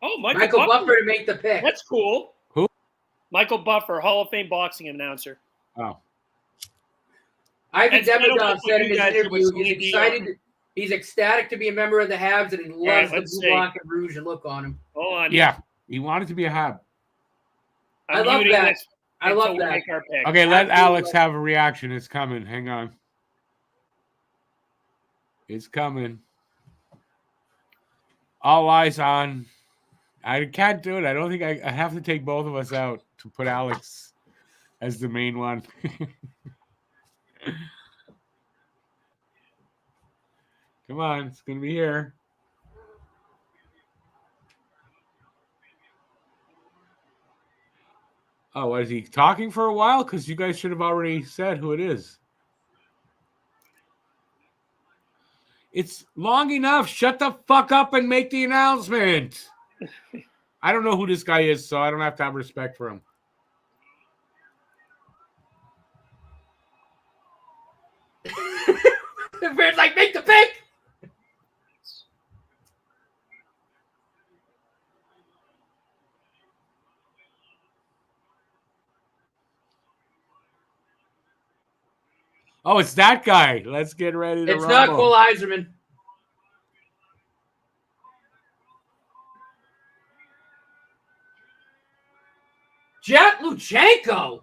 Oh, Michael Buffer to make the pick. That's cool. Who? Michael Buffer, Hall of Fame boxing announcer. Oh. Ivan Demidov said in his interview he's excited. He's ecstatic to be a member of the Habs, and he loves the blue, black, and rouge and look on him. Hold on. Yeah, he wanted to be a Hab. I love that. I love that. Okay, let Alex have a reaction. It's coming. Hang on. It's coming. All eyes on. I can't do it. I don't think I have to take both of us out to put Alex as the main one. Come on, it's going to be here. Oh, was he talking for a while? Because you guys should have already said who it is. It's long enough. Shut the fuck up and make the announcement. I don't know who this guy is, so I don't have to have respect for him. The bird's like, make the pick. Oh, it's that guy. Let's get ready to rumble. It's not Cole Eiserman. Jet Luchenko.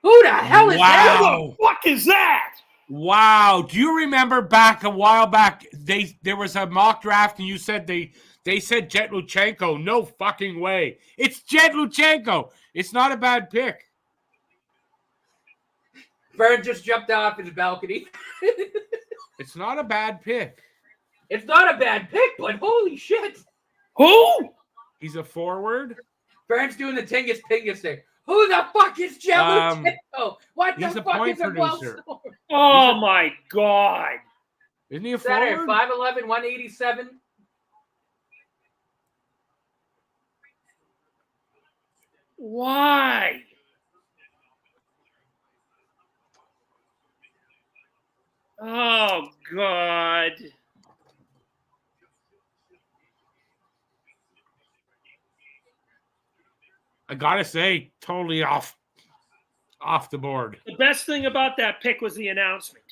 Who the hell is that? Who the fuck is that? Wow. Do you remember back a while back, there was a mock draft and you said they said Jet Luchenko. No fucking way. It's Jet Luchenko. It's not a bad pick. Bird just jumped off his balcony. It's not a bad pick. It's not a bad pick, but holy shit. Who? He's a forward. Bird's doing the Tingus Pingus there. Who the fuck is Jet Luchenko? What the fuck is a producer. Oh my God. Isn't he a forward? 5'11", 187. Why? Oh, God. I gotta say, totally off the board. The best thing about that pick was the announcement.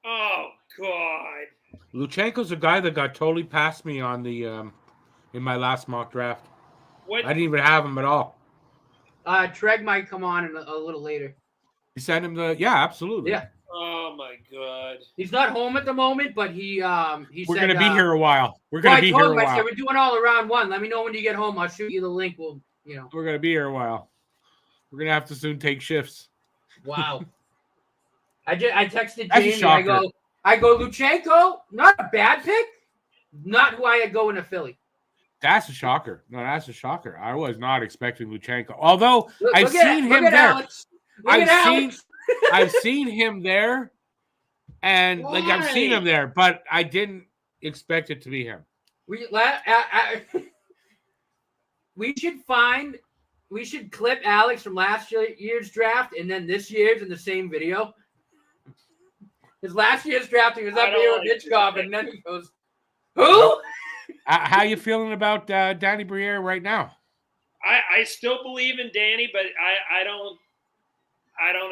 Oh, God. Luchenko's a guy that got totally past me on the in my last mock draft. What? I didn't even have him at all. Treg might come on a little later. You sent him absolutely. Yeah. Oh, my God. He's not home at the moment, but he We're said, gonna be here a while. We're well, gonna be here a I while. said, we're doing all around one. Let me know when you get home. I'll shoot you the link. We'll, We're gonna be here a while. We're gonna have to soon take shifts. Wow. I texted That's a Jamie. shocker. I go Luchenko, not a bad pick, not who I had going to Philly. That's a shocker. No, that's a shocker. I was not expecting Luchenko. Although I've Look at seen him at there. Alex. Look at Alex. I've seen him there, and I've seen him there, but I didn't expect it to be him. We should clip Alex from last year's draft and then this year's in the same video. His last year's draft, he was up here with Hitchcock, and then he goes, "Who?" How you feeling about Danny Briere right now? I still believe in Danny, but I don't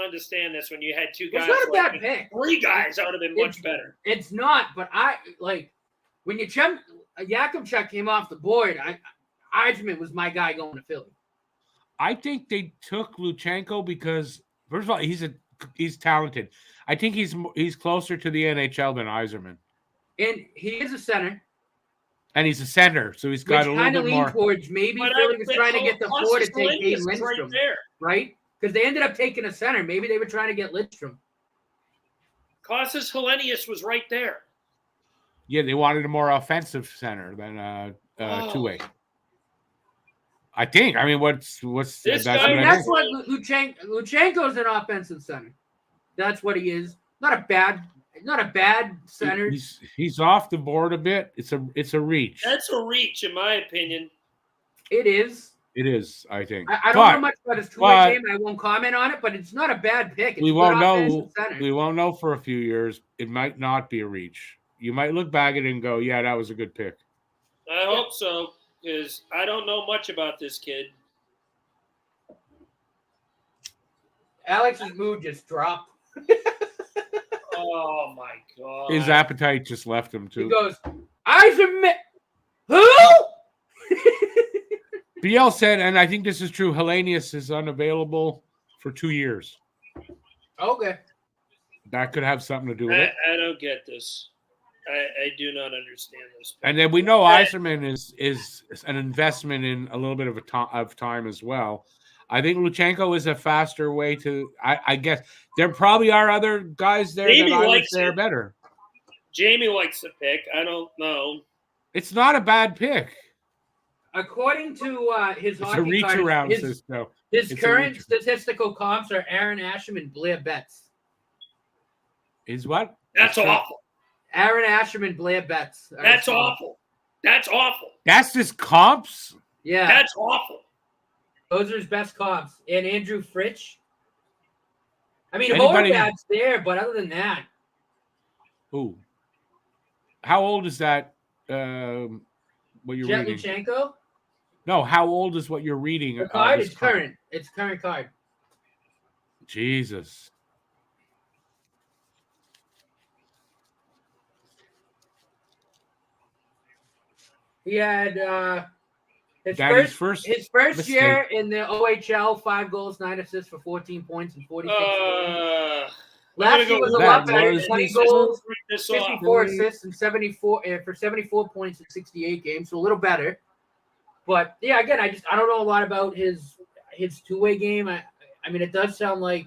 understand this. When you had two guys, it's not a bad pick. 3 guys, that would have been much better. It's not, but when Yakubchuk came off the board, Eisman was my guy going to Philly. I think they took Luchenko because, first of all, he's talented. I think he's closer to the NHL than Yzerman. And he is a center. And he's a center, so he's got a little bit more. Towards maybe Philly was trying to get the 4 to take Aiden Lindstrom, right? Because they ended up taking a center. Maybe they were trying to get Lindstrom. Costas Hellenius was right there. Yeah, they wanted a more offensive center than two-way. I think. I mean, what's that's what Luchenko's an offensive center. That's what he is. Not a bad center. He's off the board a bit. It's a reach. That's a reach, in my opinion. It is. It is, I think. I don't know much about his two-way game. I won't comment on it, but it's not a bad pick. We won't know. We won't know for a few years. It might not be a reach. You might look back at it and go, "Yeah, that was a good pick." I hope so, because I don't know much about this kid. Alex's mood just dropped. Oh my God! His appetite just left him too. He goes, "Yzerman, who?" BL said, and I think this is true, Hellenius is unavailable for 2 years. Okay. That could have something to do with it. I don't get this. I do not understand this. And then we know Yzerman is an investment in a little bit of time as well. I think Luchenko is a faster way to. I guess there probably are other guys there that I would say are better. Jamie likes the pick. I don't know. It's not a bad pick. According to his hockey reach card, around his current statistical comps are Aaron Asham and Blair Betts. Is what? That's awful. Aaron Asham and Blair Betts. That's awful. That's awful. That's just comps? Yeah. That's awful. Those are his best comps. And Andrew Fritsch. I mean, Horvat's there, but other than that. Ooh. How old is that? What you're reading? Luchenko? No, how old is what you're reading? The card is current. It's current card. Jesus. He had his first mistake. year in the OHL, 5 goals, 9 assists for 14 points and 46 games. Last year was a lot better. 20 goals, 54 assists, and 74 points in 68 games, so a little better. But yeah, again, I don't know a lot about his two-way game. I mean, it does sound like,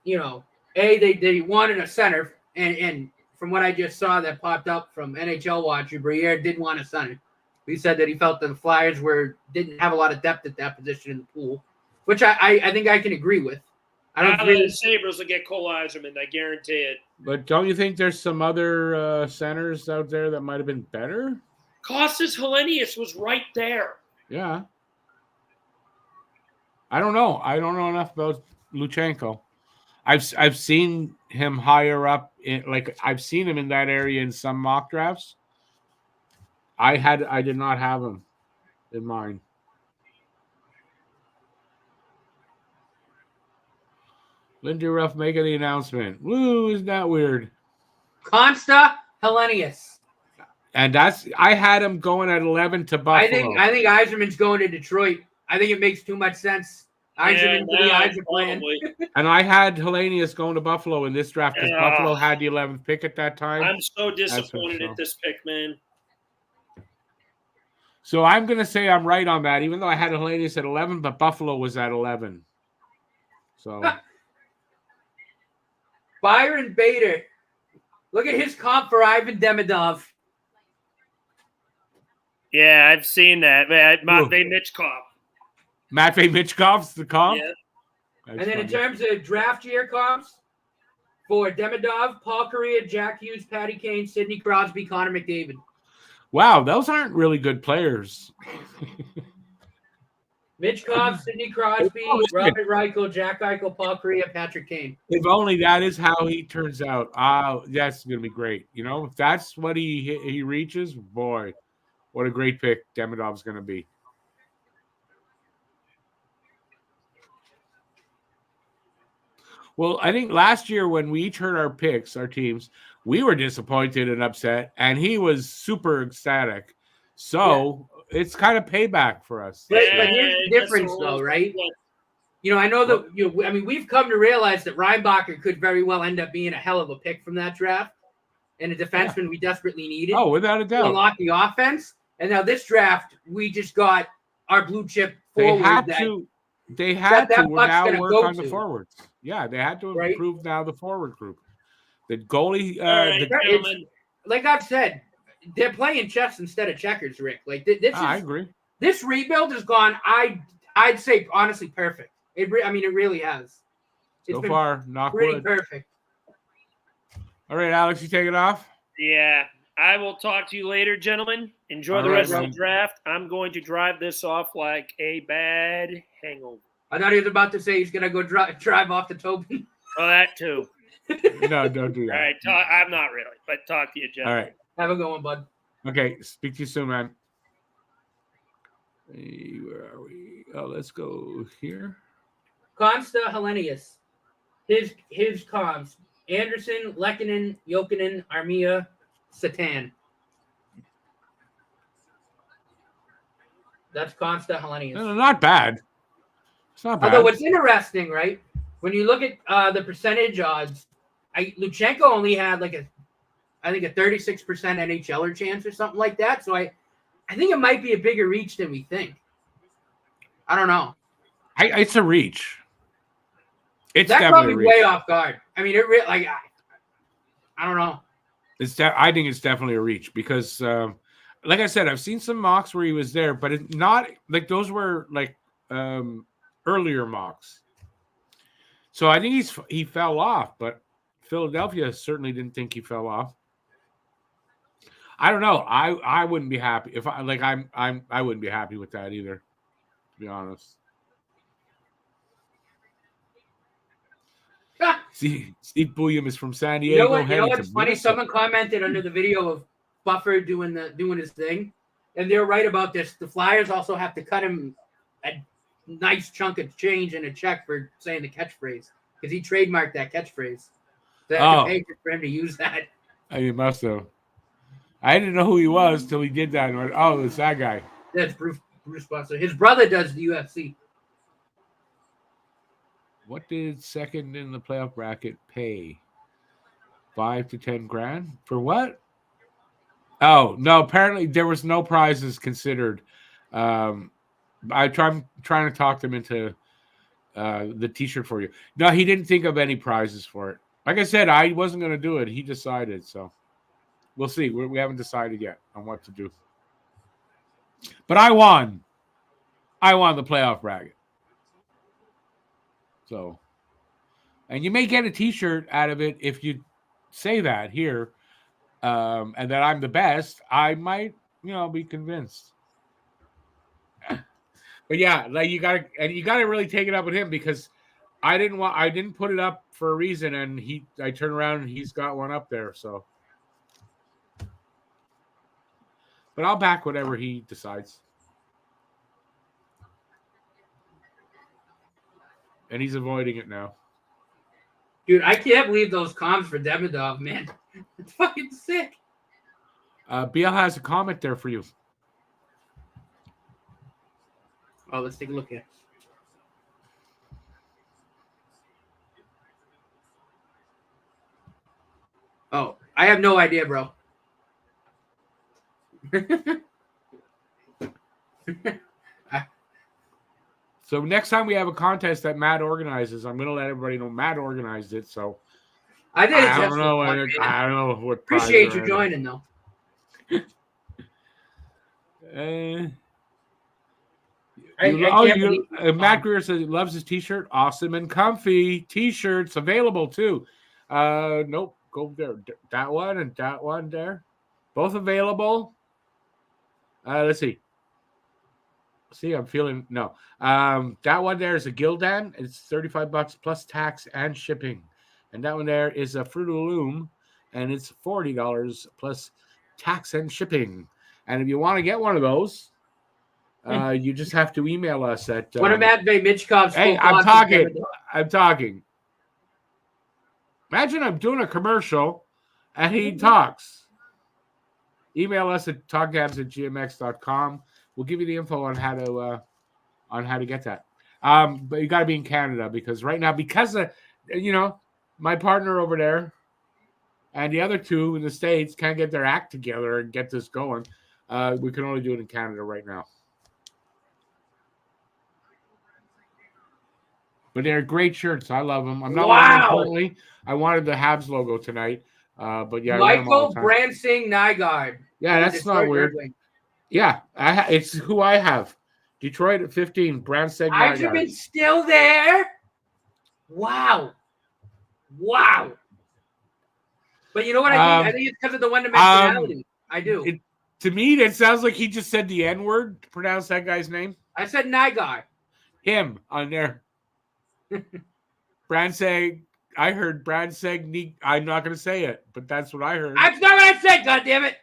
they wanted a center, and from what I just saw that popped up from NHL Watcher, Briere did want a center. He said that he felt that the Flyers didn't have a lot of depth at that position in the pool, which I think I can agree with. I don't The really. Sabres will get Cole Eiserman. I guarantee it. But don't you think there's some other centers out there that might have been better? Kostas Helenius was right there. Yeah. I don't know. I don't know enough about Luchenko. I've seen him higher up I've seen him in that area in some mock drafts. I did not have him in mind. Lindy Ruff making the announcement. Woo, isn't that weird? Consta Helenius. And I had him going at 11 to Buffalo. I think Eiserman's going to Detroit. I think it makes too much sense. Eiserman for the Eiser plan. And I had Helenius going to Buffalo in this draft because Buffalo had the 11th pick at that time. I'm so disappointed at this pick, man. So I'm going to say I'm right on that, even though I had Helenius at 11, but Buffalo was at 11. So Byron Bader. Look at his comp for Ivan Demidov. Yeah, I've seen that. Matvey Michkov. Matvey Michkov's the comp? Yeah. And then in terms of draft year comps, for Demidov, Paul Kariya, Jack Hughes, Patty Kane, Sidney Crosby, Connor McDavid. Wow, those aren't really good players. Michkov, Sidney Crosby, Robert Reichel, Jack Eichel, Paul Kariya, Patrick Kane. If only that is how he turns out. That's going to be great. You know, if that's what he reaches, boy, what a great pick Demidov's going to be. Well, I think last year when we each heard our picks, our teams, we were disappointed and upset, and he was super ecstatic. So it's kind of payback for us. But here's the difference, though, right? You know, I know that we've come to realize that Reinbacher could very well end up being a hell of a pick from that draft, and a defenseman we desperately needed. Oh, without a doubt, to unlock the offense. And now this draft, we just got our blue chip forward. They had to now work on the forwards. Yeah, they had to improve now the forward group. The goalie, like I've said, they're playing chess instead of checkers, Rick. Like I agree. This rebuild has gone. I'd say honestly perfect. It really has. So far, knock pretty wood. Perfect. All right, Alex, you take it off. Yeah, I will talk to you later, gentlemen. Enjoy the rest of the draft. I'm going to drive this off like a bad hangover. I thought he was about to say he's going to go drive off to Tobin. Oh, that too. No, don't do that. All right, I'm not really, but talk to you, Jeff. All right. Have a good one, bud. Okay, speak to you soon, man. Hey, where are we? Oh, let's go here. Consta Helenius. His comms. Anderson, Lehkonen, Jokinen, Armia, Satan. That's Consta Helenius. No, not bad. It's not bad. Although what's interesting, right? When you look at the percentage odds, Luchenko only had I think a 36% NHLer chance or something like that. So I think it might be a bigger reach than we think. I don't know. It's a reach. It's that definitely caught me a reach. way off guard. I mean, it really I don't know. I think it's definitely a reach because, like I said, I've seen some mocks where he was there, but it's not like those were like earlier mocks. So I think he fell off, but Philadelphia certainly didn't think he fell off. I don't know. I wouldn't be happy if I wouldn't be happy with that either, to be honest. Steve Bouillon is from San Diego. You know what's funny? Someone commented under the video of Buffer doing his thing, and they're right about this. The Flyers also have to cut him a nice chunk of change and a check for saying the catchphrase because he trademarked that catchphrase. They have to pay for him to use that. You must have. I didn't know who he was till he did that. And went, it's that guy. That's Bruce Butler. His brother does the UFC. What did second in the playoff bracket pay? 5 to 10 grand for what? Oh no! Apparently there was no prizes considered. I'm trying to talk them into the T-shirt for you. No, he didn't think of any prizes for it. Like I said, I wasn't going to do it. He decided, so we'll see. We haven't decided yet on what to do. But I won. I won the playoff bracket. So And you may get a T-shirt out of it if you say that here, and that I'm the best. I might, be convinced. But yeah, like you gotta really take it up with him, because I didn't put it up for a reason, and I turn around and he's got one up there. So, but I'll back whatever he decides. And he's avoiding it now. Dude, I can't believe those comms for Demidov, man. It's fucking sick. BL has a comment there for you. Oh, let's take a look here. Oh, I have no idea, bro. So next time we have a contest that Matt organizes, I'm going to let everybody know Matt organized it. So I did. I don't know. I don't know what. Appreciate you joining, though. Matt Greer says he loves his T-shirt. Awesome and comfy T-shirts available too. Nope, go there. That one and that one there, both available. Let's see. I'm feeling no. That one there is a Gildan. It's $35 plus tax and shipping, and that one there is a Fruit of the Loom, and it's $40 plus tax and shipping. And if you want to get one of those, you just have to email us at. One of Matvey Michkov's. Hey, I'm talking. Imagine I'm doing a commercial, and he talks. Email us at talkabs@gmx.com. We'll give you the info on how to get that. But you got to be in Canada, because right now, because of my partner over there and the other two in the States can't get their act together and get this going. We can only do it in Canada right now. But they're great shirts. I love them. I'm not wearing them currently. I wanted the Habs logo tonight. But yeah, Michael Bransing Nygaard. Yeah, that's not weird. Yeah, it's who I have. Detroit at 15. Bransing Nygaard. Eiserman's still there. Wow. But you know what I think? I think it's because of the one-dimensionality. I do. To me, it sounds like he just said the N-word to pronounce that guy's name. I said Nygaard. Him on there. Bransing. I heard Bransing. I'm not going to say it, but that's what I heard. That's not what I said, goddammit.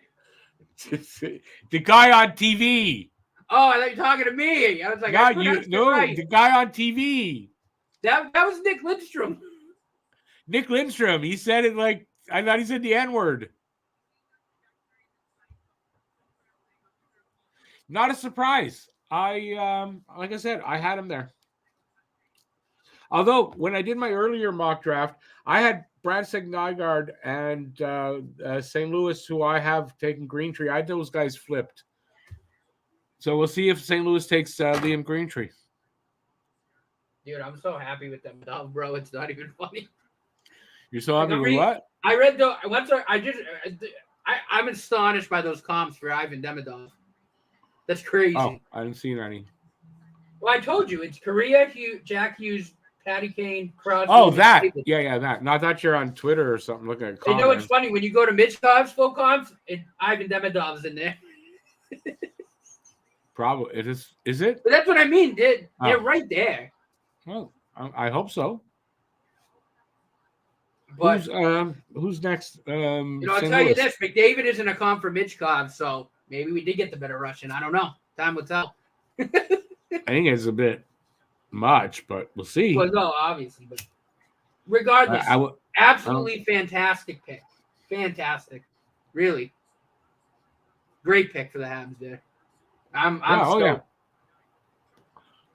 The guy on TV. Oh, I thought you were talking to me. I was like, right. The guy on TV. That was Nick Lindstrom. Nick Lindstrom. He said it like, I thought he said the N-word. Not a surprise. Like I said, I had him there. Although when I did my earlier mock draft, I had Bransing Nygaard and St. Louis, who I have taken Greentree. I had those guys flipped. So we'll see if St. Louis takes Liam Greentree. Dude, I'm so happy with them, bro. It's not even funny. You're so happy with what? I read the I'm astonished by those comps for Ivan Demidov. That's crazy. Oh, I didn't see any. Well, I told you it's Korea, Jack Hughes, Patty Kane, Crosby. Oh, that. Yeah, that. No, I thought you're on Twitter or something looking at comments. You know what's funny? When you go to Michkov's full comps, Ivan Demidov's in there. Probably. It is. Is it? But that's what I mean, dude. They're right there. Well, I hope so. But who's next? I'll tell you this: McDavid isn't a comp for Michkov, so maybe we did get the better Russian. I don't know. Time will tell. I think it's a bit much, but we'll see. Well, no, obviously, but regardless, absolutely fantastic pick. Fantastic, really great pick for the Habs there. I'm stoked.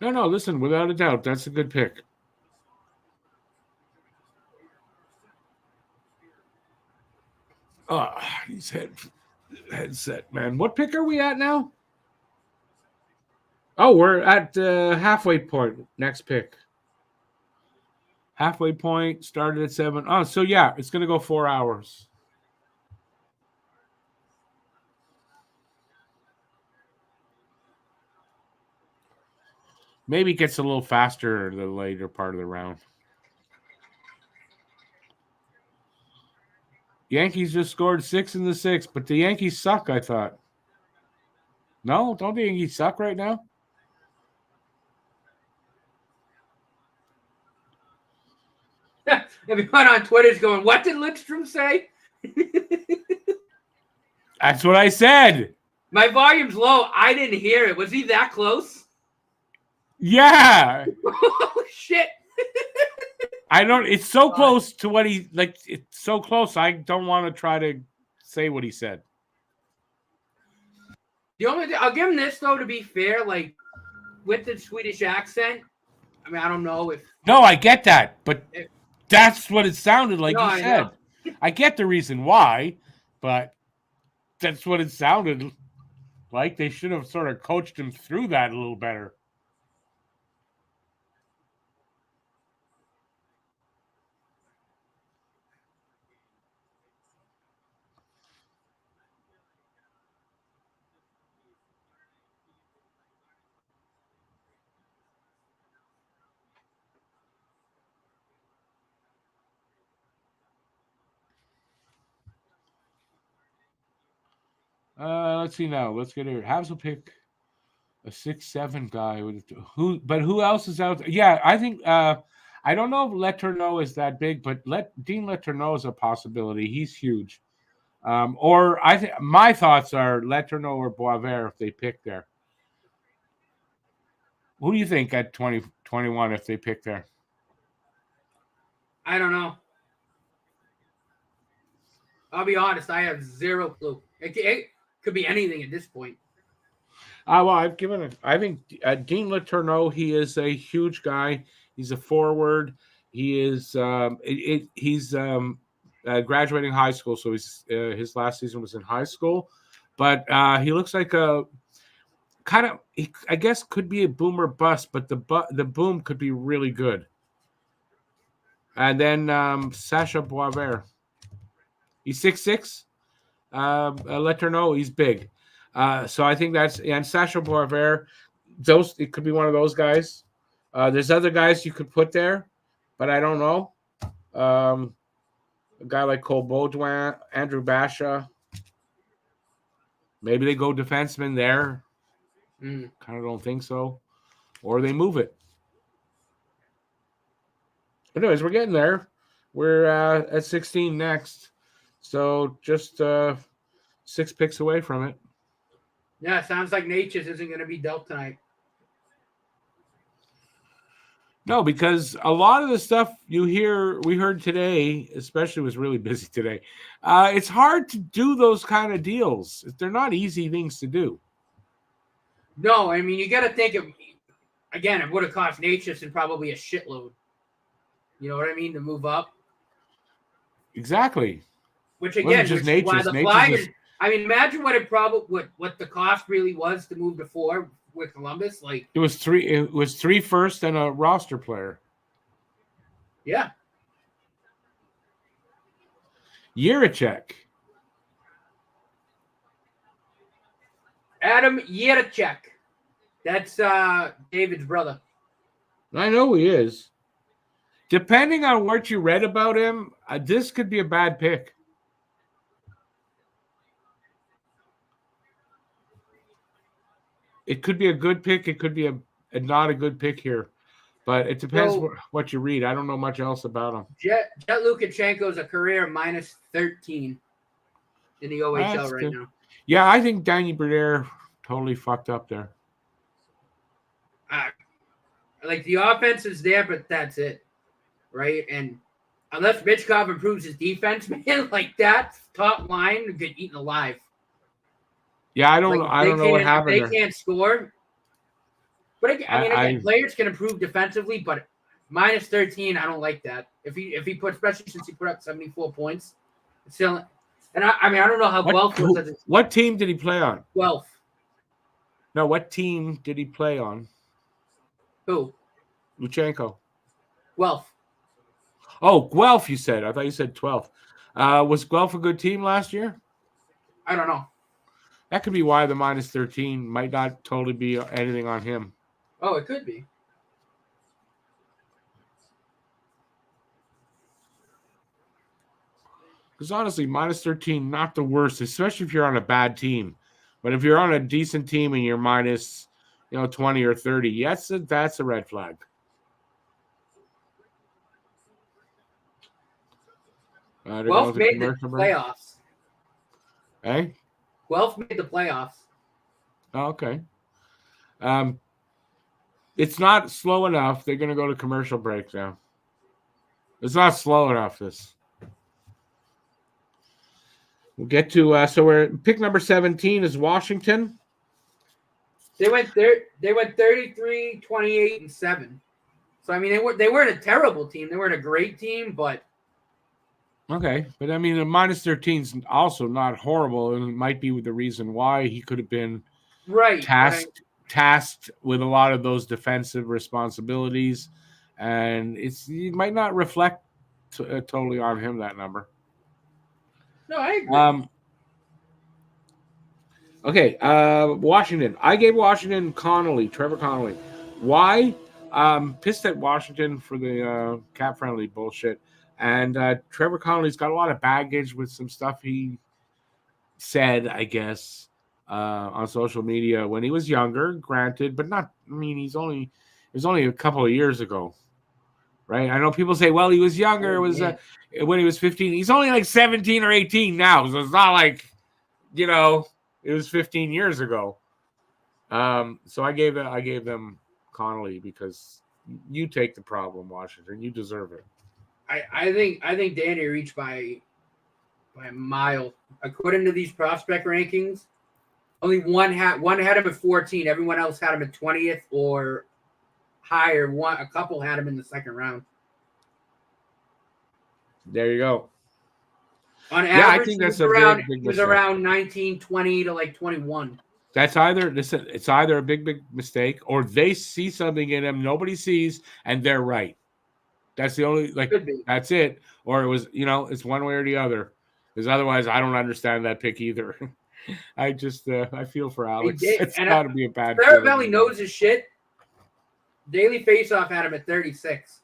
Yeah. No. Listen, without a doubt, that's a good pick. He's headset, man. What pick are we at now? Oh, we're at halfway point. Next pick. Halfway point started at 7. Oh, so yeah, it's going to go 4 hours. Maybe it gets a little faster the later part of the round. Yankees just scored 6 in the 6th, but the Yankees suck, I thought. No, don't the Yankees suck right now? Everyone on Twitter's going, what did Lidstrom say? That's what I said. My volume's low. I didn't hear it. Was he that close? Yeah. Oh, shit. I don't. It's so close to what he like. It's so close. I don't want to try to say what he said. The only thing, I'll give him this though. To be fair, like with the Swedish accent, I mean, I don't know if. No, I get that, but that's what it sounded like. No, He said. I get the reason why, but that's what it sounded like. They should have sort of coached him through that a little better. Let's see now. Let's get here. Habs will pick a 6'7" guy with who else is out? Yeah, I think I don't know if Letourneau is that big, but Dean Letourneau is a possibility. He's huge. Or I think my thoughts are Letourneau or Boisvert if they pick there. Who do you think at 2021 if they pick there? I don't know. I'll be honest. I have zero clue. It could be anything at this point. Well, I've given it. I think Dean Letourneau. He is a huge guy. He's a forward. He is. He's graduating high school, so his last season was in high school. But he looks like a kind of. I guess could be a boom or bust, but the boom could be really good. And then Sacha Boisvert. He's 6'6". Letourneau, he's big. So I think and Sacha Boisvert, it could be one of those guys. There's other guys you could put there, but I don't know. A guy like Cole Baudouin, Andrew Basha. Maybe they go defenseman there. Kind of don't think so. Or they move it. Anyways, we're getting there. We're at 16 next. So just 6 picks away from it. Yeah, sounds like Natchez isn't going to be dealt tonight. No, because a lot of the stuff we heard today, especially was really busy today. It's hard to do those kind of deals. They're not easy things to do. No, I mean, you got to think of, again, it would have cost Natchez and probably a shitload. You know what I mean? To move up. Exactly. Which again, just which is why the Natchez Flyers. I mean, imagine what what the cost really was to move to 4 with Columbus. Like it was 3 first and a roster player. Yeah. Jiricek. Adam Jiricek. That's David's brother. I know he is. Depending on what you read about him, this could be a bad pick. It could be a good pick. It could be a not a good pick here. But it depends what you read. I don't know much else about him. Jet Lukashenko is a career -13 in the OHL right now. Yeah, I think Danny Briere totally fucked up there. Like the offense is there, but that's it. Right? And unless Michkov improves his defense, man, like that top line would get eaten alive. Yeah, I don't know what happened they there. Can't score. But again, players can improve defensively, but -13, I don't like that. If he put, especially since he put up 74 points, still. And I don't know how Guelph was. What team did he play on? Guelph. No, what team did he play on? Who? Luchenko. Guelph. Oh, Guelph, you said. I thought you said 12. Was Guelph a good team last year? I don't know. That could be why the -13 might not totally be anything on him. Oh, it could be. Because honestly, minus 13, not the worst, especially if you're on a bad team. But if you're on a decent team and you're minus, 20 or 30, yes, that's a red flag. Guelph made the playoffs. Hey? Guelph made the playoffs. Oh, okay. It's not slow enough. They're going to go to commercial break now. It's not slow enough, this. We'll get to so we're pick number 17 is Washington. They went 33, 28, and 7. So I mean they weren't a terrible team. They weren't a great team, but okay. But I mean, a minus 13 is also not horrible, and it might be the reason why he could have been tasked with a lot of those defensive responsibilities, and it might not reflect totally on him, that number. No, I agree. Okay, Washington. I gave Washington Trevor Connolly. Why? Pissed at Washington for the cap-friendly bullshit. And Trevor Connolly's got a lot of baggage with some stuff he said, I guess, on social media when he was younger, granted, but not, I mean, it was only a couple of years ago, right? I know people say, well, he was younger. It was when he was 15. He's only like 17 or 18 now, so it's not like, it was 15 years ago. So I gave them Connolly because you take the problem, Washington. You deserve it. I think Danny reached by a mile. According to these prospect rankings, only one had him at 14. Everyone else had him at 20th or higher. A couple had him in the second round. There you go. On average, I think that's he was around 19, 20 to like 21. It's either a big mistake, or they see something in him nobody sees, and they're right. That's the only that's it. Or it was, it's one way or the other. Because otherwise, I don't understand that pick either. I just I feel for Alex. It's got to be a bad. Saravelli knows his shit. Daily Faceoff had him at 36.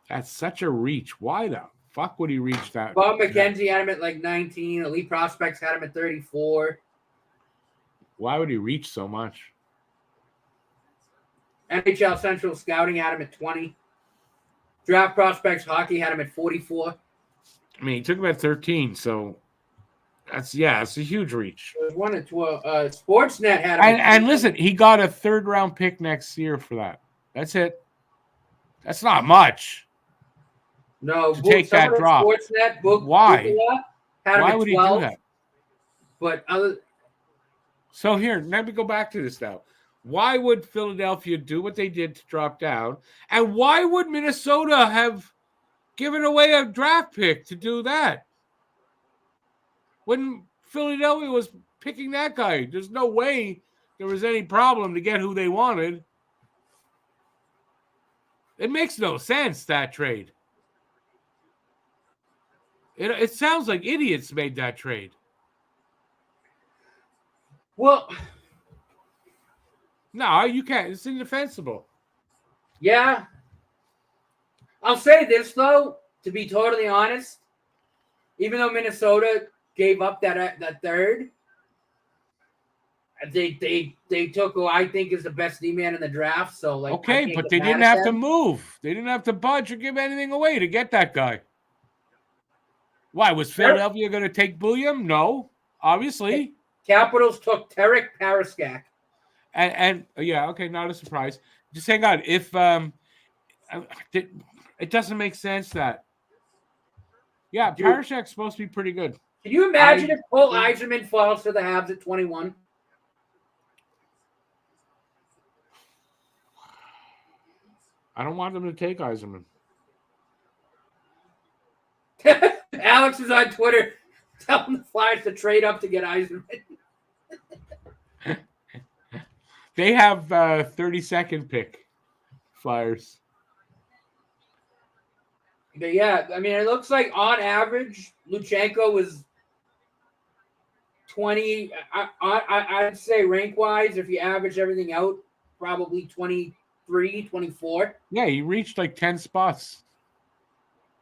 That's such a reach. Why the fuck would he reach that? Bob McKenzie had him at like 19. Elite Prospects had him at 34. Why would he reach so much? NHL Central Scouting had him at 20. Draft Prospects Hockey had him at 44. I mean, he took him at 13, so it's a huge reach. It was 1 at 12. Sportsnet had him. And listen, he got a third-round pick next year for that. That's it. That's not much. No, to take that drop. Sportsnet, Why? Why would he do that? But so here, let me go back to this now. Why would Philadelphia do what they did to drop down? And why would Minnesota have given away a draft pick to do that? When Philadelphia was picking that guy, there's no way there was any problem to get who they wanted. It makes no sense, that trade. It sounds like idiots made that trade. Well, no, you can't. It's indefensible. Yeah. I'll say this, though, to be totally honest. Even though Minnesota gave up that third, they took who I think is the best D-man in the draft. So, like, okay, but they didn't have to move. They didn't have to budge or give anything away to get that guy. Why, was Philadelphia going to take Bulliam? No, obviously. Capitals took Tarek Paraskak. And yeah, okay, not a surprise. Just hang on. If it doesn't make sense that. Yeah, Paraskak's supposed to be pretty good. Can you imagine if Paul Yzerman falls to the Habs at 21? I don't want them to take Yzerman. Alex is on Twitter telling the Flyers to trade up to get Yzerman. They have 32nd pick, Flyers. But yeah, I mean, it looks like on average, Luchenko was 20. I'd say rank-wise, if you average everything out, probably 23, 24. Yeah, he reached like 10 spots.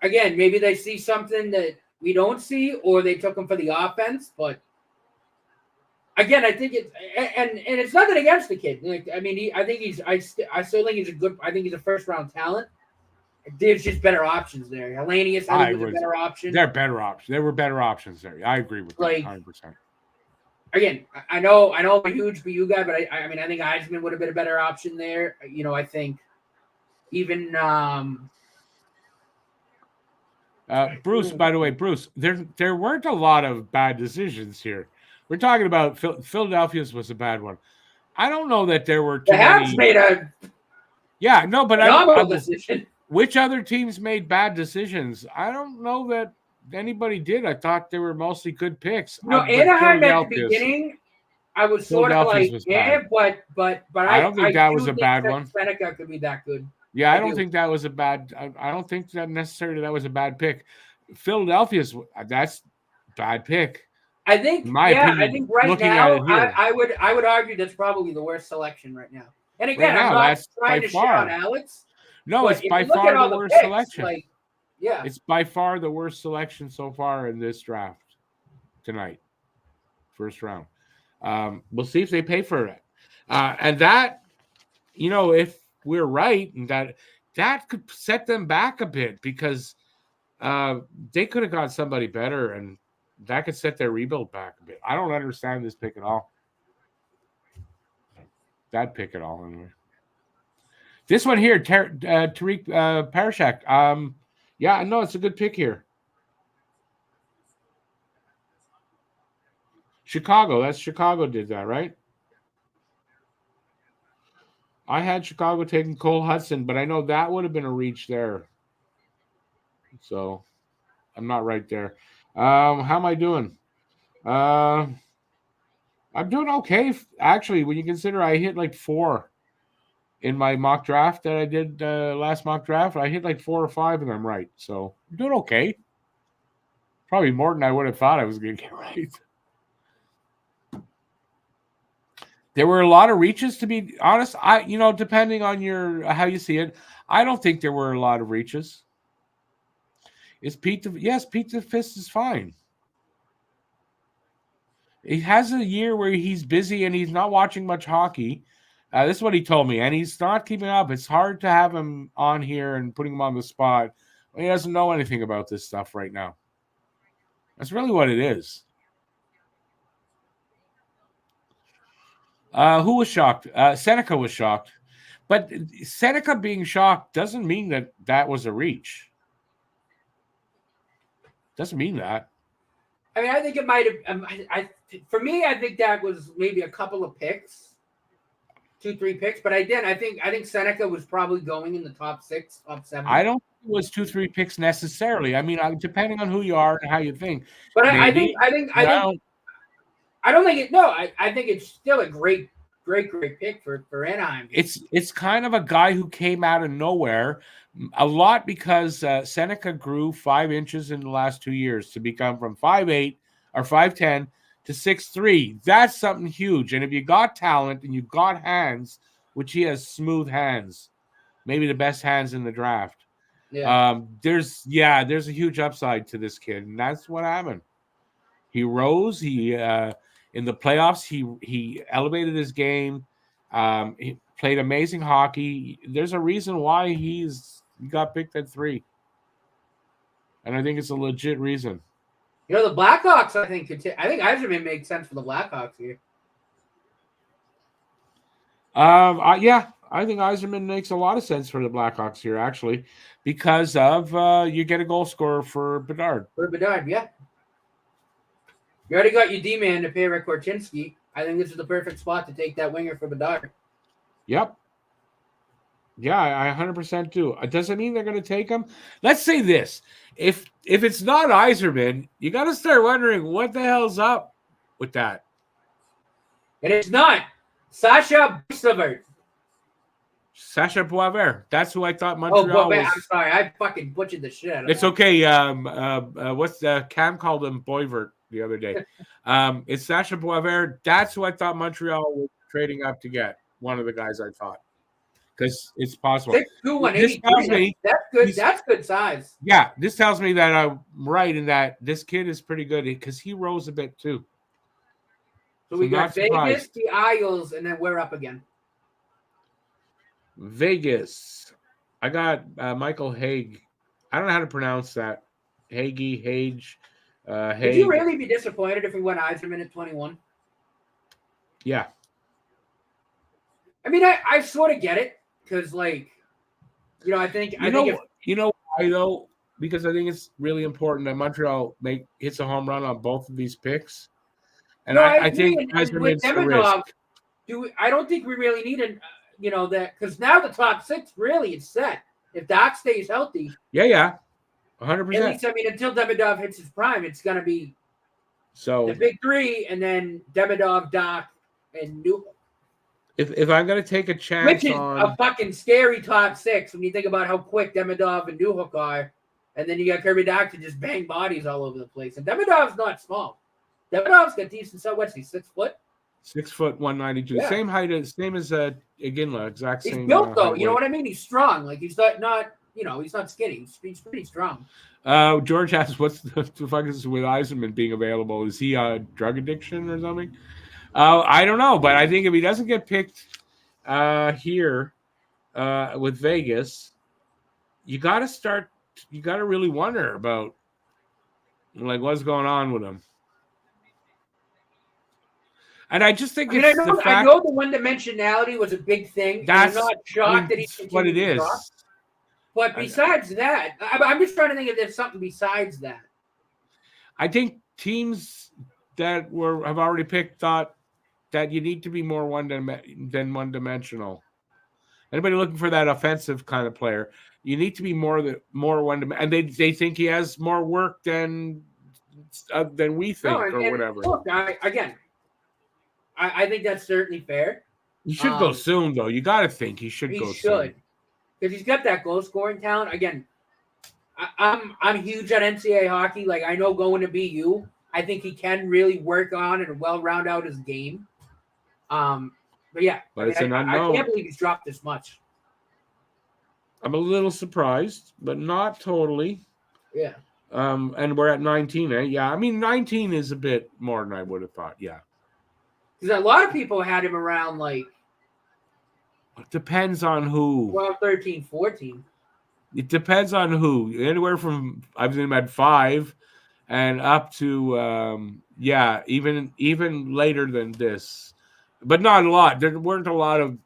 again, maybe they see something that we don't see, or they took him for the offense. But again, I think it's and it's nothing against the kid. Like, I mean, I still think he's a good. I think he's a first-round talent. There's just better options there. Hellenius, I think, was a better option. They're better options. There were better options there. I agree with that 100%. Again, I know I'm a huge BU guy, but I mean, I think Eisman would have been a better option there. You know, I think even Bruce, by the way, Bruce, there weren't a lot of bad decisions here. We're talking about Philadelphia's was a bad one. I don't know that there were too many. Made a phenomenal decision. Which other teams made bad decisions? I don't know that anybody did. I thought they were mostly good picks. No, Anaheim at the beginning, I was sort of like, yeah, but I don't think that was a bad one. Seneca could be that good. Yeah, I don't think that was a bad. I don't think that necessarily that was a bad pick. Philadelphia's that's bad pick. I think. My opinion, I think right now, I would argue that's probably the worst selection right now. And again, right now, I'm not trying to shit on Alex. No, it's by far the worst selection. Yeah, it's by far the worst selection so far in this draft tonight, first round. We'll see if they pay for it, and that, you know, if we're right, and that could set them back a bit because they could have got somebody better, and that could set their rebuild back a bit. I don't understand this pick at all. That pick at all, anyway. This one here, Tariq Parashak. Yeah, no, it's a good pick here. Chicago did that, right? I had Chicago taking Cole Hudson, but I know that would have been a reach there. So I'm not right there. How am I doing? I'm doing okay. Actually, when you consider I hit like 4 in my mock draft that I did last mock draft, I hit like 4 or 5 and I'm right. So I'm doing okay. Probably more than I would have thought I was going to get right. There were a lot of reaches, to be honest. Depending on how you see it, I don't think there were a lot of reaches. Pete the Fist is fine. He has a year where he's busy and he's not watching much hockey. This is what he told me, and he's not keeping up. It's hard to have him on here and putting him on the spot. He doesn't know anything about this stuff right now. That's really what it is. Who was shocked? Seneca was shocked. But Seneca being shocked doesn't mean that was a reach. Doesn't mean that. I mean, I think it might have. For me, I think that was maybe a couple of picks, 2-3 picks. But I think Seneca was probably going in the top 6, top 7. I don't think it was 2-3 picks necessarily. I mean, depending on who you are and how you think. But I think it's still a great pick for Anaheim. It's kind of a guy who came out of nowhere, a lot because Seneca grew 5 inches in the last 2 years to become from 5'8" or 5'10" to 6'3". That's something huge. And if you got talent and you've got hands, which he has smooth hands, maybe the best hands in the draft. Yeah. There's a huge upside to this kid, and that's what happened. He rose. He in the playoffs, he elevated his game. He played amazing hockey. There's a reason why he got picked at 3, and I think it's a legit reason. You know, the Blackhawks, I think Yzerman makes sense for the Blackhawks here. I think Yzerman makes a lot of sense for the Blackhawks here, actually, because of you get a goal scorer for Bedard. For Bedard, yeah. You already got your D-man to pay Rick Korchinski. I think this is the perfect spot to take that winger for Bedard. Yep. Yeah, I 100% do. Does it mean they're going to take him? Let's say this. If it's not Yzerman, you got to start wondering what the hell's up with that. And it's not Sasha Boisvert. Sasha Boisvert. That's who I thought Montreal was. I'm sorry. I fucking butchered the shit out of It's that. Okay. What's Cam called him Boisvert the other day. It's Sasha Boisvert. That's who I thought Montreal was trading up to get. One of the guys I thought. because it's possible. 6'2", This tells 183. me That's good. That's good size. Yeah, this tells me that I'm right in that this kid is pretty good because he rose a bit too. So we got not surprised. Vegas, the Isles, and then we're up again. Vegas. I got Michael Haig. I don't know how to pronounce that. Hage. Would you really be disappointed if we went Yzerman at 21? Yeah. I mean, I sort of get it because, like, I think you know why though? Because I think it's really important that Montreal hits a home run on both of these picks, and I think Yzerman's a risk. I don't think we really need that because now the top 6 really is set. If Doc stays healthy, 100%. At least, I mean, until Demidov hits his prime, it's going to be the big 3, and then Demidov, Doc, and Newhook. If I'm going to take a chance, which is a fucking scary top 6 when you think about how quick Demidov and Newhook are, and then you got Kirby Doc to just bang bodies all over the place. And Demidov's not small. Demidov's got decent. So what's he? 6 foot? 6 foot 192. Yeah. Same height as Iginla. Exact same. He's built though. You know what I mean? He's strong. Like he's not. He's not skinny. He's pretty strong. George asks, "What's the fuck is with Yzerman being available? Is he a drug addiction or something?" I don't know, but I think if he doesn't get picked here with Vegas, you got to really wonder about like what's going on with him. And I just think I know the one-dimensionality was a big thing. I'm not shocked that he's what it is. Drop. But besides that, I'm just trying to think if there's something besides that. I think teams that have already picked thought that you need to be more one-dimensional. Anybody looking for that offensive kind of player, you need to be more one-dimensional. And they think he has more work than we think or whatever. Look, I think that's certainly fair. He should go soon, though. You got to think he should go soon. Because he's got that goal scoring talent. Again, I'm huge on NCAA hockey. Like, I know going to BU, I think he can really work on and well round out his game. But yeah, it's an unknown. I can't believe he's dropped this much. I'm a little surprised, but not totally. Yeah. And we're at 19, eh? Yeah, I mean, 19 is a bit more than I would have thought, yeah. Because a lot of people had him around, like... It depends on who. 12, 13, 14. It depends on who. Anywhere from, I've seen him at 5 and up to, even later than this. But not a lot. There weren't a lot of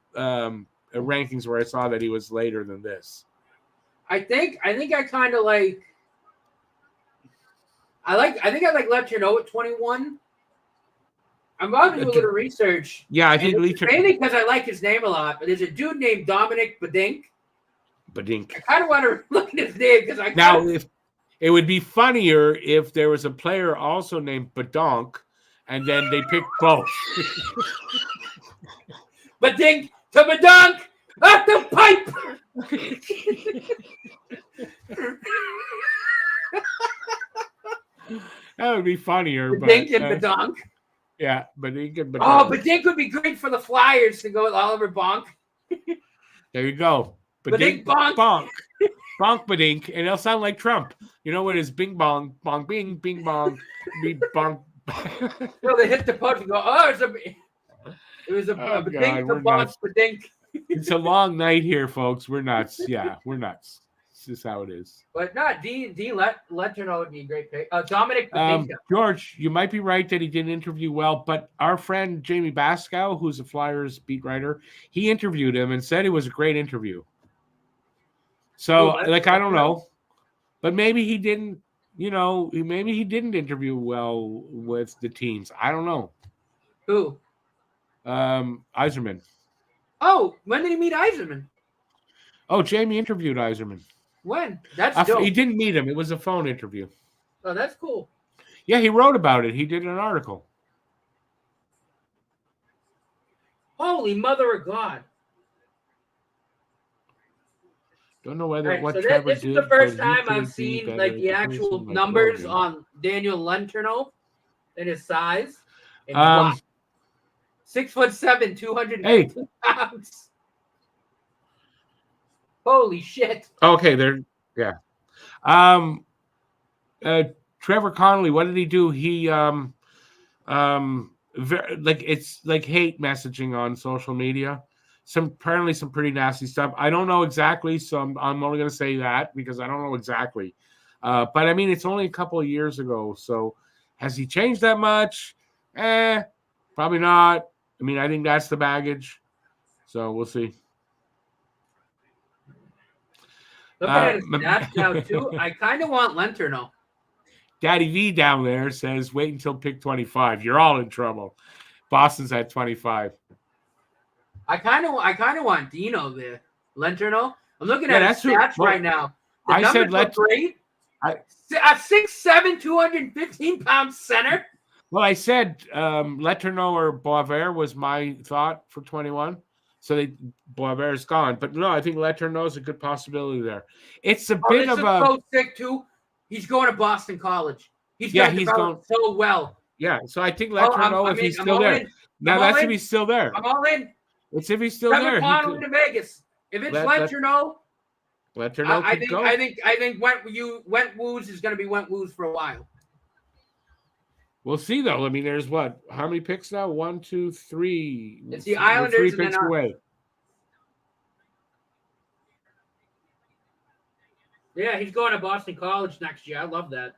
rankings where I saw that he was later than this. I think I kind of like... I think I like Lecherneau at 21. I'm about to do a little research. Yeah, I think mainly because I like his name a lot. But there's a dude named Dominic Badink. I kind of want to look at his name because if it would be funnier if there was a player also named Badonk, and then they picked both. Badink to Badonk up the pipe. That would be funnier. Badink and Badonk. Yeah, Badink and Badonk. Oh, Badink would be great for the Flyers to go with Oliver Bonk. There you go. Badink Bonk. Bonk Badink, and it'll sound like Trump. You know what is bing bong, bong bing, bing bong, bing bong. No, they hit the punch and go, it was a Badink to Bonk Badink. It's a long night here, folks. We're nuts. Yeah, we're nuts. This is how it is. But not Lecherneau would be a great pick. Dominic Badinka. George, you might be right that he didn't interview well, but our friend Jamie Baskow, who's a Flyers beat writer, he interviewed him and said it was a great interview. So, I don't know. But maybe he didn't, maybe he didn't interview well with the teams. I don't know. Who? Yzerman. Oh, when did he meet Yzerman? Oh, Jamie interviewed Yzerman. When? That's dope. He didn't meet him. It was a phone interview. Oh, that's cool. Yeah, he wrote about it. He did an article. Holy mother of God. Don't know whether what Trevor did. This is the first time I've seen like the actual numbers on Daniel Lecherneau and his size. And 6'7", 280 pounds. Holy shit. Okay, yeah. Trevor Connolly, what did he do? He it's like hate messaging on social media. Apparently some pretty nasty stuff. I don't know exactly, so I'm only going to say that because I don't know exactly. But I mean, it's only a couple of years ago. So has he changed that much? Probably not. I mean, I think that's the baggage. So we'll see. Looking at his stats now, too, I kind of want Lenterno. Daddy V down there says, wait until pick 25. You're all in trouble. Boston's at 25. I kind of want Dino there. Lenterno. I'm looking at his stats right now. The numbers look great. A 6'7", 215-pound center. Well, I said Lenterno or Boisvert was my thought for 21. So Boisvert's gone. But no, I think Lenterno is a good possibility there. It's a bit of a... so sick, too. He's going to Boston College. He's going so well. Yeah, so I think Lenterno, if he's still there. Now, that's if he's still there. I'm all in. It's if he's still there. Connolly to Vegas. If it's Lenterno, I think Went Woos is going to be Went Woos for a while. We'll see, though. I mean, there's what? How many picks now? 1, 2, 3. It's the Islanders. 3 picks away. Yeah, he's going to Boston College next year. I love that.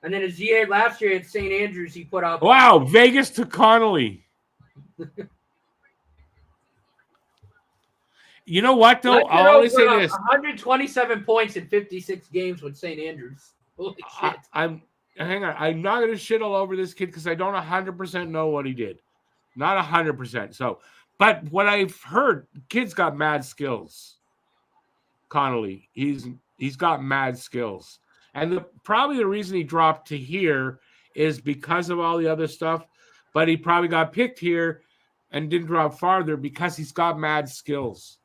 And then his year last year at St. Andrews, he put up. Wow, Vegas to Connolly. You know what, though? I'll only say this. 127 points in 56 games with St. Andrews. Holy shit. Hang on. I'm not going to shit all over this kid because I don't 100% know what he did. Not 100%. So, but what I've heard, kid's got mad skills. Connolly. He's got mad skills. And probably the reason he dropped to here is because of all the other stuff. But he probably got picked here and didn't drop farther because he's got mad skills.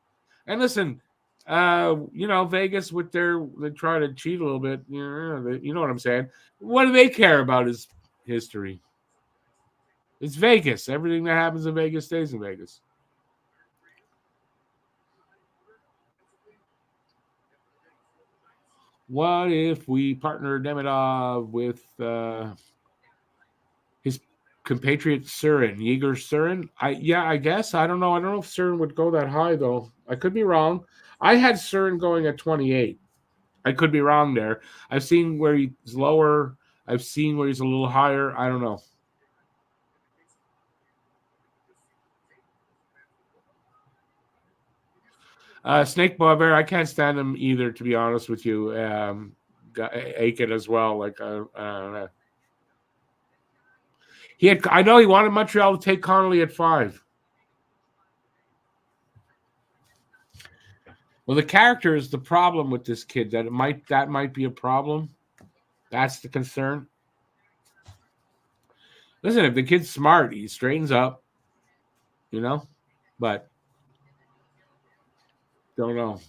And listen, Vegas they try to cheat a little bit. You know what I'm saying? What do they care about his history? It's Vegas. Everything that happens in Vegas stays in Vegas. What if we partner Demidov with his compatriot Surin, Yegor Surin? I guess. I don't know. I don't know if Surin would go that high, though. I could be wrong. I had Surin going at 28. I could be wrong there. I've seen where he's lower. I've seen where he's a little higher. I don't know. Snake Boisvert, I can't stand him either, to be honest with you. Aiken as well. I don't know. I know he wanted Montreal to take Connolly at 5. Well, the character is the problem with this kid. That might be a problem. That's the concern. Listen, if the kid's smart, he straightens up. But don't know.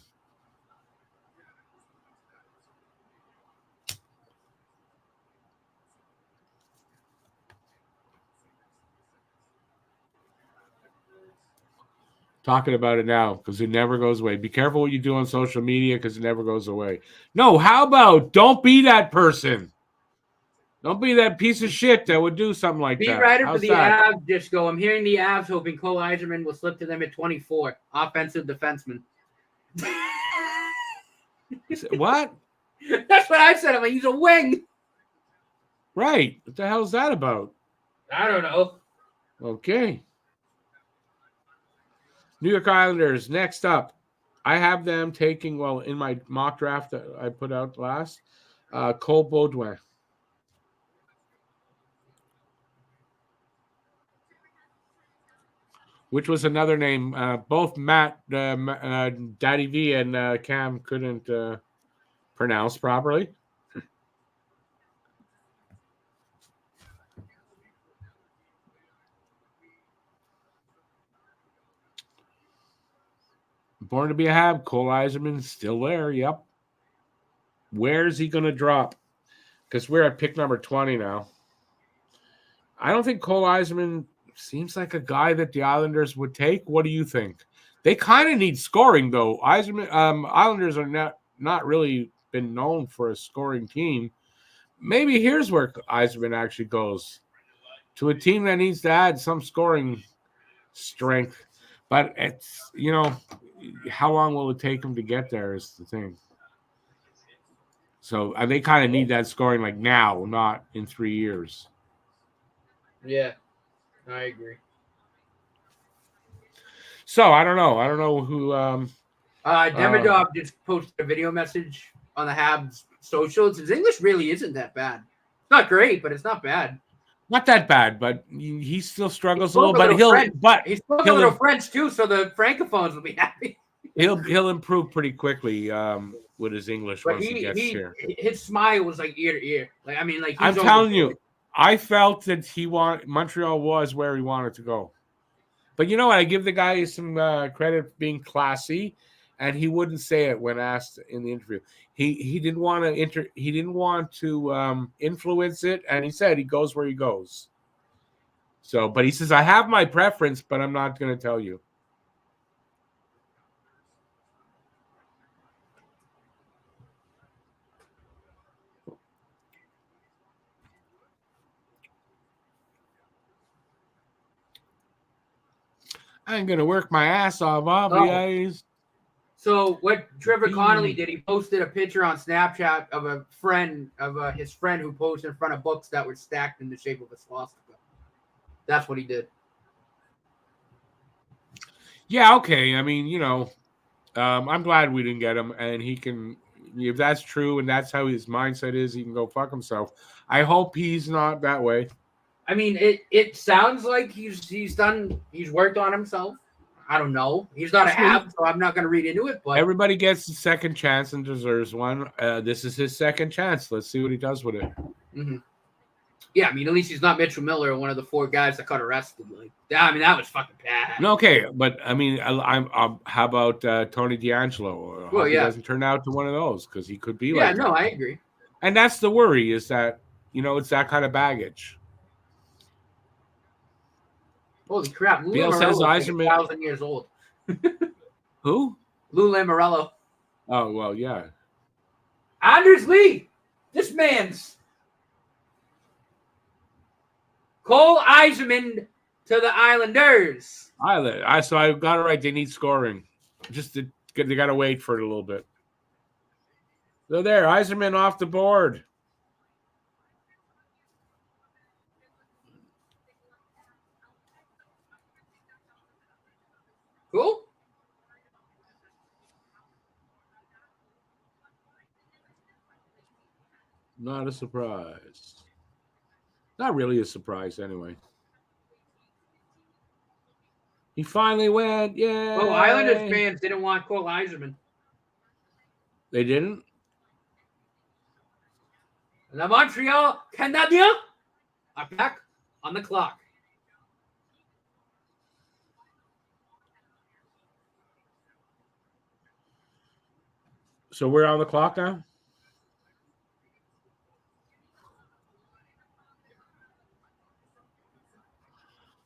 Talking about it now because it never goes away. Be careful what you do on social media because it never goes away. No, how about don't be that person? Don't be that piece of shit that would do something like that. Beat writer for the Avs just go. I'm hearing the Avs hoping Cole Eiserman will slip to them at 24. Offensive defenseman. What? That's what I said. I'm like, he's a wing. Right. What the hell is that about? I don't know. Okay. New York Islanders, next up. I have them taking, in my mock draft that I put out last, Cole Baudouin. Which was another name. Both Matt, Daddy V, and Cam couldn't pronounce properly. Born to be a Hab. Cole Eiserman still there. Yep. Where is he going to drop? Because we're at pick number 20 now. I don't think Cole Eiserman seems like a guy that the Islanders would take. What do you think? They kind of need scoring though. Islanders are not really been known for a scoring team. Maybe here's where Yzerman actually goes, to a team that needs to add some scoring strength. But it's, how long will it take him to get there is the thing. So they kind of need that scoring like now, not in 3 years. Yeah, I agree. So I don't know. I don't know who. Demidov just posted a video message on the Habs socials. His English really isn't that bad. It's not great, but it's not bad. Not that bad, but he still struggles a little. He spoke a little French too, so the francophones will be happy. He'll improve pretty quickly with his English but once he gets here. His smile was like ear to ear. I'm telling you, I felt that Montreal was where he wanted to go. But you know what? I give the guy some credit for being classy, and he wouldn't say it when asked in the interview. He didn't want to influence it, and he said he goes where he goes. So, but he says, I have my preference, but I'm not going to tell you. I'm going to work my ass off, obviously. So what Trevor Connolly did, he posted a picture on Snapchat of his friend who posed in front of books that were stacked in the shape of a swastika. That's what he did. Yeah, okay. I mean, I'm glad we didn't get him, and he can, if that's true and that's how his mindset is, he can go fuck himself. I hope he's not that way. I mean, it sounds like he's worked on himself. I don't know. He's not a Hab, so I'm not going to read into it. But everybody gets a second chance and deserves one. This is his second chance. Let's see what he does with it. Mm-hmm. Yeah, I mean, at least he's not Mitchell Miller or one of the 4 guys that got arrested. That was fucking bad. Okay, but I mean, how about Tony DeAngelo? He doesn't turn out to one of those because he could be like. Yeah, no, I agree. And that's the worry is that it's that kind of baggage. Holy crap! Lou Lamoriello is like 1,000 years old. Who? Lou Lamoriello. Oh well, yeah. Anders Lee, this man's Cole Yzerman to the Islanders. So I got it right. They need scoring. They got to wait for it a little bit. So there, Yzerman off the board. Cool. Not a surprise. Not really a surprise, anyway. He finally went. Yeah. Oh, Islanders fans didn't want Cole Yzerman. They didn't? The Montreal Canadiens are back on the clock. So we're on the clock now?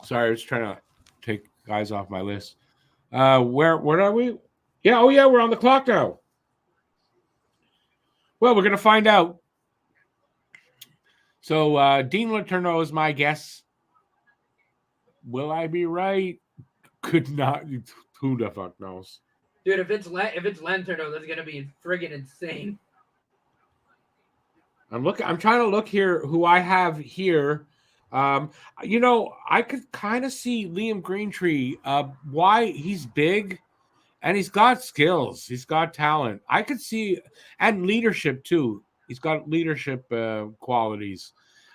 Sorry, I was trying to take guys off my list. Where are we? Yeah, we're on the clock now. Well, we're going to find out. So Dean Letourneau is my guess. Will I be right? Could not. Who the fuck knows? Dude, if it's Letourneau, that's gonna be friggin' insane. I'm trying to look here who I have here. I could kind of see Liam Greentree. Why he's big, and he's got skills. He's got talent. I could see, and leadership too. He's got leadership qualities.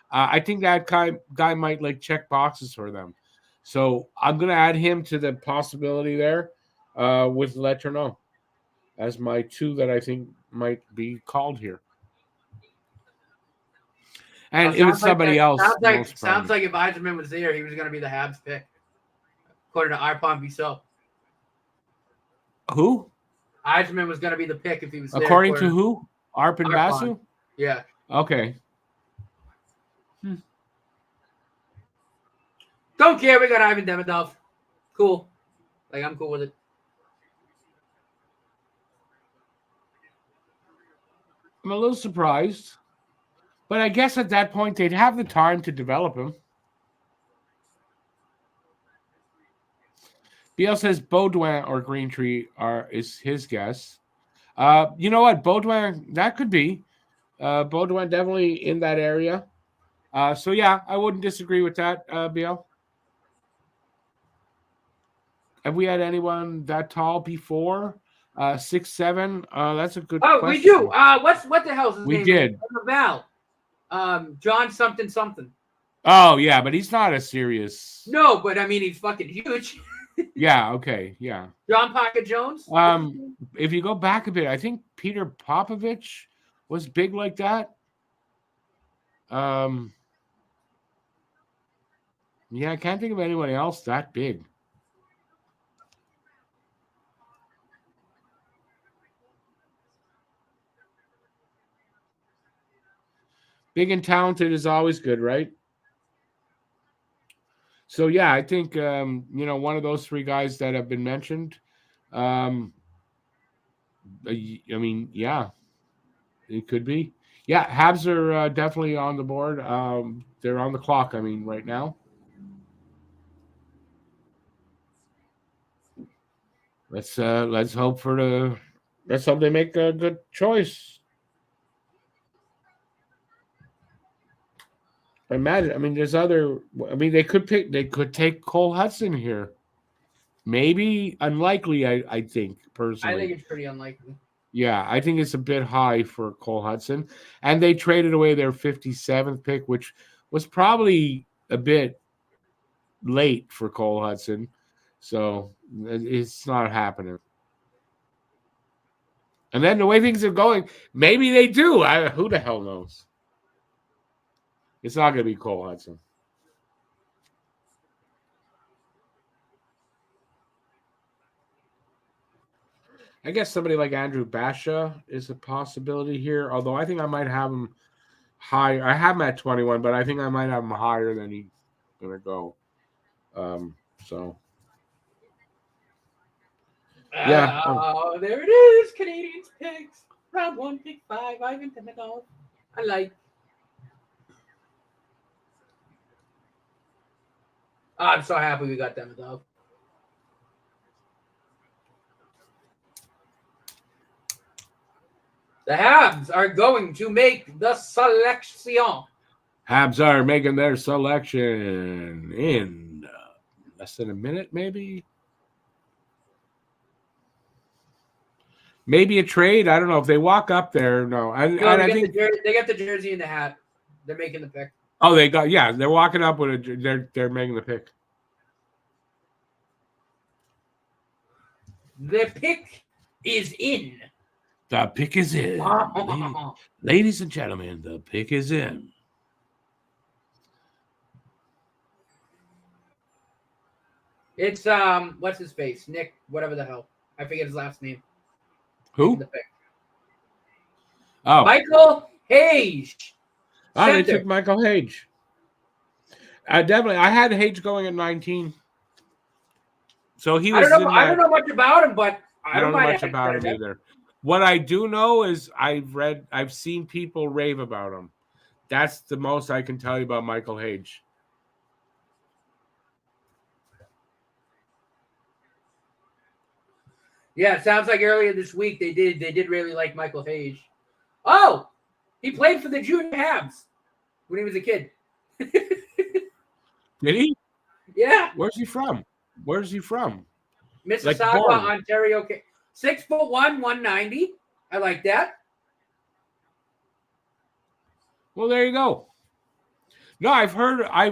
I think that guy might check boxes for them. So I'm gonna add him to the possibility there. With Letourneau as my 2 that I think might be called here. And it was somebody else. Sounds like if Yzerman was there, he was going to be the Habs pick, according to Arpon Bissell. Who? Yzerman was going to be the pick if he was there. According to who? Arpon Basu? Yeah. Okay. Don't care. We got Ivan Demidov. Cool. I'm cool with it. I'm a little surprised. But I guess at that point, they'd have the time to develop him. BL says Baudouin or Greentree is his guess. You know what? Baudouin, that could be. Baudouin definitely in that area. So, yeah, I wouldn't disagree with that, BL. Have we had anyone that tall before? 6'7"? That's a good question. Oh, we do. What the hell's his name? We did. Val. John something. Oh, yeah, but he's not a serious. No, but I mean, he's fucking huge. Yeah, okay, yeah. John Pocket Jones? If you go back a bit, I think Peter Popovich was big like that. Yeah, I can't think of anyone else that big. Big and talented is always good, right? So, yeah, I think, one of those three guys that have been mentioned, I mean, yeah, it could be. Yeah, Habs are definitely on the board. They're on the clock, I mean, right now. Let's hope let's hope they make a good choice. Imagine, I mean, they could take Cole Hudson here. Maybe unlikely, I think, personally. I think it's pretty unlikely. Yeah, I think it's a bit high for Cole Hudson. And they traded away their 57th pick, which was probably a bit late for Cole Hudson. So it's not happening. And then the way things are going, maybe they do. Who the hell knows? It's not going to be Cole Hudson. I guess somebody like Andrew Basha is a possibility here, although I think I might have him higher. I have him at 21, but I think I might have him higher than he's going to go. Yeah. Oh, there it is. Canadians picks. Round 1, pick 5. Ivan Demidov. I like. Oh, I'm so happy we got Demidov. The Habs are going to make the selection. Habs are making their selection in less than a minute, maybe. Maybe a trade. I don't know if they walk up there. No, I think they got the jersey and the hat. They're making the pick. Oh, they're walking up with they're making the pick. The pick is in. The pick is in. Ladies and gentlemen, the pick is in. It's what's his face? Nick, whatever the hell. I forget his last name. Who? The pick. Oh, Michael Hage. Oh, they took Michael Hage. Definitely. I had Hage going at 19. So he was. I don't know much about him, but I don't know much about him either. What I do know is I've seen people rave about him. That's the most I can tell you about Michael Hage. Yeah, it sounds like earlier this week they did really like Michael Hage. Oh, he played for the Junior Habs when he was a kid. Did he? Yeah. Where's he from? Mississauga, Ontario. 6'1", 190. I like that. Well, there you go. No, I've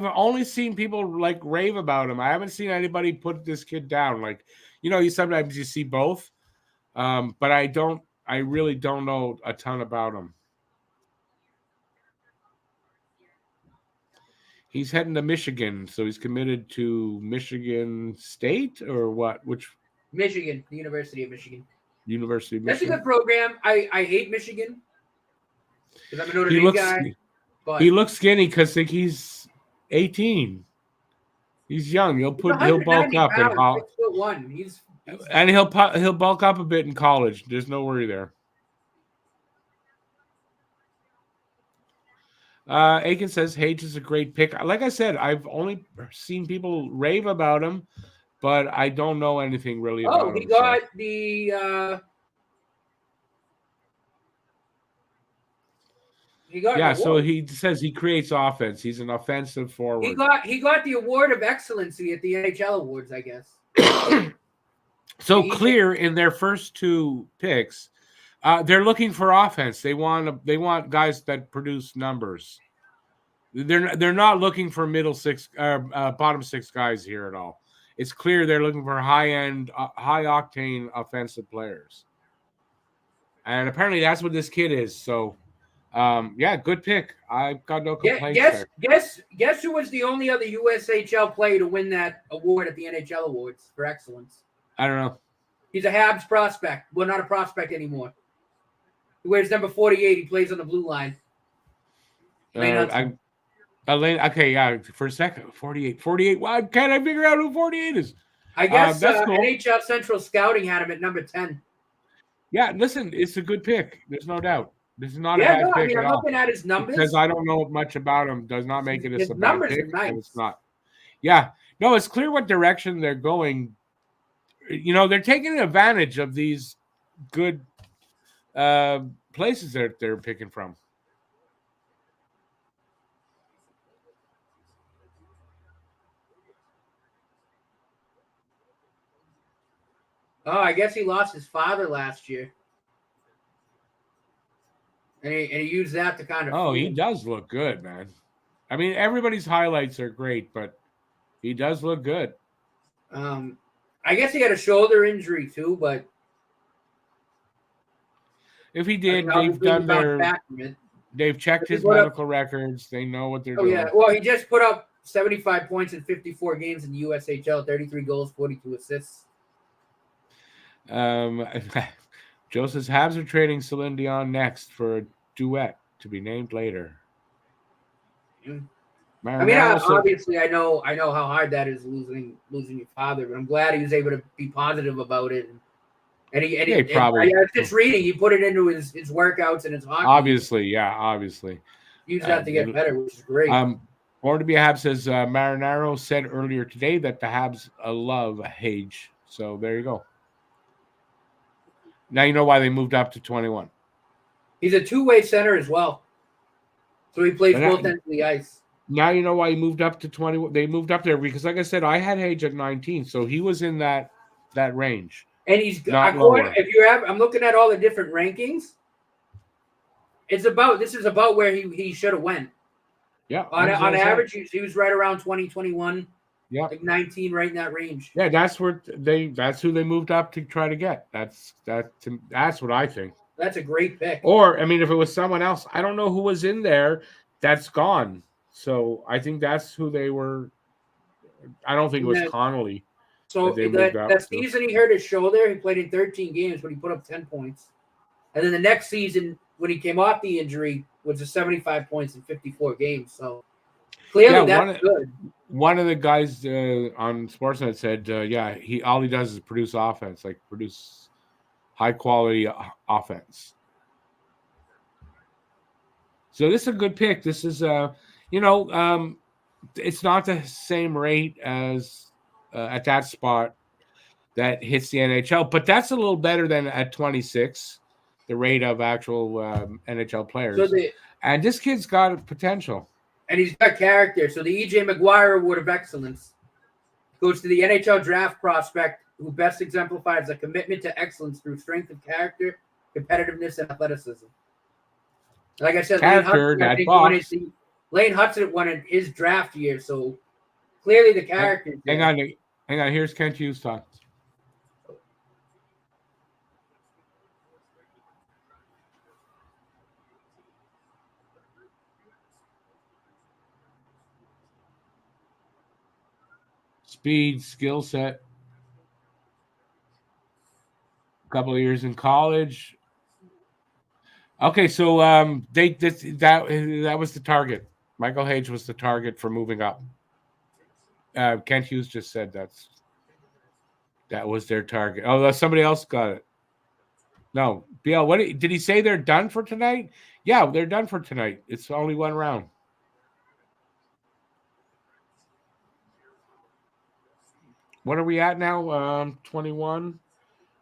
only seen people like rave about him. I haven't seen anybody put this kid down. Like, sometimes you see both. But I really don't know a ton about him. He's heading to Michigan, so he's committed to Michigan State or what? Which? Michigan, the University of Michigan. University of Michigan. That's a good program. I hate Michigan because I'm a Notre Dame guy. But he looks skinny because he's 18. He's young. He'll bulk up pounds, 6'1". And he'll bulk up a bit in college. There's no worry there. Aiken says Hage is a great pick. Like I said, I've only seen people rave about him, but I don't know anything really about him. He got the. He got yeah, so he says he creates offense. He's an offensive forward. He got the award of excellency at the NHL awards, I guess. So clear in their first two picks, they're looking for offense. They want guys that produce numbers. They're not looking for middle six bottom six guys here at all. It's clear they're looking for high end, high octane offensive players, and apparently that's what this kid is. So. Yeah, good pick. I've got no complaints there. Guess who was the only other USHL player to win that award at the NHL Awards for excellence? I don't know. He's a Habs prospect. Well, not a prospect anymore. He wears number 48. He plays on the blue line. Okay, yeah, for a second. 48. Why can't I figure out who 48 is? I guess that's cool. NHL Central Scouting had him at number 10. Yeah, listen, it's a good pick. There's no doubt. This is not a bad pick. I'm looking at his numbers. Because I don't know much about him does not make it a bad pick. Nice. It's not. Yeah. No, it's clear what direction they're going. You know, they're taking advantage of these good places that they're picking from. Oh, I guess he lost his father last year. And he used that to kind of. Oh, he does look good, man. I mean, everybody's highlights are great, but he does look good. I guess he had a shoulder injury too, but if he did, they've checked his medical records. They know what they're doing. Yeah. Well, he just put up 75 points in 54 games in the USHL, 33 goals, 42 assists. Joe says Habs are trading Celine Dion next for a duet to be named later. I mean, obviously, I know how hard that is losing your father, but I'm glad he was able to be positive about it. And he probably. I was just reading. He put it into his workouts and his hockey. Obviously. Use that to get better, which is great. Born to be a Habs says Marinaro said earlier today that the Habs love Hage. So there you go. Now you know why they moved up to 21. He's a two-way center as well. So he plays both ends of the ice. Now you know why he moved up to 21. They moved up there because, like I said, I had Hage at 19, so he was in that range. And he's I'm looking at all the different rankings. This is about where he should have went. Yeah. On average, he was right around 20, 21. Yeah, like 19, right in that range. Yeah, that's who they moved up to try to get. That's what I think. That's a great pick. Or I mean, if it was someone else, I don't know who was in there. That's gone. So I think that's who they were. I don't think it was Connolly. So that season he hurt his shoulder. He played in 13 games, but he put up 10 points. And then the next season, when he came off the injury, was 75 points in 54 games. So clearly that's good. One of the guys on Sportsnet said, all he does is produce offense, like produce high quality offense. So this is a good pick. This is it's not the same rate as at that spot that hits the NHL, but that's a little better than at 26, the rate of actual NHL players. And this kid's got potential. And he's got character. So the E.J. McGuire Award of Excellence goes to the NHL draft prospect who best exemplifies a commitment to excellence through strength of character, competitiveness, and athleticism. Like I said, Lane Hudson won in his draft year, so clearly the character. Hang on. Here's Kent Hughes talking. Speed, skill set, a couple of years in college. Okay, so that was the target. Michael Hage was the target for moving up. Kent Hughes just said that was their target. Oh, somebody else got it. No, BL. Did he say they're done for tonight? Yeah, they're done for tonight. It's only one round. what are we at now? 21.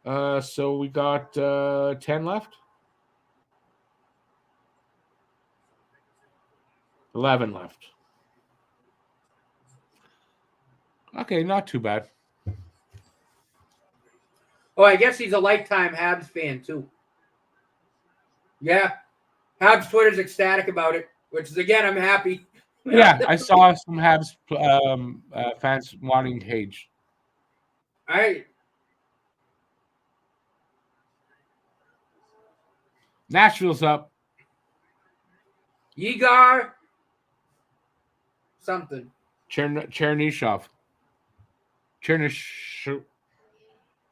So we got 10 left. 11 left. Okay, not too bad. Oh, I guess he's a lifetime Habs fan too. Yeah, Habs Twitter's ecstatic about it, which is again, I'm happy. Yeah, I saw some Habs fans wanting Tage. All right. Nashville's up. Igor something. Chernyshov.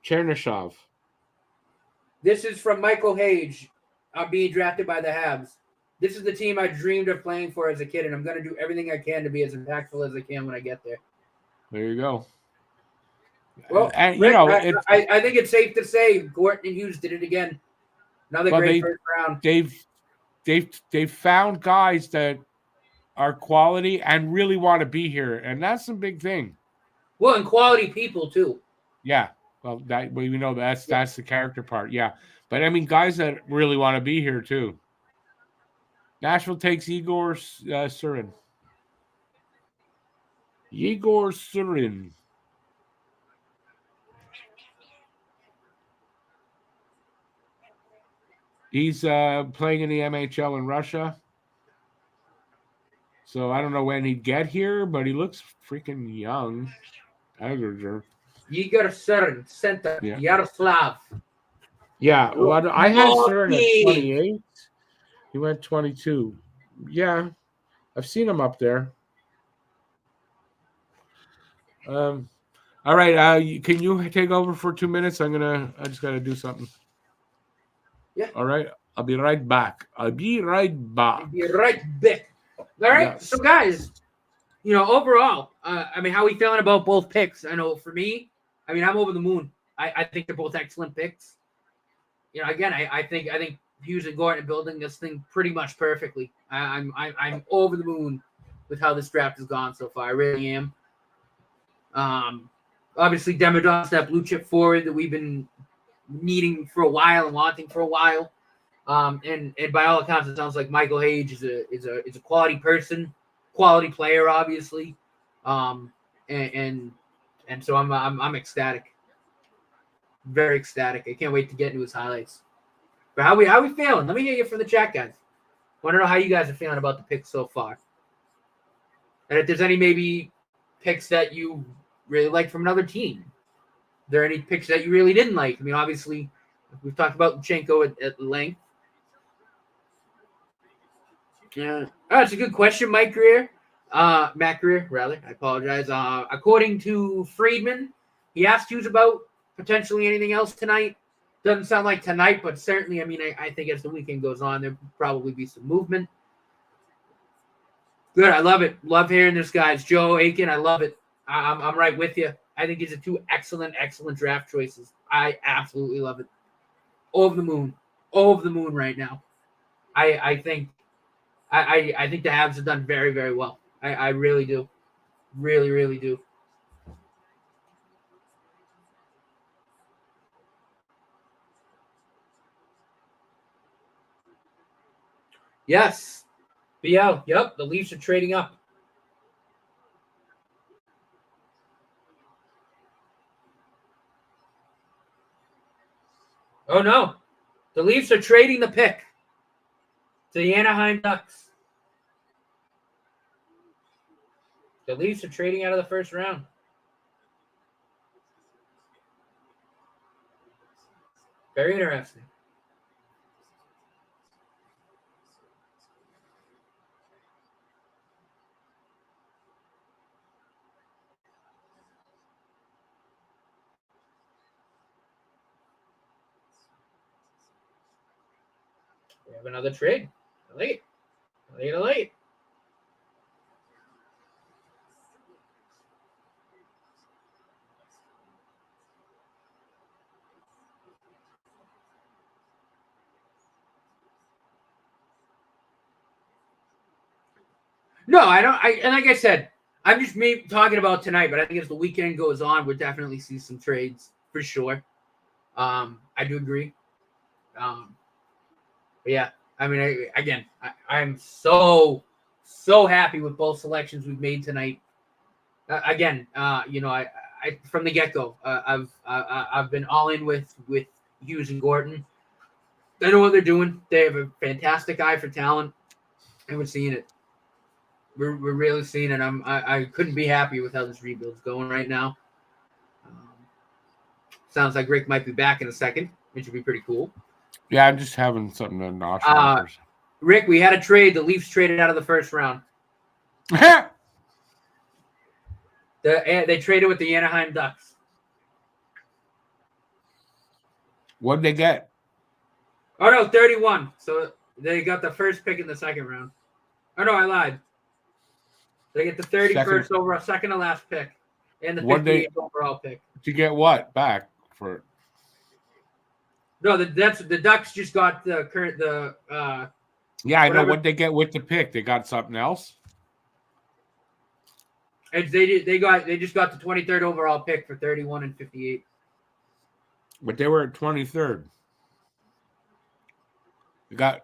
Chernyshov. This is from Michael Hage. I'm being drafted by the Habs. This is the team I dreamed of playing for as a kid, and I'm going to do everything I can to be as impactful as I can when I get there. There you go. Well, and Rick, you know, I think it's safe to say Gorton and Hughes did it again. Another great first round. They've found guys that are quality and really want to be here, and that's a big thing. Well, and quality people too. Yeah. Well, we know that's the character part. Yeah. But I mean, guys that really want to be here too. Nashville takes Igor Surin. Igor Surin. He's playing in the NHL in Russia. So I don't know when he'd get here, but he looks freaking young. Igor Surin, center, yeah. Yaroslav. Yeah, well, I had Surin at 28. He went 22. Yeah, I've seen him up there. All right, can you take over for 2 minutes? I just gotta do something. Yeah. All right, I'll be right back. All right. Yes. So guys, overall, I mean, how are we feeling about both picks? I know for me, I mean, I'm over the moon. I think they're both excellent picks. Again, I think Hughes and Gorton are building this thing pretty much perfectly. I'm over the moon with how this draft has gone so far. I really am. Obviously, Demidov's that blue chip forward that we've been needing for a while and wanting for a while. And by all accounts, it sounds like Michael Hage is a quality person, quality player, obviously. And so I'm ecstatic, very ecstatic. I can't wait to get into his highlights. But how we feeling? Let me hear you from the chat, guys. Want to know how you guys are feeling about the picks so far, and if there's any maybe picks that you really like from another team. Are there any picks that you really didn't like? I mean, obviously, we've talked about Luchenko at length. Yeah, that's a good question, Matt Greer, rather. I apologize. According to Friedman, he asked Hughes about potentially anything else tonight. Doesn't sound like tonight, but certainly, I mean, I think as the weekend goes on, there'll probably be some movement. Good, I love it. Love hearing this, guys. Joe Aiken, I love it. I'm right with you. I think these are two excellent draft choices. I absolutely love it. Over the moon right now. I think the Habs have done very, very well. I really do. Really, really do. Yes. BL. Yep. The Leafs are trading up. Oh, no. The Leafs are trading the pick to the Anaheim Ducks. The Leafs are trading out of the first round. Very interesting. We have another trade. Late. No, I don't. And like I said, I'm just talking about tonight, but I think as the weekend goes on, we'll definitely see some trades for sure. I do agree. But yeah, I mean, I'm so happy with both selections we've made tonight. I from the get-go, I've been all in with Hughes and Gorton. They know what they're doing. They have a fantastic eye for talent, and we're seeing it. We're really seeing it. I couldn't be happy with how this rebuild's going right now. Sounds like Rick might be back in a second, which would be pretty cool. Yeah, I'm just having something to notch on first. Rick, we had a trade. The Leafs traded out of the first round. They traded with the Anaheim Ducks. What'd they get? Oh, no, 31. So they got the first pick in the second round. Oh, no, I lied. They get the 31st overall, second to last pick, and the 58th overall pick. To get what back for? No, the Ducks just got the current Yeah, I know what they get with the pick. They got something else. And they just got the 23rd overall pick for 31 and 58. But they were at 23rd.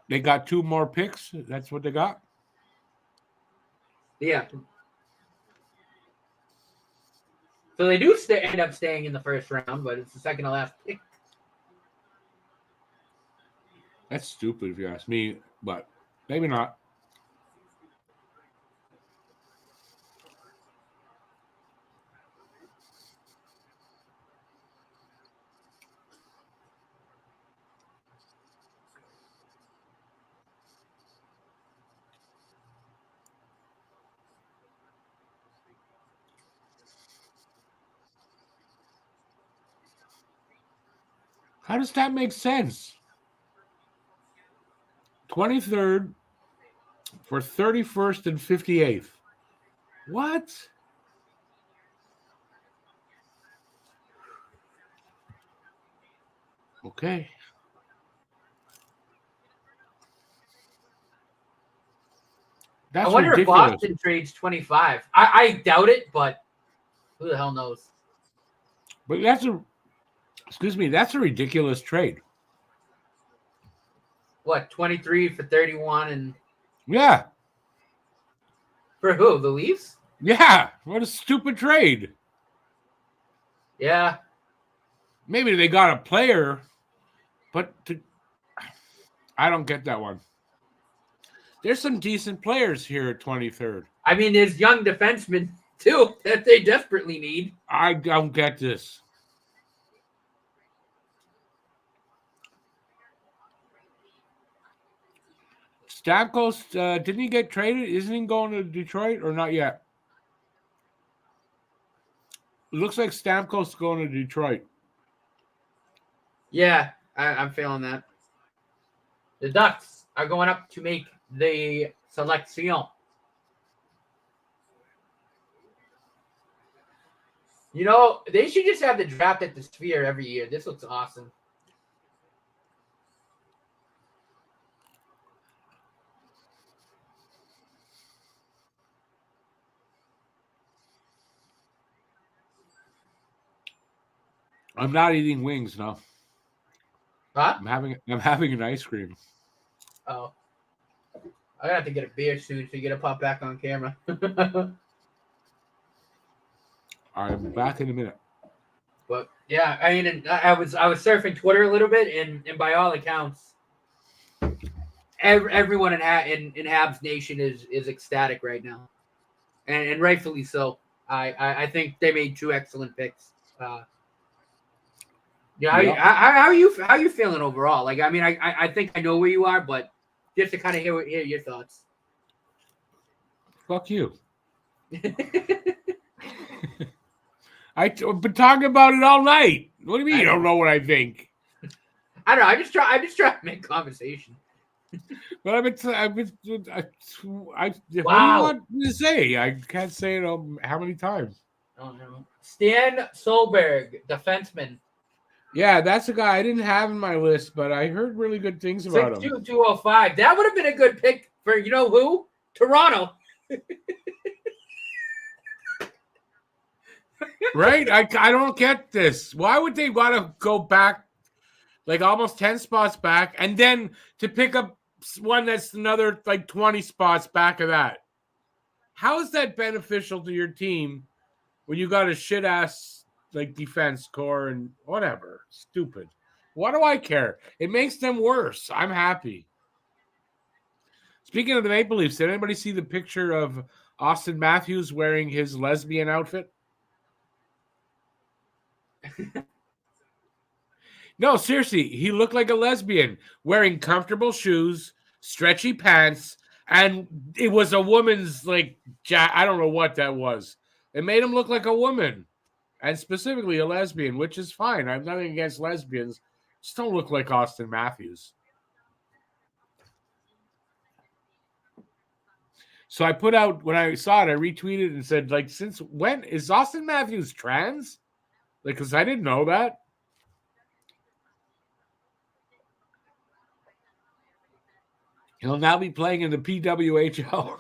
They got two more picks. That's what they got. Yeah. So they do end up staying in the first round, but it's the second to last pick. That's stupid if you ask me, but maybe not. How does that make sense? 23rd for 31st and 58th. What? Okay. That's I wonder ridiculous. if Boston trades 25. I doubt it, but who the hell knows? But that's a ridiculous trade. What, 23 for 31 and Yeah. for who? The Leafs? Yeah. What a stupid trade. Yeah. Maybe they got a player, but I don't get that one. There's some decent players here at 23rd. I mean, there's young defensemen too that they desperately need. I don't get this. Stamkos, didn't he get traded? Isn't he going to Detroit or not yet? It looks like Stamkos is going to Detroit. Yeah, I'm feeling that. The Ducks are going up to make the selection. You know, they should just have the draft at the Sphere every year. This looks awesome. I'm not eating wings, no. Huh? I'm having an ice cream. Oh. I have to get a beer soon so you get a pop back on camera. I'm back in a minute. But yeah, I mean, I was surfing Twitter a little bit, and by all accounts, everyone in Habs Nation is ecstatic right now, and rightfully so. I think they made two excellent picks. How are you feeling overall? Like, I mean, I think I know where you are, but just to kind of hear your thoughts. Fuck you. I've been talking about it all night. What do you mean you don't know what I think? I don't know. I just try to make conversation. But what do you want me to say? I can't say it how many times. Oh no. Stan Solberg, defenseman. Yeah, that's a guy I didn't have in my list, but I heard really good things about him. 6'2", 205. That would have been a good pick for, you know who? Toronto. Right? I don't get this. Why would they want to go back like almost 10 spots back and then to pick up one that's another like 20 spots back of that? How is that beneficial to your team when you got a shit ass like defense core and whatever? Stupid. What do I care? It makes them worse. I'm happy. Speaking of the Maple Leafs, did anybody see the picture of Austin Matthews wearing his lesbian outfit? No, seriously, he looked like a lesbian wearing comfortable shoes, stretchy pants, and it was a woman's like I don't know what that was. It made him look like a woman, and specifically a lesbian, which is fine. I have nothing against lesbians. Just don't look like Austin Matthews. So I put out, when I saw it, I retweeted and said, like, since when is Austin Matthews trans? Like, because I didn't know that. He'll now be playing in the PWHL.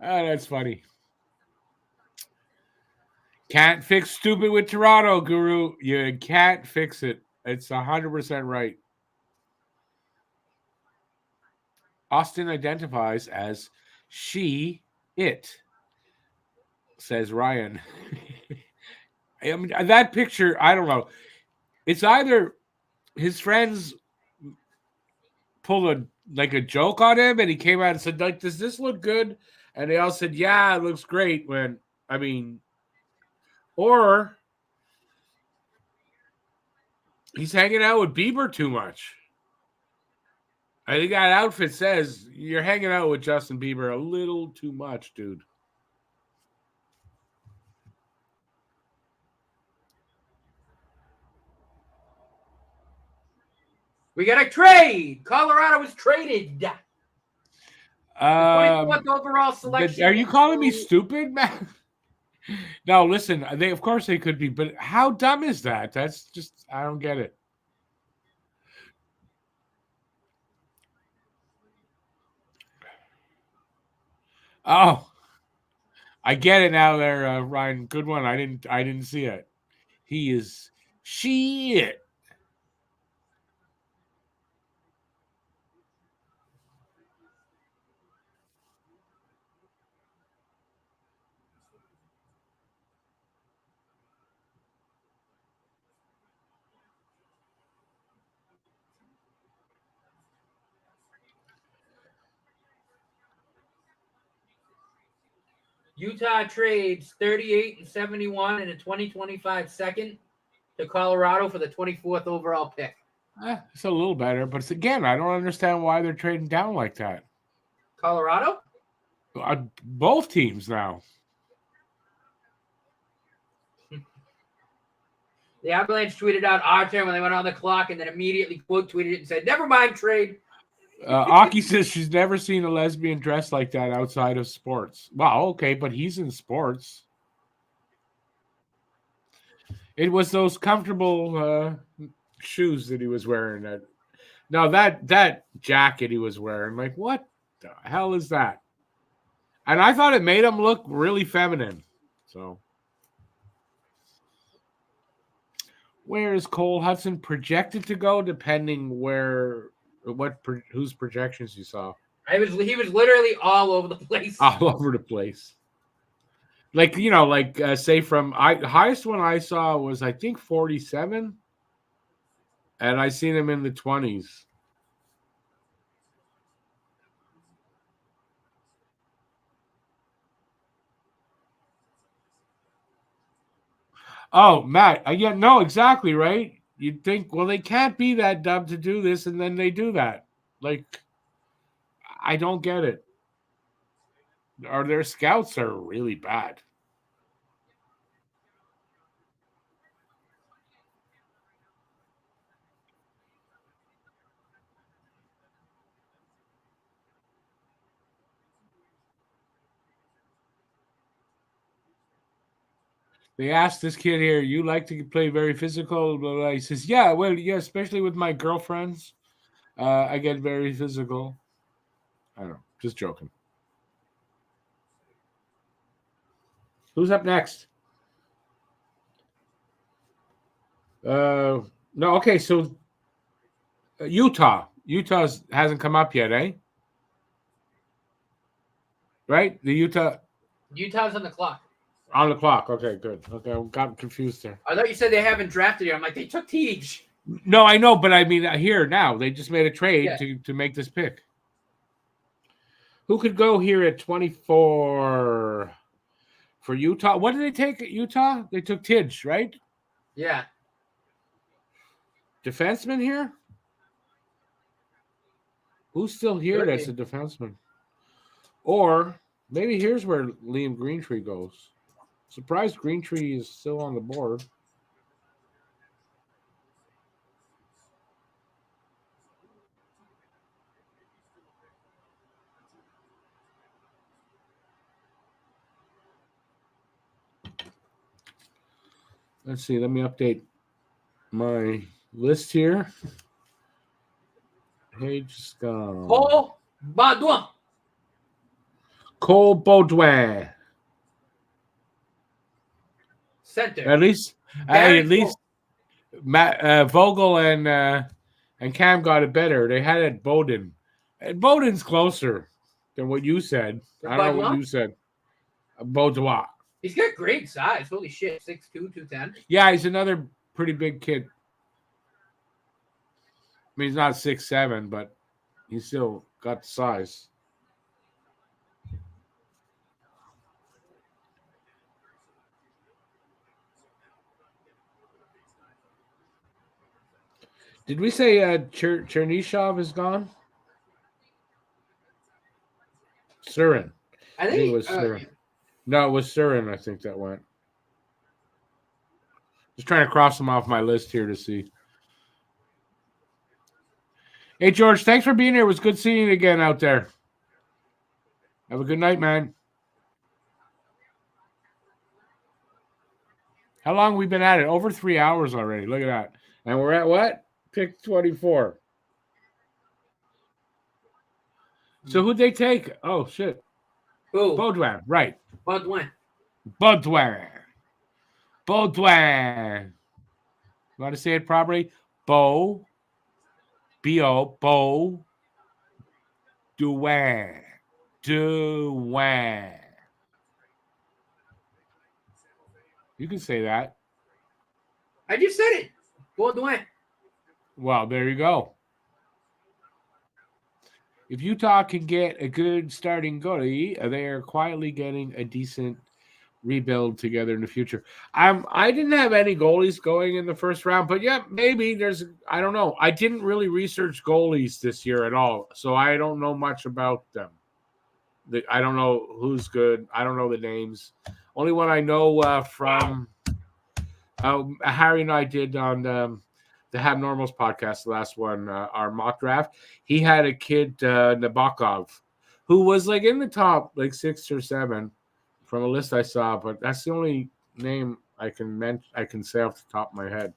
Oh, that's funny. Can't fix stupid with Toronto, Guru. You can't fix it. It's 100% right. Austin identifies as she, it, says Ryan. I mean, that picture, I don't know. It's either his friends pulled a joke on him and he came out and said, like, does this look good? And they all said, yeah, it looks great. Or he's hanging out with Bieber too much. I think that outfit says you're hanging out with Justin Bieber a little too much, dude. We got a trade. Colorado was traded. The 24th overall selection. Are you calling me stupid, man? No, listen. Of course they could be, but how dumb is that? That's just, I don't get it. Oh, I get it now. There, Ryan. Good one. I didn't see it. He is shit. Utah trades 38 and 71 and a 2025 second to Colorado for the 24th overall pick. It's a little better, but it's, again, I don't understand why they're trading down like that. Colorado? Both teams now. The Avalanche tweeted out our turn when they went on the clock and then immediately quote tweeted it and said, never mind, trade. Aki says she's never seen a lesbian dressed like that outside of sports. Well, okay, but he's in sports. It was those comfortable shoes that he was wearing. No, that jacket he was wearing. Like, what the hell is that? And I thought it made him look really feminine. So, where is Cole Hudson projected to go? Depending whose projections you saw. He was literally all over the place. All over the place. Like, say from highest one I saw was I think 47, and I seen him in the 20s. Oh, Matt, yeah, no, exactly right. You'd think, well, they can't be that dumb to do this, and then they do that. Like, I don't get it. Or their scouts are really bad. They asked this kid here, you like to play very physical? Blah, blah. He says, yeah, well, yeah, especially with my girlfriends. I get very physical. I don't know, just joking. Who's up next? No, okay, so Utah hasn't come up yet, eh? Right? Utah's on the clock. On the clock. Okay, good. Okay, I got confused there. I thought you said they haven't drafted yet. I'm like, they took Teague. No, I know, but I mean here now. They just made a trade to make this pick. Who could go here at 24 for Utah? What did they take at Utah? They took Tidge, right? Yeah. Defenseman here? Who's still here that's a defenseman? Or maybe here's where Liam Greentree goes. Surprised Greentree is still on the board. Let's see. Let me update my list here. Page gone. Cole Baudouin. Center. At least Matt Vogel and Cam got it better. They had it Bowden. And Bowden's closer than what you said. I don't know what you said. Baudouin. He's got great size. Holy shit. 6'2", 210. Yeah, he's another pretty big kid. I mean, he's not 6'7", but he's still got the size. Did we say Chernyshov is gone? Surin. I think it was Surin. No, it was Surin, I think that went. Just trying to cross them off my list here to see. Hey, George, thanks for being here. It was good seeing you again out there. Have a good night, man. How long have we been at it? Over 3 hours already. Look at that. And we're at what? Pick 24. So who'd they take? Oh, shit. Who? Baudouin, right. Baudouin. You want to say it properly? B-O, Baudouin. You can say that. I just said it. Baudouin. Well, there you go. If Utah can get a good starting goalie, they are quietly getting a decent rebuild together in the future. I didn't have any goalies going in the first round, but yeah, maybe I don't know. I didn't really research goalies this year at all, so I don't know much about them. I don't know who's good. I don't know the names. Only one I know from Harry and I did on the Have Normals podcast, the last one, our mock draft. He had a kid, Nabokov, who was like in the top like 6 or 7 from a list I saw, but that's the only name I can say off the top of my head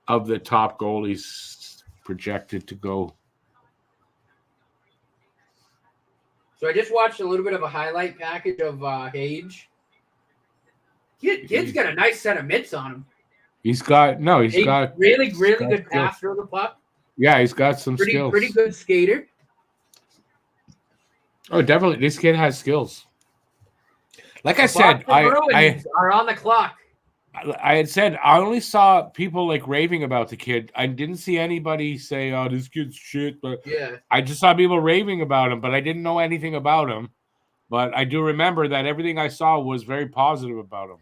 of the top goalies projected to go. So I just watched a little bit of a highlight package of Hage. Kid's got a nice set of mitts on him. He's got really good passer of the puck. Yeah, he's got some skills. Pretty good skater. Oh, definitely. This kid has skills. Like I said, I are on the clock. I had said I only saw people like raving about the kid. I didn't see anybody say, "Oh, this kid's shit." But yeah, I just saw people raving about him, but I didn't know anything about him. But I do remember that everything I saw was very positive about him.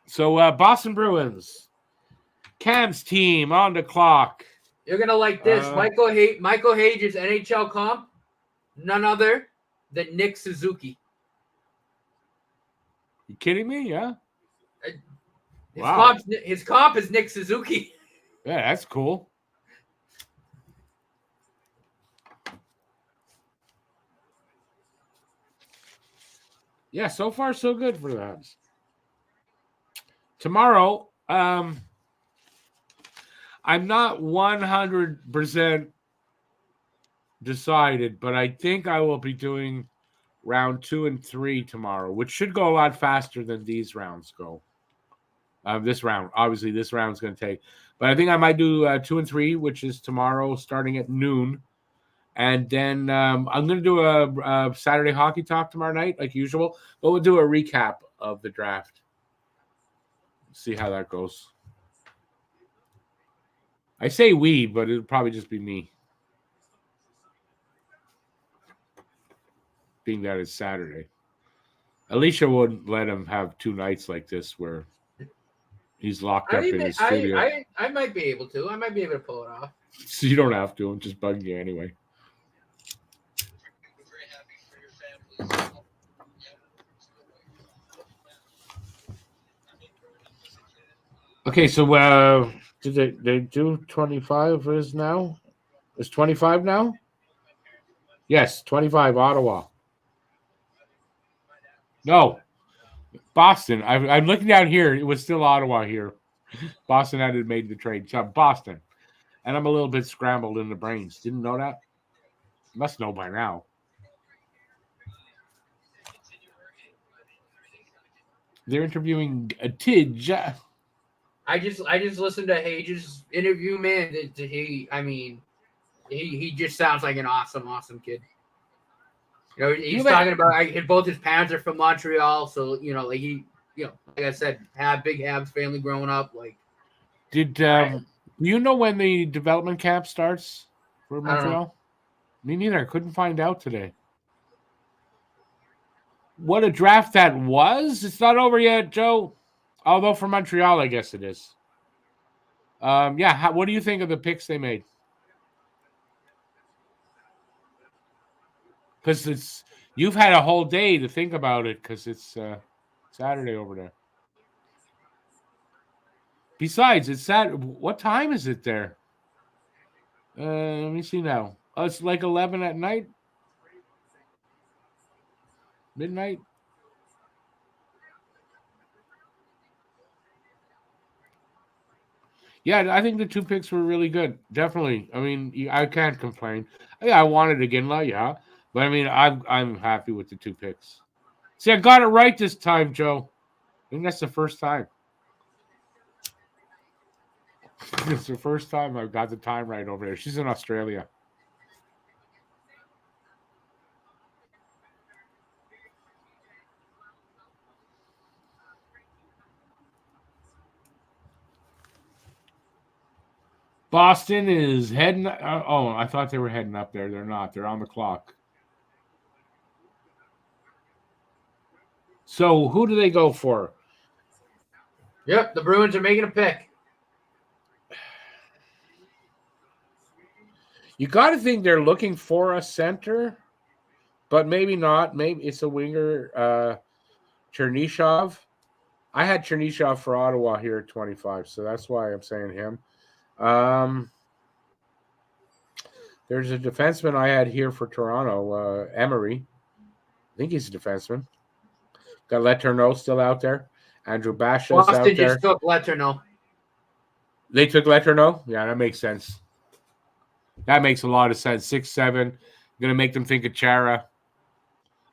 So Boston Bruins, Cam's team on the clock. You're gonna like this. Michael Hage's NHL comp, none other than Nick Suzuki. You kidding me? Yeah. His comp is Nick Suzuki. Yeah, that's cool. Yeah, so far so good for the Habs. Tomorrow, I'm not 100% decided, but I think I will be doing round 2 and 3 tomorrow, which should go a lot faster than these rounds go. This round, obviously, this round's going to take, but I think I might do 2 and 3, which is tomorrow, starting at noon, and then I'm going to do a Saturday hockey talk tomorrow night, like usual. But we'll do a recap of the draft. See how that goes. I say we, but it'll probably just be me, being that it's Saturday. Alicia wouldn't let him have 2 nights like this where he's locked up in his studio. I might be able to. I might be able to pull it off. So you don't have to. I'm just bugging you anyway. Okay, so did they do 25 is now? Is 25 now? Yes, 25, Ottawa. No, Boston. I'm looking down here. It was still Ottawa here. Boston hadn't made the trade. So Boston. And I'm a little bit scrambled in the brains. Didn't know that? Must know by now. They're interviewing a Tidge. I just listened to Hage's interview, man. He just sounds like an awesome kid. You know, he's talking about both his parents are from Montreal, so like I said, have big Habs family growing up. Like, did you know when the development camp starts for Montreal? Me neither. I couldn't find out today. What a draft that was! It's not over yet, Joe. Although for Montreal, I guess it is. What do you think of the picks they made? Because you've had a whole day to think about it because it's Saturday over there. Besides, it's Saturday. What time is it there? Let me see now. Oh, it's like 11 at night? Midnight? Yeah, I think the 2 picks were really good. Definitely. I mean, I can't complain. Yeah, I wanted Iginla, yeah. But I mean, I'm happy with the 2 picks. See, I got it right this time, Joe. I think that's the first time. It's the first time I've got the time right over there. She's in Australia. Boston is heading. I thought they were heading up there. They're not. They're on the clock. So who do they go for? Yep, the Bruins are making a pick. You got to think they're looking for a center, but maybe not. Maybe it's a winger, Chernyshov. I had Chernyshov for Ottawa here at 25, so that's why I'm saying him. There's a defenseman I had here for Toronto, Emery. I think he's a defenseman. Got Letourneau still out there. Andrew Basha's out there. Boston just took Letourneau. They took Letourneau? Yeah, that makes sense. That makes a lot of sense. 6'7". Going to make them think of Chara.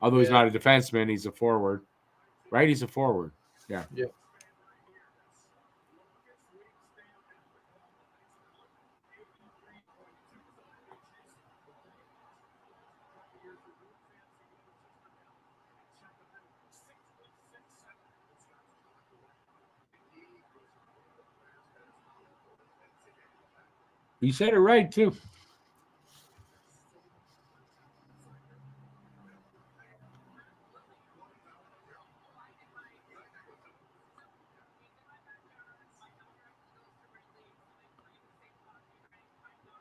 Although he's not a defenseman, he's a forward. Right? He's a forward. Yeah. Yeah. You said it right, too.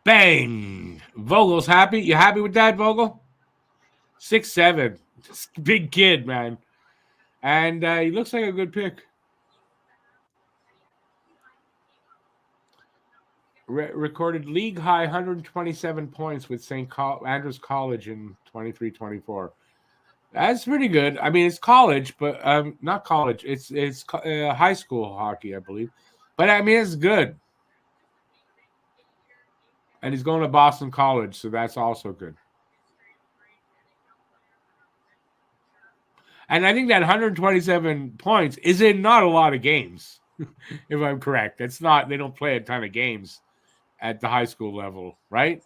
Bang! Vogel's happy. You happy with that, Vogel? 6'7". Big kid, man. And he looks like a good pick. Recorded league high 127 points with St. Andrews College in 23-24. That's pretty good. I mean, it's college, but not college. It's high school hockey, I believe. But I mean, it's good. And he's going to Boston College, so that's also good. And I think that 127 points is in not a lot of games, if I'm correct. It's not, they don't play a ton of games at the high school level, right?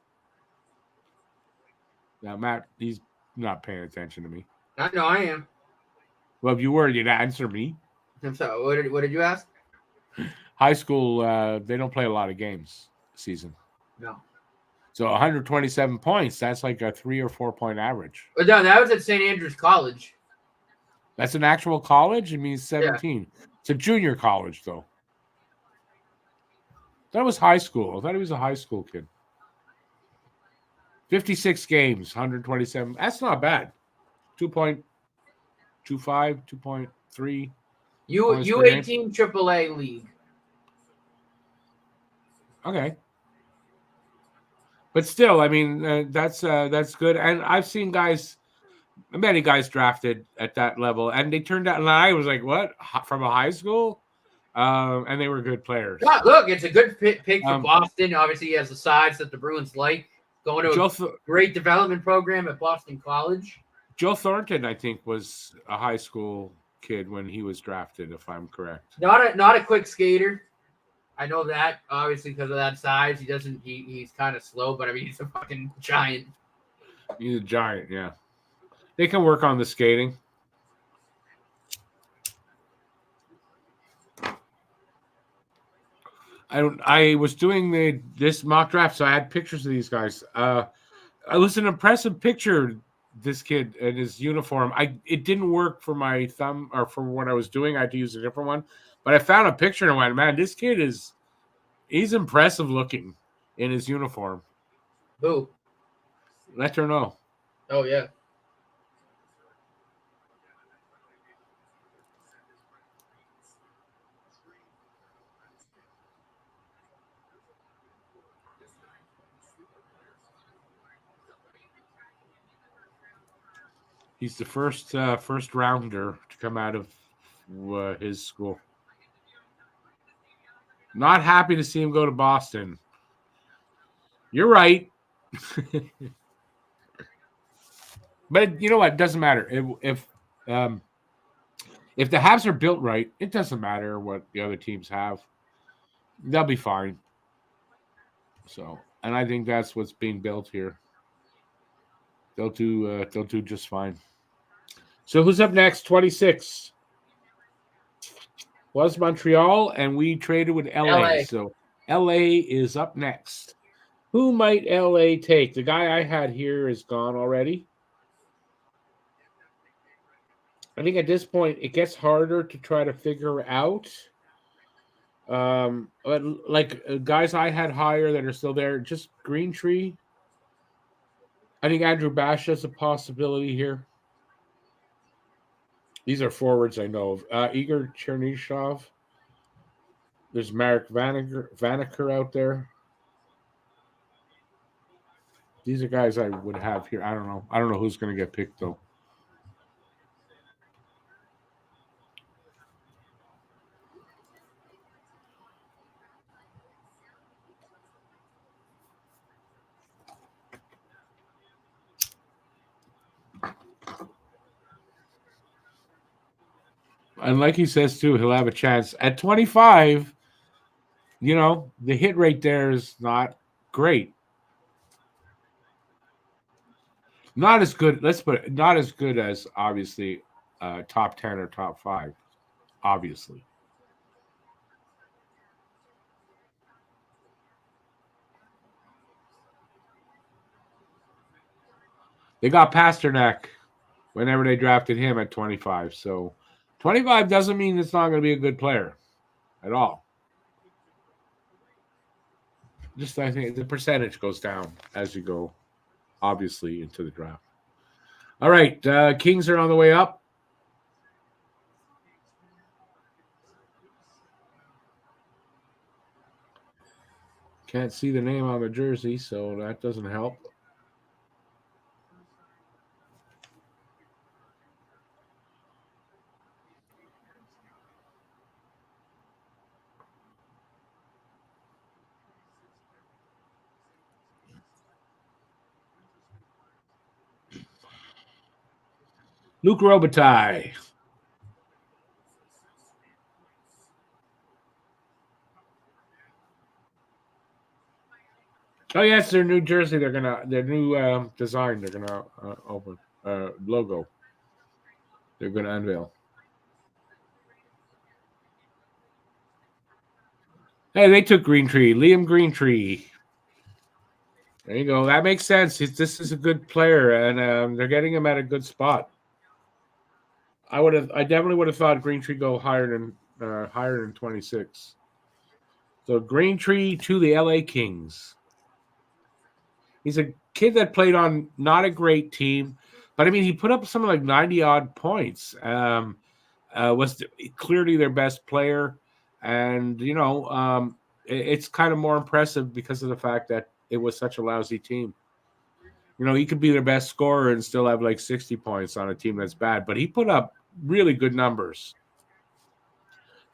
Now, Matt, he's not paying attention to me. I know I am. Well, if you were, you'd answer me. I'm sorry. What did you ask? High school, they don't play a lot of games season. No. So 127 points, that's like a 3 or 4 point average. But no, that was at St. Andrews College. That's an actual college? It means 17. Yeah. It's a junior college, though. That was high school. I thought he was a high school kid. 56 games, 127. That's not bad. 2.25, 2.3. U18 AAA league. Okay. But still, I mean, that's good. And I've seen many guys drafted at that level, and they turned out, and I was like, what? From a high school? And they were good players. Yeah, look, it's a good pick for Boston. Obviously, he has the size that the Bruins like. Going to a great development program at Boston College. Joe Thornton, I think, was a high school kid when he was drafted, if I'm correct. Not a quick skater. I know that, obviously, because of that size. He's kind of slow, but I mean, he's a fucking giant. He's a giant, yeah. They can work on the skating. I was doing this mock draft, so I had pictures of these guys. It was an impressive picture, this kid and his uniform. It didn't work for my thumb or for what I was doing. I had to use a different one. But I found a picture and I went, man, this kid he's impressive looking in his uniform. Who? Let her know. Oh, yeah. He's the first rounder to come out of his school. Not happy to see him go to Boston. You're right. But you know what? It doesn't matter. If the Habs are built right, it doesn't matter what the other teams have. They'll be fine. So, and I think that's what's being built here. They'll do just fine. So who's up next? 26 was Montreal, and we traded with LA. So LA is up next. Who might LA take? The guy I had here is gone already. I think at this point it gets harder to try to figure out. But like guys I had higher that are still there, just Green Tree. I think Andrew Bash is a possibility here. These are forwards I know of. Igor Chernyshov. There's Marek Vanaker out there. These are guys I would have here. I don't know. I don't know who's going to get picked, though. And like he says, too, he'll have a chance. At 25, the hit rate there is not great. Not as good, let's put it, not as good as, obviously, top 10 or top 5, obviously. They got Pasternak whenever they drafted him at 25, so 25 doesn't mean it's not going to be a good player at all. Just I think the percentage goes down as you go, obviously, into the draft. All right, Kings are on the way up. Can't see the name on the jersey, so that doesn't help. Luke Robitaille. Oh yes, their new jersey. Their new design. They're gonna open logo. They're gonna unveil. Hey, they took Greentree, Liam Greentree. There you go. That makes sense. This is a good player, and they're getting him at a good spot. I definitely would have thought Greentree go higher than 26. So Greentree to the LA Kings. He's a kid that played on not a great team, but I mean he put up something like 90 odd points. Was clearly their best player, and it's kind of more impressive because of the fact that it was such a lousy team. He could be their best scorer and still have like 60 points on a team that's bad, but he put up really good numbers.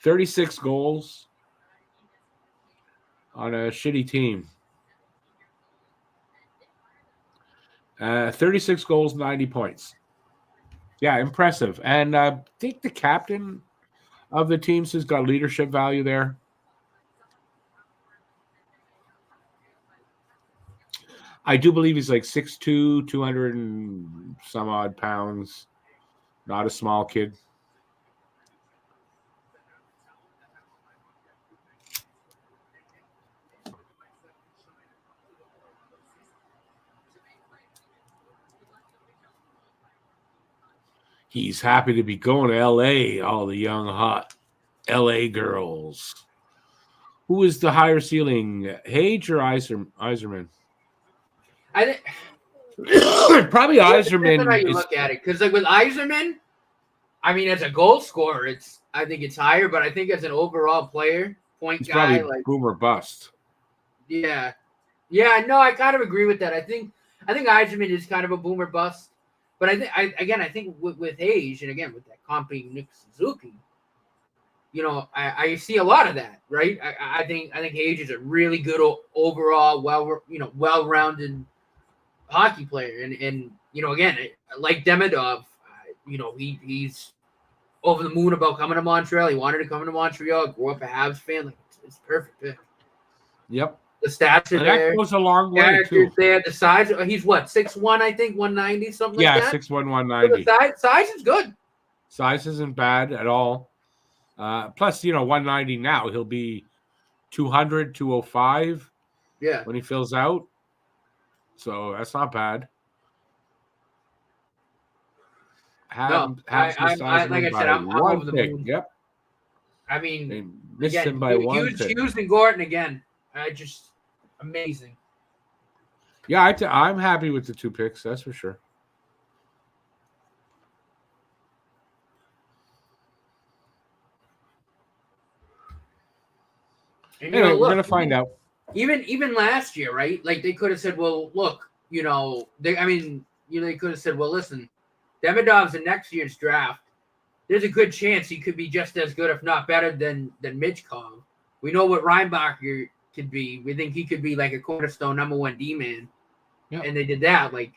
36 goals on a shitty team. 36 goals, 90 points. Yeah, impressive. And I think the captain of the teams has got leadership value there. I do believe he's like 6'2", 200 and some odd pounds. Not a small kid. He's happy to be going to L.A., all the young, hot L.A. girls. Who is the higher ceiling, Hage or Yzerman? I think probably Yzerman. That's how you look at it, because like with Yzerman, I mean, as a goal scorer, I think it's higher, but I think as an overall player, point guy, like boom or bust. Yeah, no, I kind of agree with that. I think Yzerman is kind of a boomer bust. But I think with Hage, and again with that comping Nick Suzuki, I see a lot of that, right? I think Hage is a really good overall, well-rounded hockey player, and again, like Demidov, he's over the moon about coming to Montreal. He wanted to come to Montreal, grew up a Habs fan. Like it's perfect pick. Yep. The stats are there. That goes a long way too. There. The size. He's what, 6'1", I think, 190, something like that. Yeah, 6'1", 190. So the size is good. Size isn't bad at all. Plus, 190 now. He'll be 200, 205. Yeah. When he fills out. So that's not bad. Like I said, I'm over the moon. Yep. I mean, they missed him by one pick. Hughes and Gordon again. Amazing. Yeah, I'm happy with the 2 picks. That's for sure. And, anyway, we're gonna find out. Even last year, right? Like they could have said, "Well, look, they could have said, well, listen, Demidov's in next year's draft. There's a good chance he could be just as good, if not better, than Mitchkov. We know what Reinbacher could be. We think he could be like a cornerstone number 1 D-man." Yeah. And they did that, like,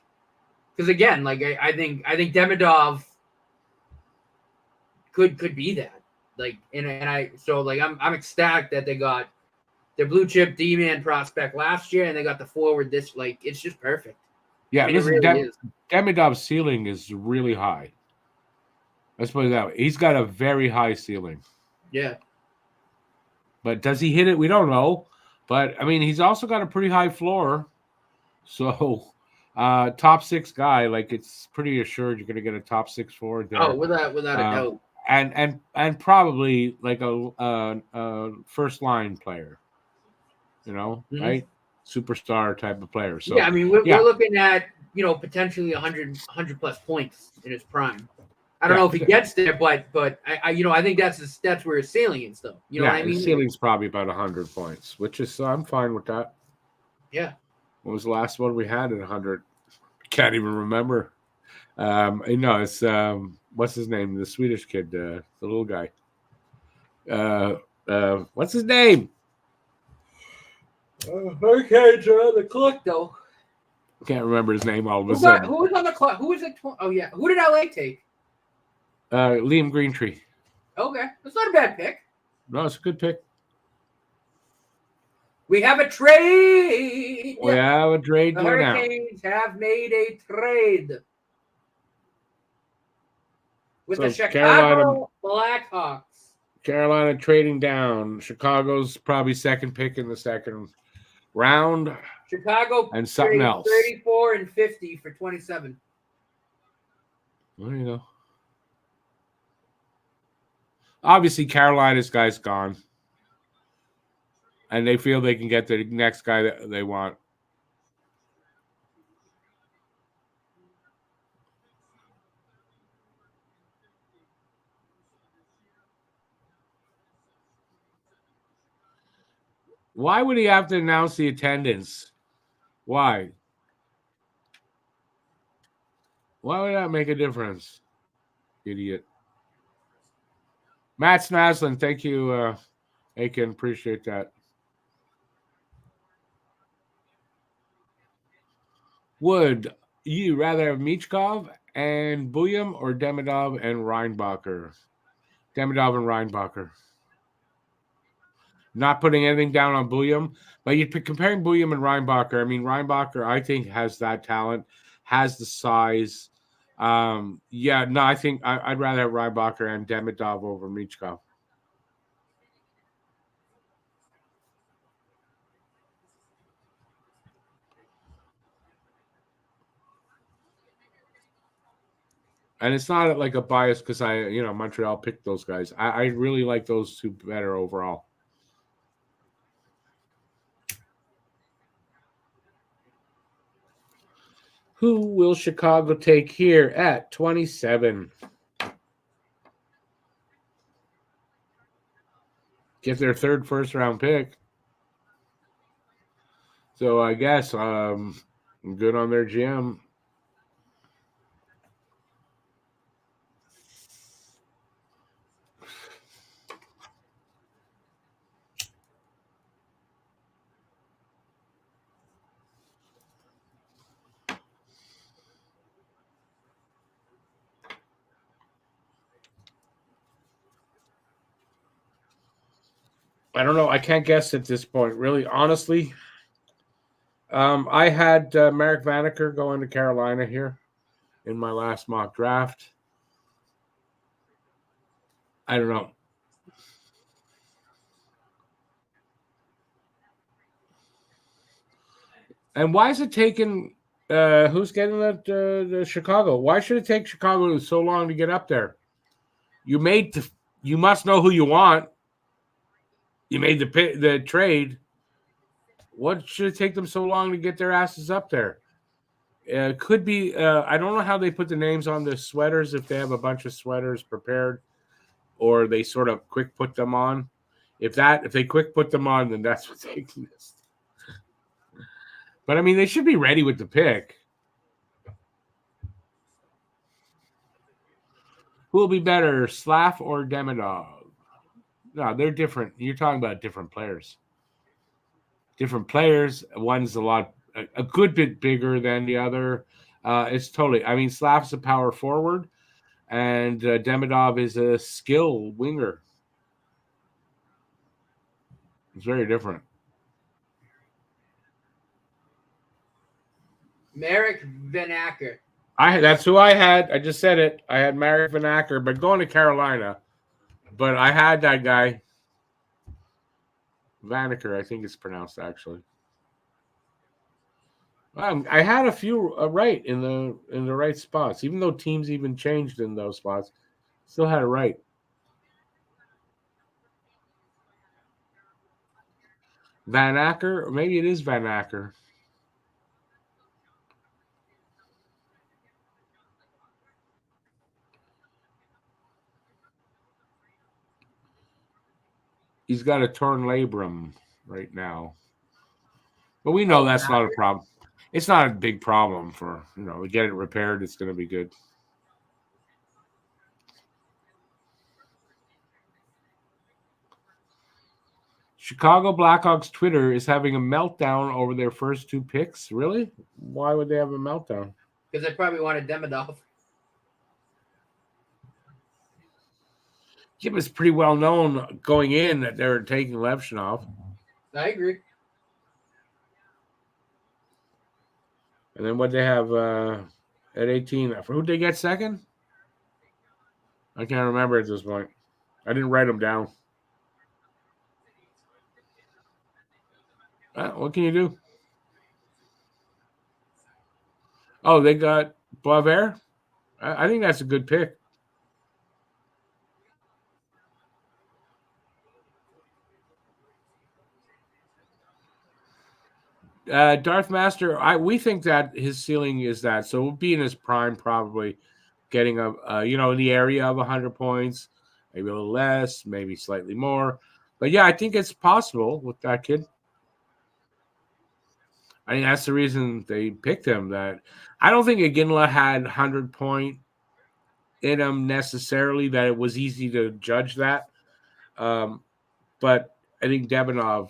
because again, like I think Demidov could be that, like, I'm ecstatic that they got their blue chip D-man prospect last year, and they got the forward this, like, it's just perfect. Yeah, listen, Demidov's ceiling is really high. Let's put it that way. He's got a very high ceiling. Yeah. But does he hit it? We don't know. But, I mean, he's also got a pretty high floor. So, top 6 guy, like, it's pretty assured you're going to get a top 6 forward there. Oh, without a doubt. And probably, like, a first-line player. Mm-hmm. Right? Superstar type of player. So yeah, I mean, we're looking at, potentially 100-plus points in his prime. I don't know if he gets there, but I think that's where his ceiling is, though. You know what I mean? His ceiling's probably about 100 points, which is I'm fine with that. Yeah. What was the last one we had at 100? Can't even remember. It's what's his name? The Swedish kid, the little guy. What's his name? Okay, draw the clock though. Can't remember his name all of a sudden. Who was on the clock? Who was it? Oh yeah, who did LA take? Liam Greentree. Okay, that's not a bad pick. No, it's a good pick. We have a trade. We have a trade The to announce. Hurricanes have made a trade with the So Chicago Blackhawks. Carolina trading down. Chicago's probably second pick in the second round. Chicago And something traded else. 34 and 50 for 27. There you go. Obviously, Carolina's guy's gone. And they feel they can get the next guy that they want. Why would he have to announce the attendance? Why? Why would that make a difference? Idiot. Matt Snaslin, thank you, Aiken. Appreciate that. Would you rather have Michkov and Buyam or Demidov and Reinbacher? Demidov and Reinbacher. Not putting anything down on Buyam, but you're comparing Buyam and Reinbacher. I mean, Reinbacher, I think, has that talent, has the size. I think I'd rather have Reinbacher and Demidov over Michkov. And it's not like a bias because Montreal picked those guys. I really like those two better overall. Who will Chicago take here at 27? Get their third first-round pick. So I guess good on their GM. I don't know. I can't guess at this point, really. Honestly, I had Marek Vanacker going to Carolina here in my last mock draft. I don't know. And why is it taking who's getting the Chicago? Why should it take Chicago so long to get up there? You must know who you want. You made the trade. What should it take them so long to get their asses up there? Could be. I don't know how they put the names on the sweaters. If they have a bunch of sweaters prepared, or they sort of quick put them on. If they quick put them on, then that's what they missed. But I mean, they should be ready with the pick. Who will be better, Slav or Demidov? No, they're different. You're talking about different players. Different players. One's a good bit bigger than the other. It's totally. I mean, Slav's a power forward, and Demidov is a skill winger. It's very different. Marek Vanacker. That's who I had. I just said it. I had Marek Vanacker, but going to Carolina. But I had that guy. Vanacker, I think it's pronounced actually. I had a few right in the right spots, even though teams even changed in those spots. Still had it right. Vanacker, maybe it is Vanacker. He's got a torn labrum right now. But we know that's not a problem. It's not a big problem for, to get it repaired. It's going to be good. Chicago Blackhawks Twitter is having a meltdown over their first two picks. Really? Why would they have a meltdown? Because they probably wanted Demidov. it was pretty well known going in that they were taking Levshunov. I agree. And then what they have at 18? Who'd they get second? I can't remember at this point. I didn't write them down. What can you do? Oh, they got Boisvert. I think that's a good pick. Darth Master, we think that his ceiling is that. So we'll be in his prime, probably getting in the area of 100 points, maybe a little less, maybe slightly more. But yeah, I think it's possible with that kid. I think that's the reason they picked him. That I don't think Iginla had 100-point in him necessarily, that it was easy to judge that. But I think Debinov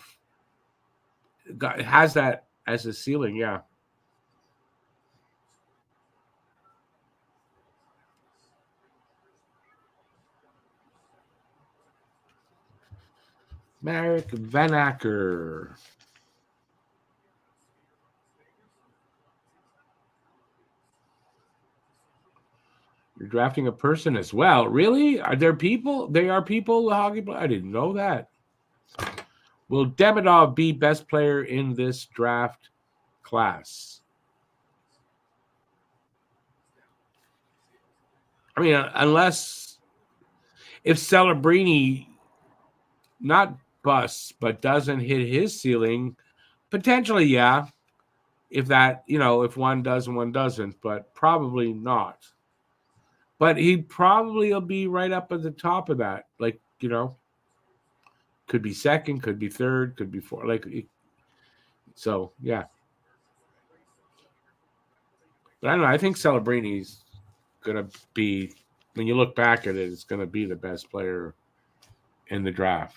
has that as a ceiling, yeah. Marek Vanacker. You're drafting a person as well. Really? Are there people? They are people, the hockey player? I didn't know that. Will Demidov be best player in this draft class? I mean, unless if Celebrini not busts, but doesn't hit his ceiling, potentially, yeah. If that, if one does and one doesn't, but probably not. But he probably will be right up at the top of that. Like, could be second, could be third, could be fourth. So, yeah. But I don't know. I think Celebrini's going to be, when you look back at it, it's going to be the best player in the draft.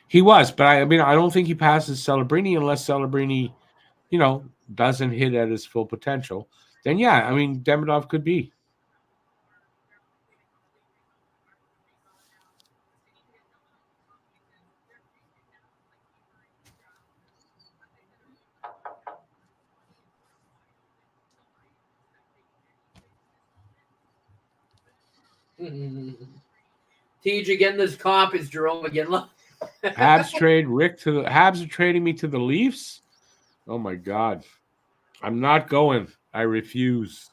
He was, but I don't think he passes Celebrini unless Celebrini, doesn't hit at his full potential. Then, yeah, Demidov could be. Tej again. This comp is Jerome Iginla. Habs are trading me to the Leafs. Oh my God, I'm not going. I refuse.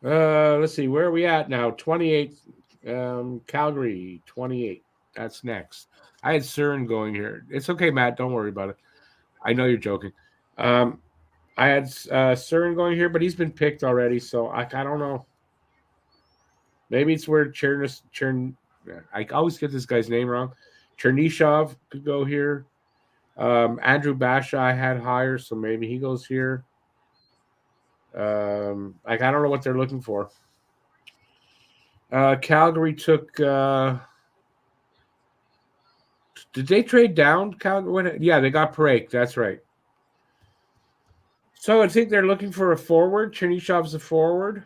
Let's see, where are we at now? 28. Calgary 28. That's next. I had Cern going here. It's okay, Matt. Don't worry about it. I know you're joking. I had Cern going here, but he's been picked already, so I don't know. Maybe it's where I always get this guy's name wrong. Chernyshov could go here. Andrew Basha I had higher, so maybe he goes here. I don't know what they're looking for. Calgary took. Did they trade down Calgary? Yeah, they got Parake. That's right. So I think they're looking for a forward. Chernyshov's a forward.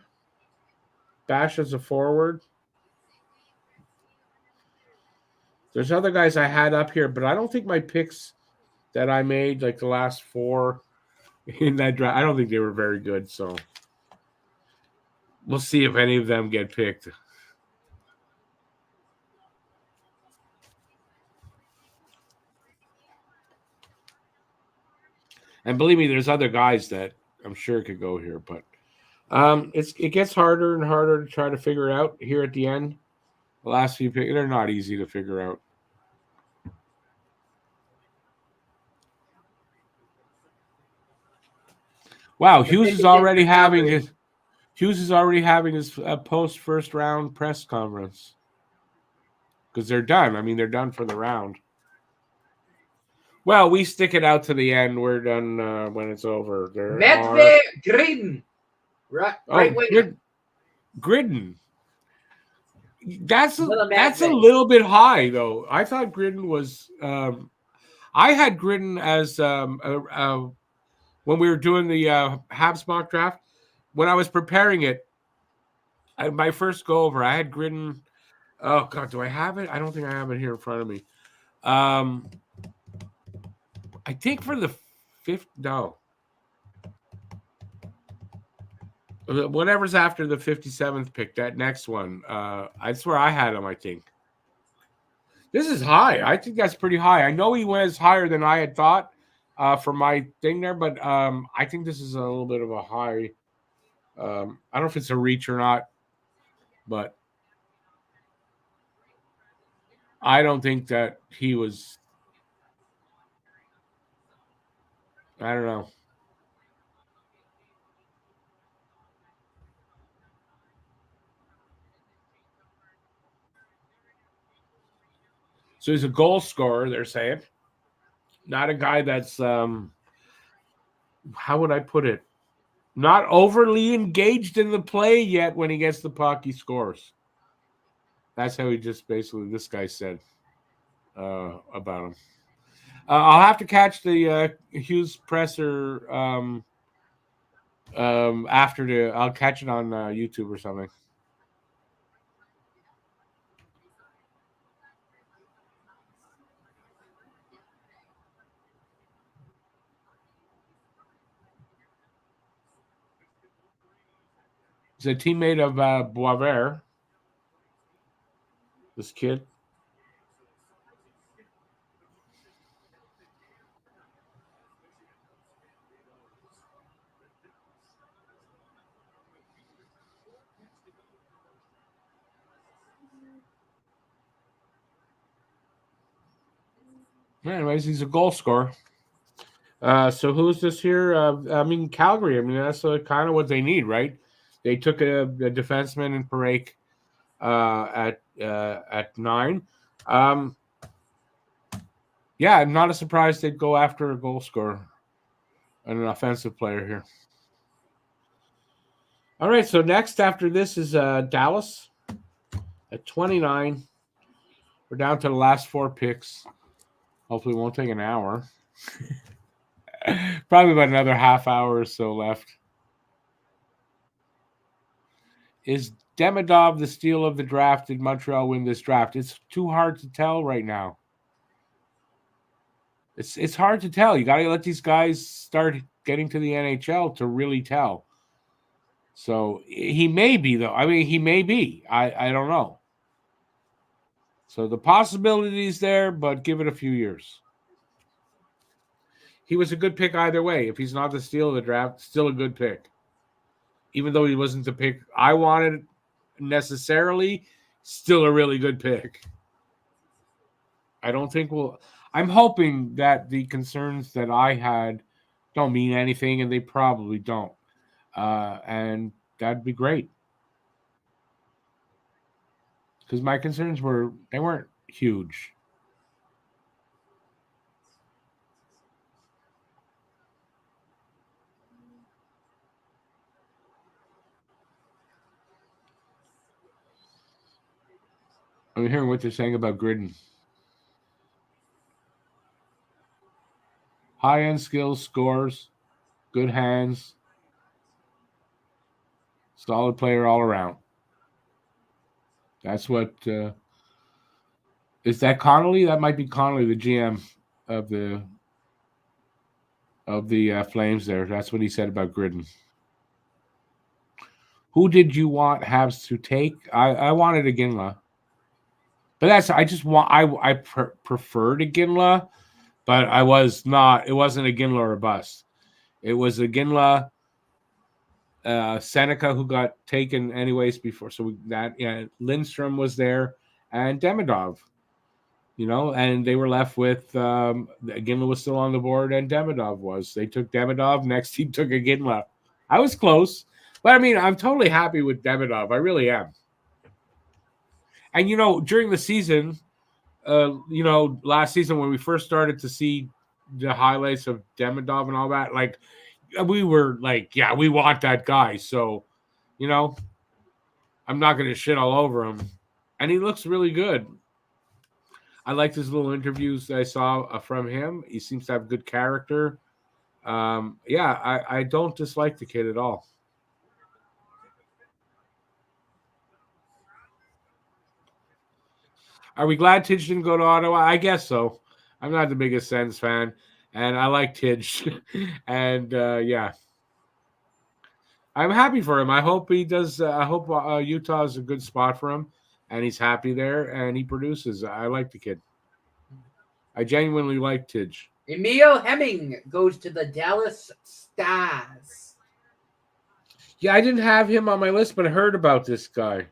Basha's a forward. There's other guys I had up here, but I don't think my picks that I made, like the last 4 in that draft, I don't think they were very good. So we'll see if any of them get picked. And believe me, there's other guys that I'm sure could go here, but it gets harder and harder to try to figure out here at the end. The last few picks, they're not easy to figure out. Wow, Hughes is already having his post first round press conference because they're done. They're done for the round. Well, we stick it out to the end. We're done when it's over. Medved Green. Right. Gridden. That's a Matvey. little bit high, though. I thought Gridden was. I had Gridden as when we were doing the Habs mock draft. When I was preparing it, my first go over, I had Gridden. Oh God, do I have it? I don't think I have it here in front of me. I think for the fifth, no. Whatever's after the 57th pick, that next one, that's where I had him, I think. This is high. I think that's pretty high. I know he was higher than I had thought for my thing there, but I think this is a little bit of a high. I don't know if it's a reach or not, but I don't think that he was. I don't know. So he's a goal scorer, they're saying. Not a guy that's, how would I put it? Not overly engaged in the play yet. When he gets the puck, he scores. That's how he just basically, this guy said about him. I'll have to catch the Hughes presser after I'll catch it on YouTube or something. He's a teammate of Boisvert. This kid. Anyways, he's a goal scorer. So who's this here? I mean, Calgary. I mean, that's kind of what they need, right? They took a defenseman in Parake at 9. Yeah, I'm not a surprise they'd go after a goal scorer and an offensive player here. All right, so next after this is Dallas at 29. We're down to the last 4 picks. Hopefully it won't take an hour. Probably about another half hour or so left. Is Demidov the steal of the draft? Did Montreal win this draft? It's too hard to tell right now. It's hard to tell. You got to let these guys start getting to the NHL to really tell. So he may be, though. I mean, he may be. I don't know. So the possibility is there, but give it a few years. He was a good pick either way. If he's not the steal of the draft, still a good pick. Even though he wasn't the pick I wanted necessarily, still a really good pick. I don't think I'm hoping that the concerns that I had don't mean anything, and they probably don't. And that'd be great. Because my concerns weren't huge. I'm hearing what they're saying about Gridden. High-end skills, scores, good hands, solid player all around. That's what is that Connolly? That might be Connolly, the GM of the Flames there. That's what he said about Gridden. Who did you want Habs to take? I wanted Iginla. But I preferred Iginla, but it wasn't Iginla or a bust. It was Iginla, Seneca, who got taken anyways before. So Lindstrom was there and Demidov, and they were left with Iginla was still on the board and Demidov was. They took Demidov. Next team took Iginla. I was close, but I mean, I'm totally happy with Demidov. I really am. And, during the season, last season when we first started to see the highlights of Demidov and all that, we were like, yeah, we want that guy. So, I'm not going to shit all over him. And he looks really good. I liked his little interviews that I saw from him. He seems to have good character. I don't dislike the kid at all. Are we glad Tidge didn't go to Ottawa? I guess so. I'm not the biggest Sens fan, and I like Tidge. And, I'm happy for him. I hope he does. I hope Utah is a good spot for him, and he's happy there, and he produces. I like the kid. I genuinely like Tidge. Emil Hemming goes to the Dallas Stars. Yeah, I didn't have him on my list, but I heard about this guy.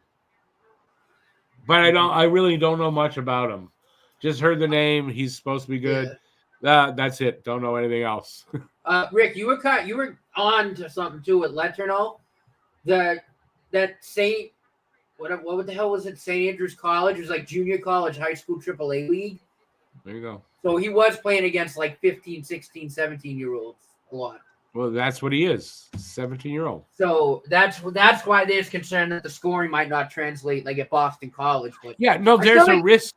But I really don't know much about him. Just heard the name. He's supposed to be good. Yeah. That's it. Don't know anything else. Rick, you were on to something too with Letourneau. That Saint what the hell was it? St. Andrews College. It was like junior college, high school AAA league. There you go. So he was playing against like 15, 16, 17-year-olds a lot. Well, that's what he is, 17-year-old. So that's why there's concern that the scoring might not translate like at Boston College. But yeah, no, there's a risk.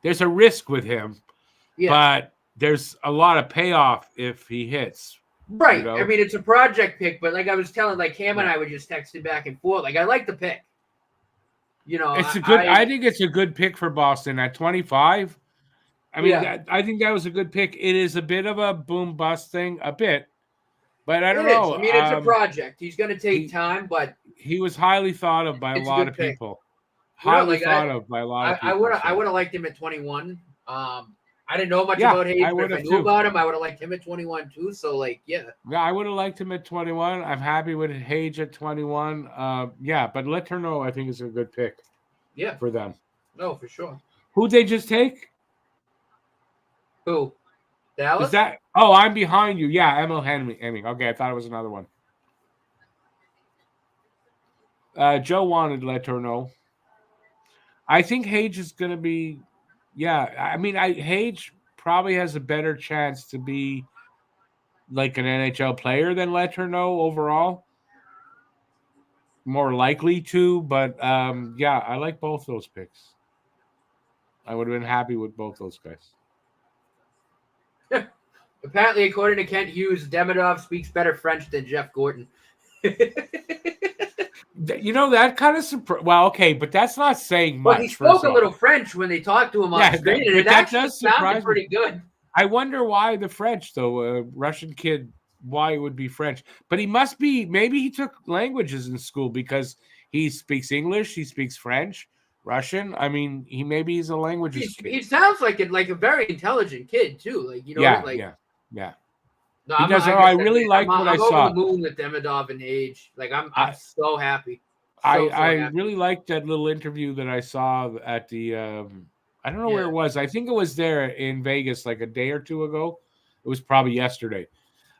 There's a risk with him, but there's a lot of payoff if he hits. Right. You know? I mean, it's a project pick, but like I was telling, like Cam and I were just texting back and forth. Like I like the pick. You know, it's a good. I think it's a good pick for Boston at 25. I mean, I think that was a good pick. It is a bit of a boom bust thing, a bit, but I don't know. I mean, it's a project. He's going to take time, but he was highly thought of by a lot of people. Highly thought of by a lot of people. I would have liked him at 21. I didn't know much about Hayes, but if I knew about him, I would have liked him at 21 too. So, like, yeah, I would have liked him at 21. I'm happy with Hayes at 21. But Letourneau, I think, is a good pick. Yeah, for them. No, for sure. Who'd they just take? Who? Dallas? Is that? Oh, I'm behind you. Yeah, Emil Hemming. Okay, I thought it was another one. Joe wanted Letourneau. I think Hage is going to be. Yeah, I mean, Hage probably has a better chance to be like an NHL player than Letourneau overall. More likely to, but I like both those picks. I would have been happy with both those guys. Apparently, according to Kent Hughes, Demidov speaks better French than Jeff Gordon. You know, that kind of surprise. Well, okay, but that's not saying much. But he spoke a little French when they talked to him on screen, and it actually does sounded pretty good. I wonder why the French, though, a Russian kid, why it would be French. But he must be, maybe he took languages in school because he speaks English, he speaks French, Russian. I mean, he's a languages kid. He sounds like a very intelligent kid, too. Like, you know, yeah. No, I really like what I saw. I'm over the moon with Demidov and Age. Like, I'm so happy. I really liked that little interview that I saw at the I don't know where it was. I think it was there in Vegas like a day or two ago. It was probably yesterday.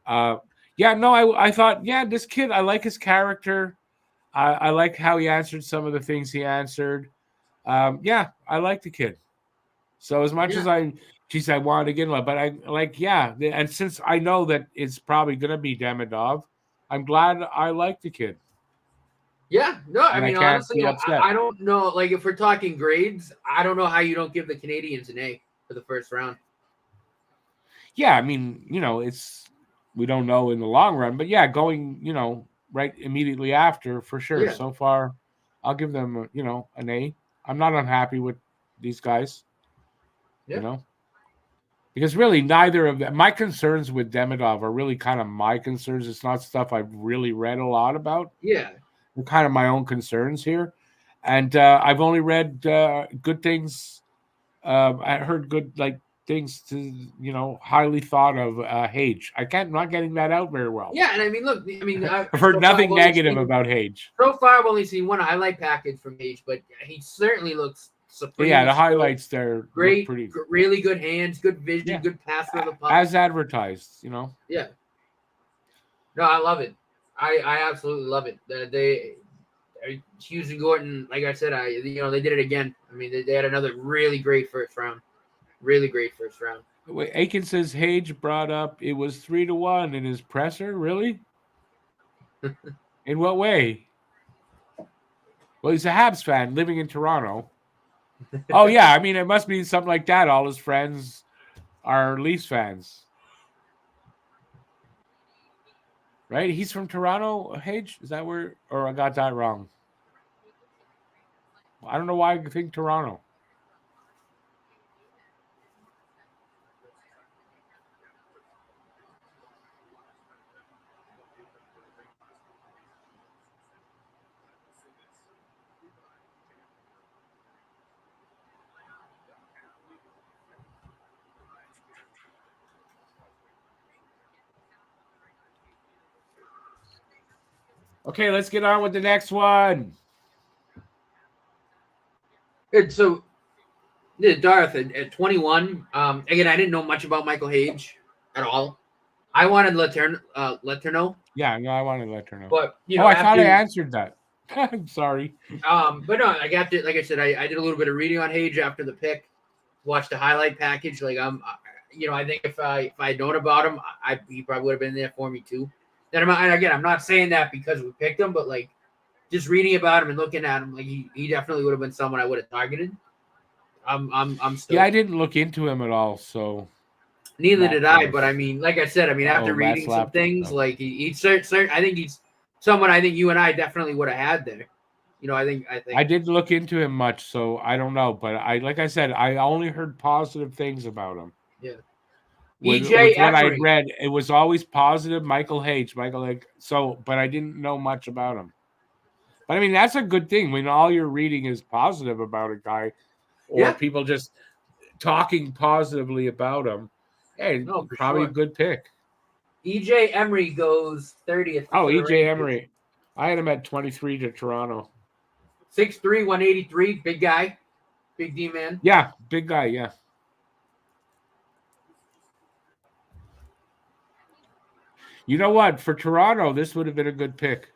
I thought, this kid, I like his character. I like how he answered some of the things he answered. I like the kid. So as much as I wanted to get him, but I like, and since I know that it's probably going to be Demidov, I'm glad I like the kid. Yeah, no, I mean, honestly, I don't know. Like, if we're talking grades, I don't know how you don't give the Canadians an A for the first round. Yeah, I mean, we don't know in the long run, but going, right immediately after for sure. Yeah. So far, I'll give them, an A. I'm not unhappy with these guys, because really neither of them. My concerns with Demidov are really kind of my concerns. It's not stuff I've really read a lot about. Yeah. They're kind of my own concerns here. And I've only read good things. I heard good, things to, highly thought of Hage. I'm not getting that out very well. Yeah, and I mean, look, I've heard nothing negative about Hage. So far, I've only seen one highlight package from Hage, but he certainly looks supreme. Yeah, the highlights there. Great, really good hands, good vision, good pass for the puck. As advertised, Yeah. No, I love it. I absolutely love it. They Hughes and Gordon, like I said, they did it again. I mean, they had another really great first round. Really great first round. Wait, Aiken says Hage brought up it was 3-1 in his presser. Really? In what way? Well, he's a Habs fan living in Toronto. Oh, yeah. I mean, it must be something like that. All his friends are Leafs fans. Right? He's from Toronto, Hage? Is that where? Or I got that wrong? I don't know why I think Toronto. Okay, let's get on with the next one. And so, Darth, at 21, again, I didn't know much about Michael Hage at all. I wanted to know. Yeah, no, I wanted to let her know. But, I thought I answered that. I'm sorry. But no, I got to, like I said, I did a little bit of reading on Hage after the pick, watched the highlight package. Like, I think if I had known about him, he probably would have been there for me too. And I'm not saying that because we picked him, but like just reading about him and looking at him, like he definitely would have been someone I would have targeted. I'm still. Yeah, I didn't look into him at all, so neither did I. But I mean, like I said, after reading some laptop, things, like he's certain. I think he's someone I think you and I definitely would have had there. I think I didn't look into him much, so I don't know. But like I said, I only heard positive things about him. Yeah. With what I read, it was always positive. Michael Hage. So, but I didn't know much about him. But I mean, that's a good thing when all you're reading is positive about a guy, or people just talking positively about him. Hey, probably a good pick. EJ Emery goes 30th. Oh, EJ Emery. I had him at 23 to Toronto. 6'3", 183, big guy, big D man. Yeah, big guy. Yeah. You know what? For Toronto, this would have been a good pick.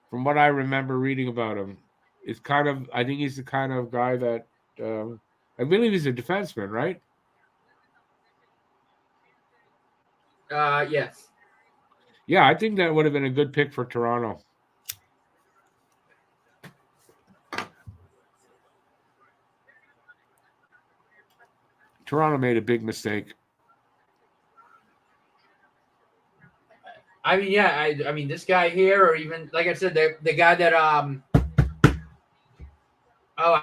From what I remember reading about him, I think he's the kind of guy that I believe he's a defenseman, right? Yes. Yeah, I think that would have been a good pick for Toronto. Toronto made a big mistake. I mean, yeah, I mean, this guy here, or even like I said, the guy that I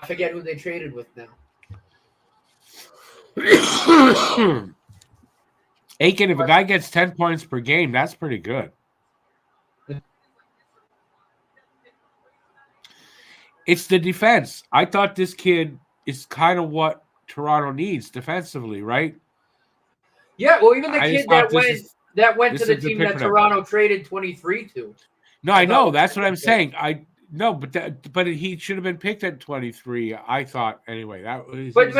forget who they traded with now. Aiken, if a guy gets 10 points per game, that's pretty good. It's the defense. I thought this kid is kind of what Toronto needs defensively, right? Yeah, well, even the kid that went to the team that Toronto traded 23 to. No, I know. That's what I'm saying. But he should have been picked at 23. I thought anyway. But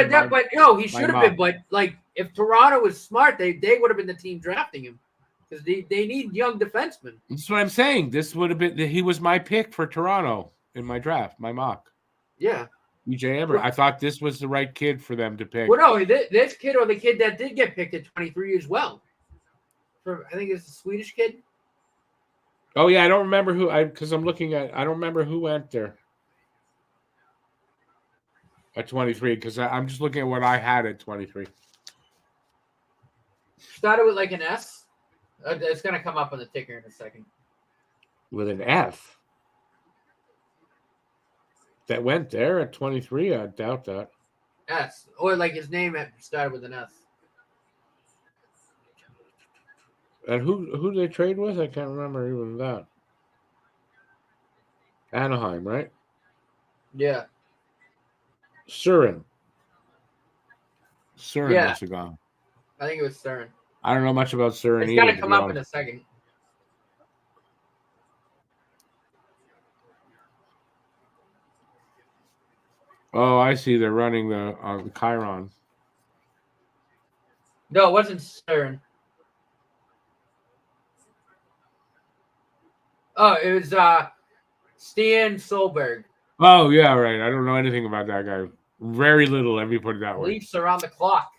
no, he should have been. But like, if Toronto was smart, they would have been the team drafting him because they need young defensemen. That's what I'm saying. This would have been. He was my pick for Toronto in my draft, my mock. Yeah. EJ Emery. I thought this was the right kid for them to pick. Well, no, this kid or the kid that did get picked at 23 as well. I think it's a Swedish kid. Oh yeah, I don't remember who. Because I'm looking at. I don't remember who went there at 23. Because I'm just looking at what I had at 23. Started with like an S. It's gonna come up on the ticker in a second. With an F. That went there at 23. I doubt that. S, or like his name started with an S. And who they trade with? I can't remember even that. Anaheim, right? Yeah. Surin must have gone. I think it was Surin. I don't know much about Surin. It's gonna come up in a second. Oh, I see. They're running the Chiron. No, it wasn't Surin. Oh, it was Stian Solberg. Oh, yeah, right. I don't know anything about that guy. Very little, let me put it that way. Leafs around the clock.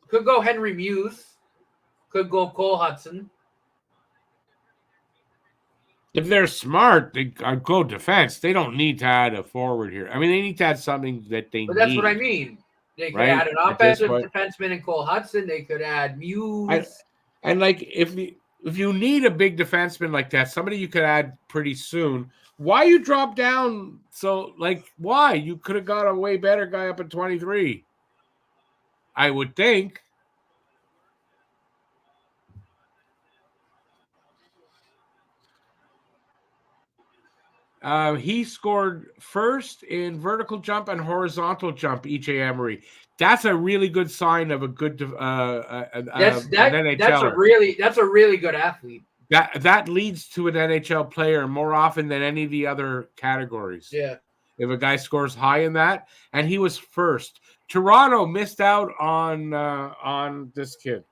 Could go Henry Muse. Could go Cole Hudson. If they're smart, they go defense. They don't need to add a forward here. I mean, they need to add something that they But that's need. what I mean. They could Right? add an At this offensive point. defenseman in Cole Hudson. They could add Muse. And like if you need a big defenseman like that, somebody you could add pretty soon. Why you drop down? So like why? You could have got a way better guy up at 23. I would think. He scored first in vertical jump and horizontal jump, E.J. Emery. That's a really good sign of a good That's NHLer. a really good athlete. That leads to an NHL player more often than any of the other categories. Yeah. If a guy scores high in that, and he was first. Toronto missed out on this kid.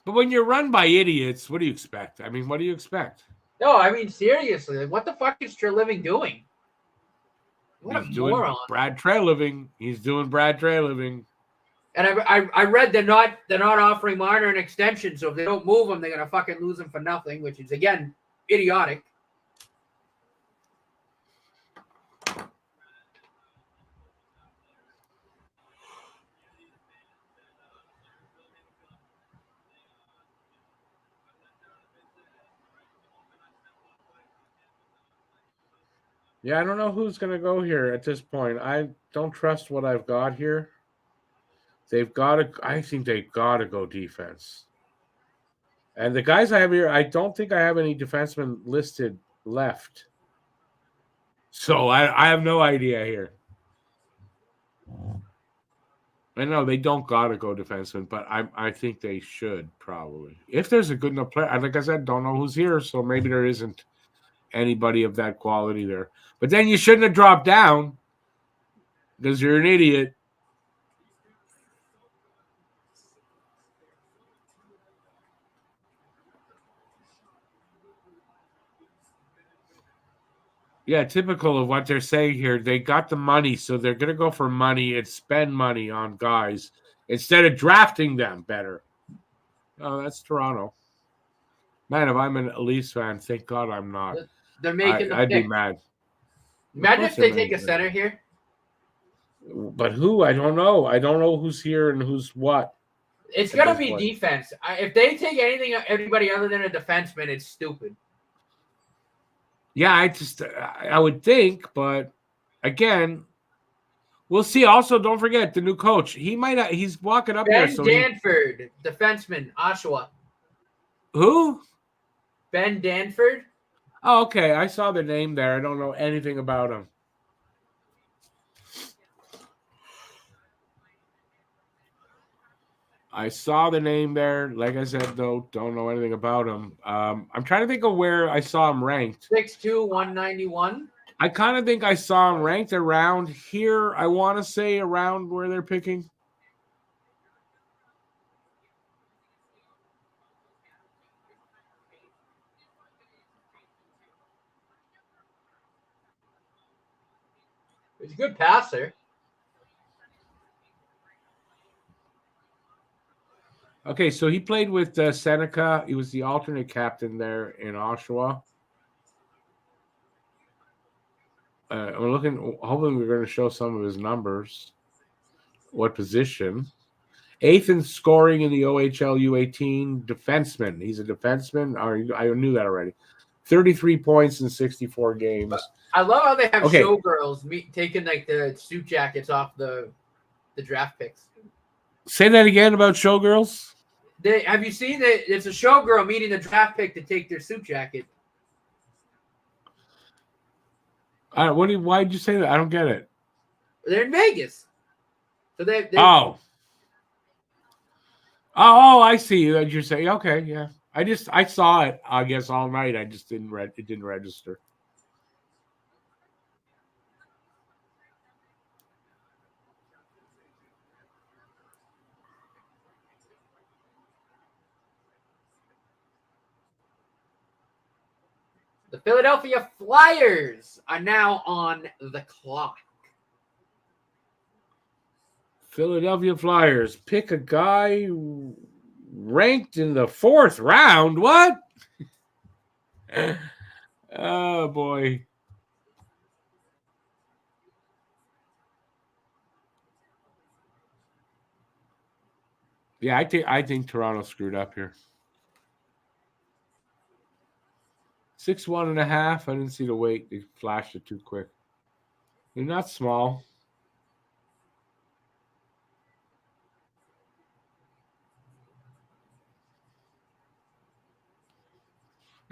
But when you're run by idiots, what do you expect? I mean, what do you expect? No, I mean seriously, like, what the fuck is Treliving doing? What He's a doing moron! Brad Treliving. He's doing Brad Treliving. And I read they're not offering Marner an extension, so if they don't move him, they're gonna fucking lose him for nothing, which is again idiotic. Yeah, I don't know who's going to go here at this point. I don't trust what I've got here. I think they've got to go defense. And the guys I have here, I don't think I have any defensemen listed left. So I have no idea here. I know they don't got to go defenseman, but I think they should probably. If there's a good enough player, like I said, don't know who's here, so maybe there isn't anybody of that quality there. But then you shouldn't have dropped down because you're an idiot. Yeah, typical of what they're saying here. They got the money, so they're going to go for money and spend money on guys instead of drafting them better. Oh, that's Toronto. Man, if I'm an Leafs fan, thank God I'm not. They're making the I'd pick. be mad. Imagine if they take a center here. But who? I don't know. I don't know who's here and who's what. It's going to be defense. If they take anybody other than a defenseman, it's stupid. Yeah, I would think, but again, we'll see. Also, don't forget the new coach. He's walking up there. Ben Danford, defenseman, Oshawa. Who? Ben Danford. Oh, okay. I saw the name there. I don't know anything about him. I saw the name there. Like I said, though, don't know anything about him. I'm trying to think of where I saw him ranked. 6'2", 191. I kind of think I saw him ranked around here. I want to say around where they're picking. He's a good passer. Okay, so he played with Seneca. He was the alternate captain there in Oshawa. I'm looking. Hopefully, we're going to show some of his numbers. What position? 8th in scoring in the OHL U18 defenseman. He's a defenseman. I knew that already. 33 points in 64 games. I love how they have showgirls taking like the suit jackets off the draft picks. Say that again about showgirls. Have you seen that? It's a showgirl meeting the draft pick to take their suit jacket. Why'd you say that? I don't get it. They're in Vegas, so they. Oh, I see what you're saying. Okay, yeah. I saw it. I guess all night. I just didn't it didn't register. The Philadelphia Flyers are now on the clock. Philadelphia Flyers pick a guy ranked in the 4th round. What? Oh boy. Yeah, I think Toronto screwed up here. 6'1.5". I didn't see the weight. They flashed it too quick. They're not small.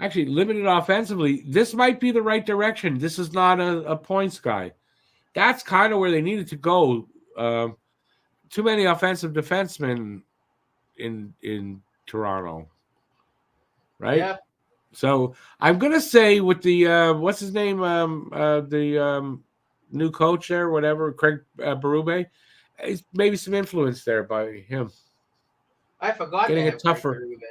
Actually, limited offensively. This might be the right direction. This is not a points guy. That's kind of where they needed to go. Too many offensive defensemen in Toronto, right? Yeah. So I'm gonna say with the what's his name, the new coach there, whatever, Craig Berube, maybe some influence there by him. I forgot Getting they a have tougher, Craig Berube.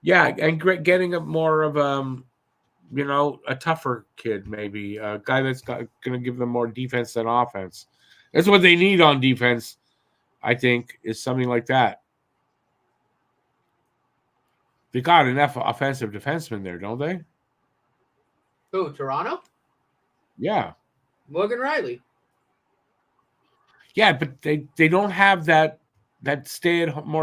yeah, and getting a more of a tougher kid, maybe a guy that's going to give them more defense than offense. That's what they need on defense, I think, is something like that. They got enough offensive defensemen there, don't they? Who, Toronto? Yeah. Morgan Riley. Yeah, but they don't have that stay at home.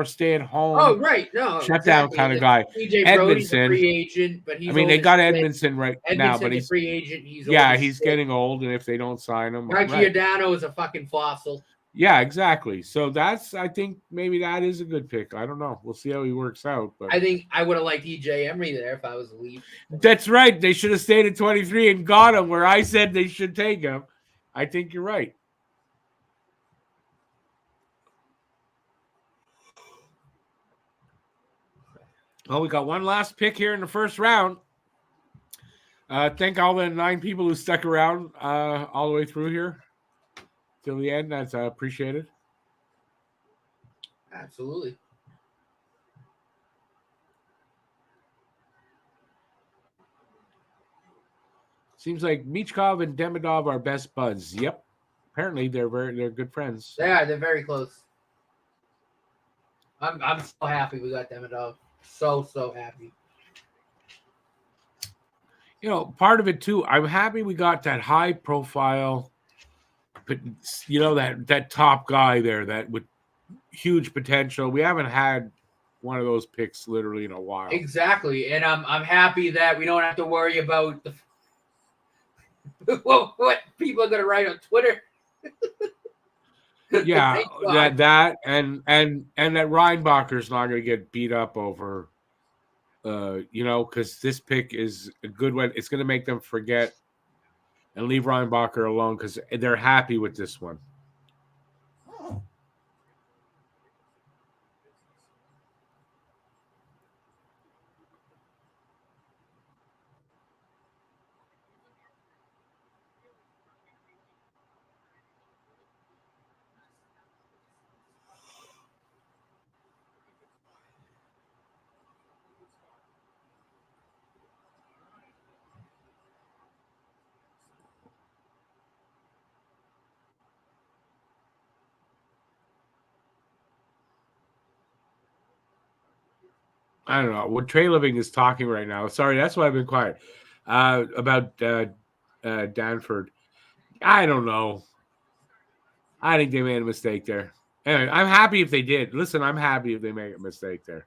Oh, right. No. Shutdown kind of guy. TJ Brody's a Edmondson. free agent, but he's I mean, they old got as shit. Edmondson right now, but Edmondson's a he's free agent. He's yeah, old as he's shit. getting old, and if they don't sign him, Mark right. Giordano is a fucking fossil. Yeah, exactly. So I think maybe that is a good pick. I don't know. We'll see how he works out. But I think I would have liked EJ Emery there if I was the Leaf. that's right. They should have stayed at 23 and got him where I said they should take him. I think you're right. Well, we got one last pick here in the first round. Thank all the 9 people who stuck around all the way through here till the end. That's appreciated. Absolutely. Seems like Michkov and Demidov are best buds. Yep. Apparently they're good friends. They're very close. I'm so happy we got Demidov. So happy. You know, part of it too, I'm happy we got that high profile, but you know, that top guy there that with huge potential. We haven't had one of those picks literally in a while. Exactly. And I'm happy that we don't have to worry about what people are gonna write on Twitter. Yeah, that and that Reinbacher's not going to get beat up over, because this pick is a good one. It's going to make them forget and leave Reinbacher alone because they're happy with this one. I don't know what Trey Living is talking right now. Sorry, that's why I've been quiet about Danford. I don't know. I think they made a mistake there. Anyway, I'm happy if they did. Listen, I'm happy if they made a mistake there.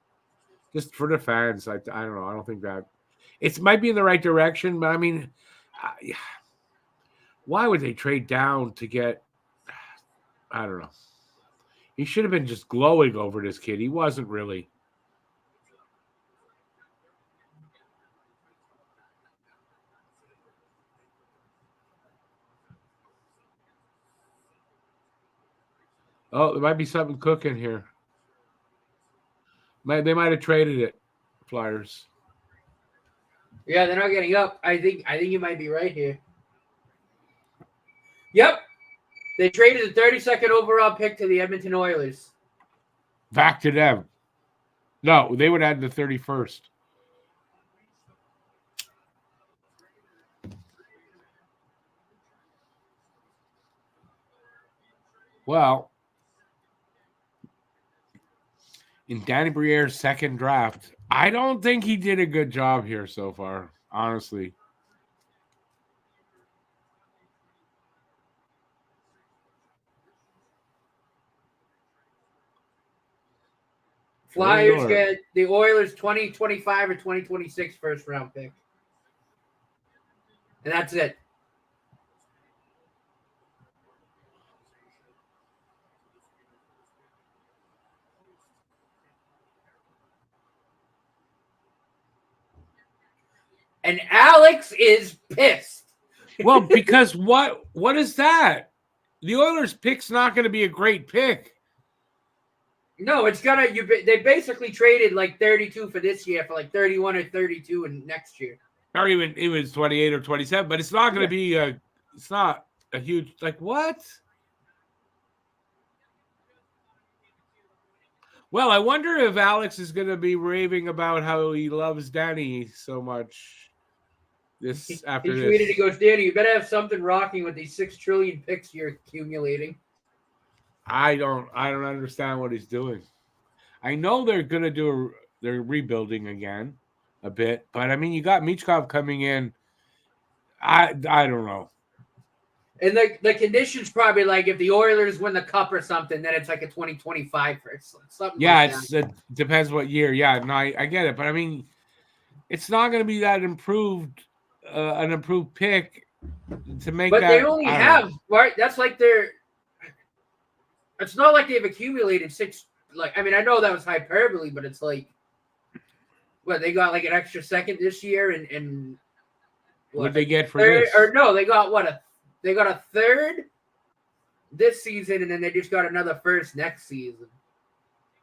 Just for the fans, I don't know. I don't think that it might be in the right direction, but I mean, why would they trade down to get? I don't know. He should have been just glowing over this kid. He wasn't really. Oh, there might be something cooking here. They might have traded it, Flyers. Yeah, they're not getting up. I think you might be right here. Yep. They traded the 32nd overall pick to the Edmonton Oilers. Back to them. No, they would add the 31st. Well, in Danny Briere's second draft. I don't think he did a good job here so far, honestly. Flyers get the Oilers 2025 or 2026 first round pick. And that's it. And Alex is pissed. Well, because what is that? The Oilers pick's not going to be a great pick. No, it's gonna. They basically traded like 32 for this year for like 31 or 32 in next year. Or even it was 28 or 27, but it's not going to be a. It's not a huge like what? Well, I wonder if Alex is going to be raving about how he loves Danny so much. This after he this, tweeted, he goes, "Danny, you better have something rocking with these 6 trillion picks you're accumulating." I don't understand what he's doing. I know they're gonna they're rebuilding again a bit, but I mean you got Michkov coming in. I don't know. And the conditions probably like if the Oilers win the cup or something, then it's like a 2025 first. Something Yeah, like it depends what year. Yeah, no, I get it, but I mean it's not gonna be that improved an improved pick to make but that. They only have right. That's like they're. It's not like they've accumulated 6. Like, I mean, I know that was hyperbole, but it's like, what they got like an extra second this year, and what did they get for third, this? or no, they got they got a third this season, and then they just got another first next season.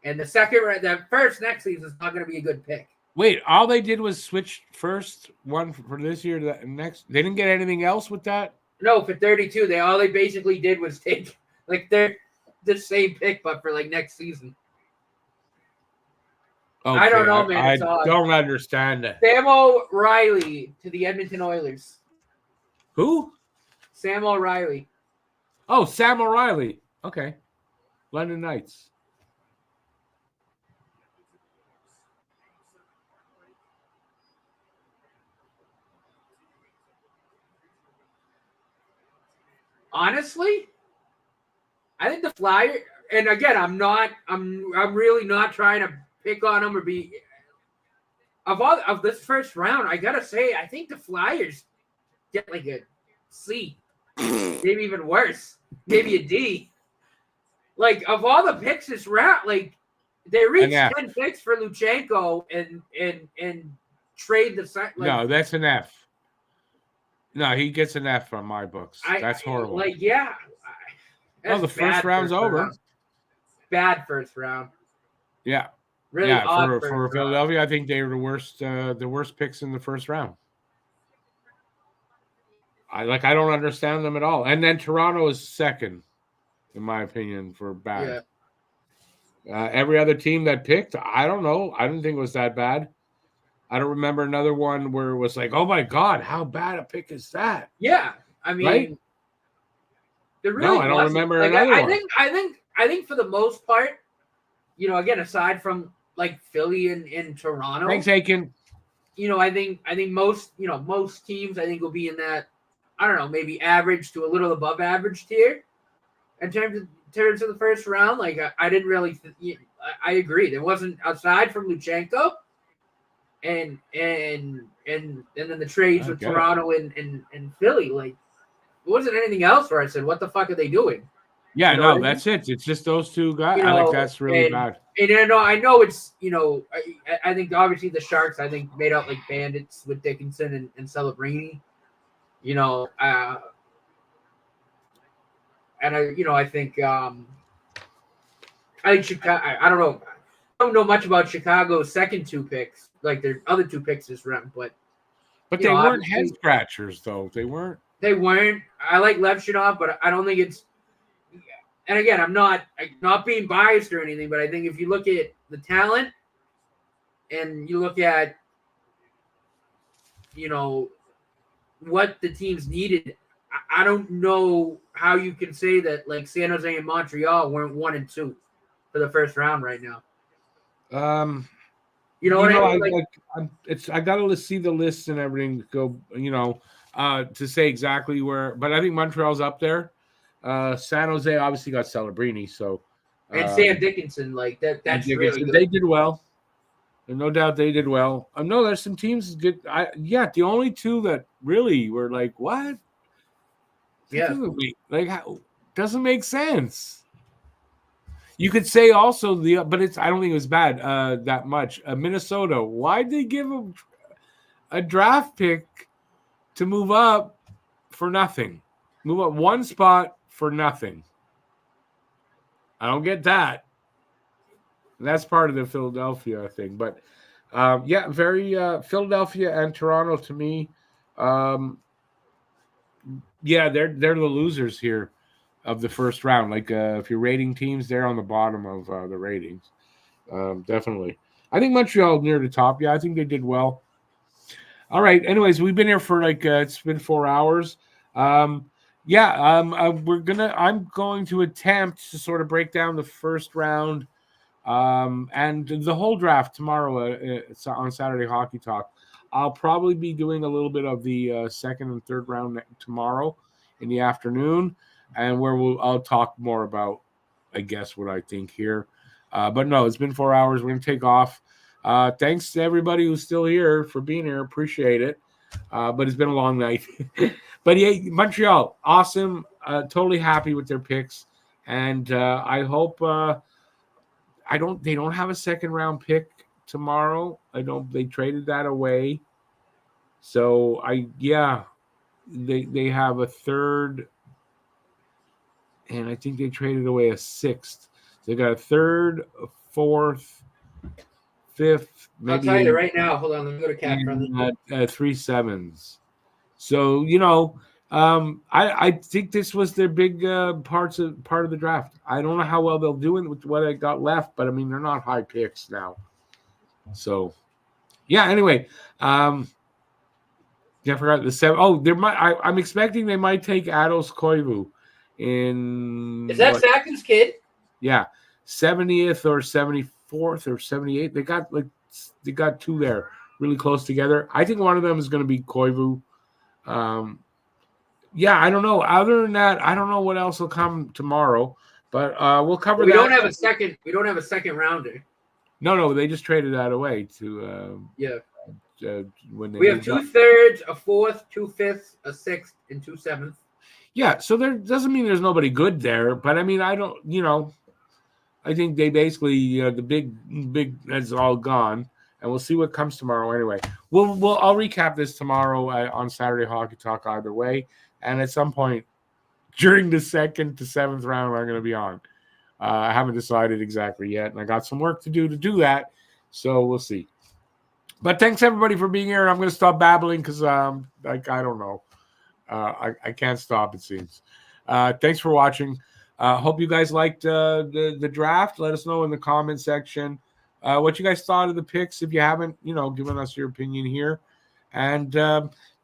And the first next season is not going to be a good pick. Wait, all they did was switch first one for this year to the next. They didn't get anything else with that. No, for 32, all they basically did was take like the same pick, but for like next season. Okay, I don't know, man. I don't understand that. Sam O'Reilly to the Edmonton Oilers. Who? Sam O'Reilly. Oh, Sam O'Reilly. Okay. London Knights. Honestly, I think the Flyers, and again, I'm really not trying to pick on them or be of this first round. I gotta say, I think the Flyers get like a C, maybe even worse, maybe a D. Like of all the picks this round, like they reached 10 picks for Luchenko and trade the like, no, that's an F. No, he gets an F from my books. That's horrible. Like, yeah. Oh, the first round's over. Bad first round. Yeah. Really odd for Philadelphia, I think they were the worst picks in the first round. I don't understand them at all. And then Toronto is second, in my opinion, for bad. Yeah. Every other team that picked, I don't know. I didn't think it was that bad. I don't remember another one where it was like, oh my God, how bad a pick is that? Yeah. I mean, right? No, I don't remember another one. I think for the most part, again, aside from like Philly and Toronto. Thanks, Aiken. I think most teams I think will be in that, I don't know, maybe average to a little above average tier in terms of the first round. Like I didn't really I agree. There wasn't, aside from Luchenko and then the trades with Toronto and Philly, like it wasn't anything else where I said, what the fuck are they doing? Yeah, no, that's it. It's just those two guys. I think that's really bad. And I know it's, I think obviously the Sharks, I think, made out like bandits with Dickinson and Celebrini. And I think Chicago, I don't know. I don't know much about Chicago's second 2 picks, like their other 2 picks this round, but they weren't head scratchers though. They weren't. I like Levshunov, but I don't think it's. And again, I'm not being biased or anything, but I think if you look at the talent and you look at, what the teams needed, I don't know how you can say that like San Jose and Montreal weren't 1 and 2 for the first round right now. You know what I mean? I got to see the list and everything go, to say exactly where. But I think Montreal's up there. San Jose obviously got Celebrini, so and Sam Dickinson, like that. That's really good. They did well. And no doubt they did well. No, there's some teams good. The only two that really were like, what? Yeah, doesn't make sense. You could say also but I don't think it was bad that much. Minnesota, why'd they give a draft pick to move up for nothing? Move up one spot for nothing. I don't get that. And that's part of the Philadelphia thing. But very Philadelphia and Toronto to me. They're the losers here of the first round. Like if you're rating teams, they're on the bottom of the ratings. Definitely. I think Montreal near the top. Yeah, I think they did well. All right. Anyways, we've been here for it's been 4 hours. I'm going to attempt to sort of break down the first round and the whole draft tomorrow on Saturday Hockey Talk. I'll probably be doing a little bit of the second and third round tomorrow in the afternoon, and where I'll talk more about, I guess, what I think here. But no, it's been 4 hours. We're going to take off. Thanks to everybody who's still here for being here. Appreciate it. But it's been a long night. But yeah, Montreal, awesome. Totally happy with their picks. And I hope they don't have a second round pick tomorrow. They traded that away. So they have a third, and I think they traded away a sixth. They got a third, a fourth, fifth. Maybe I'll tell you right now. Hold on, let me go to cap friendly. 3 7s. So I think this was their big part of the draft. I don't know how well they'll do it with what I got left, but I mean they're not high picks now. So anyway, I forgot the 7. Oh, I'm expecting they might take Ados Koivu in. Is that Sackman's kid? Yeah, 70th or 74th or 78th. They got two there really close together. I think one of them is going to be Koivu. I don't know. Other than that, I don't know what else will come tomorrow. But we'll cover that. We don't have a second rounder. No, they just traded that away to when we have 2 thirds, a fourth, 2 fifths, a sixth, and 2 sevenths. Yeah, so there doesn't mean there's nobody good there, but I mean I don't, I think they basically the big that's all gone, and we'll see what comes tomorrow. Anyway, I'll recap this tomorrow on Saturday Hockey Talk either way, and at some point during the 2nd to 7th round I'm going to be on. I haven't decided exactly yet, and I got some work to do that, so we'll see. But thanks everybody for being here. I'm going to stop babbling because I don't know. I can't stop, it seems. Thanks for watching. Hope you guys liked the draft. Let us know in the comment section what you guys thought of the picks. If you haven't, given us your opinion here. And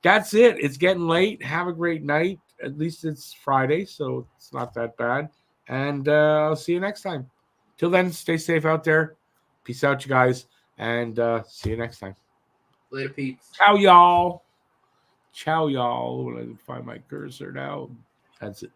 that's it. It's getting late. Have a great night. At least it's Friday, so it's not that bad. And I'll see you next time. Till then, stay safe out there. Peace out, you guys. And see you next time. Later, Pete. Ciao, y'all. Ciao, y'all. When I find my cursor now. That's it.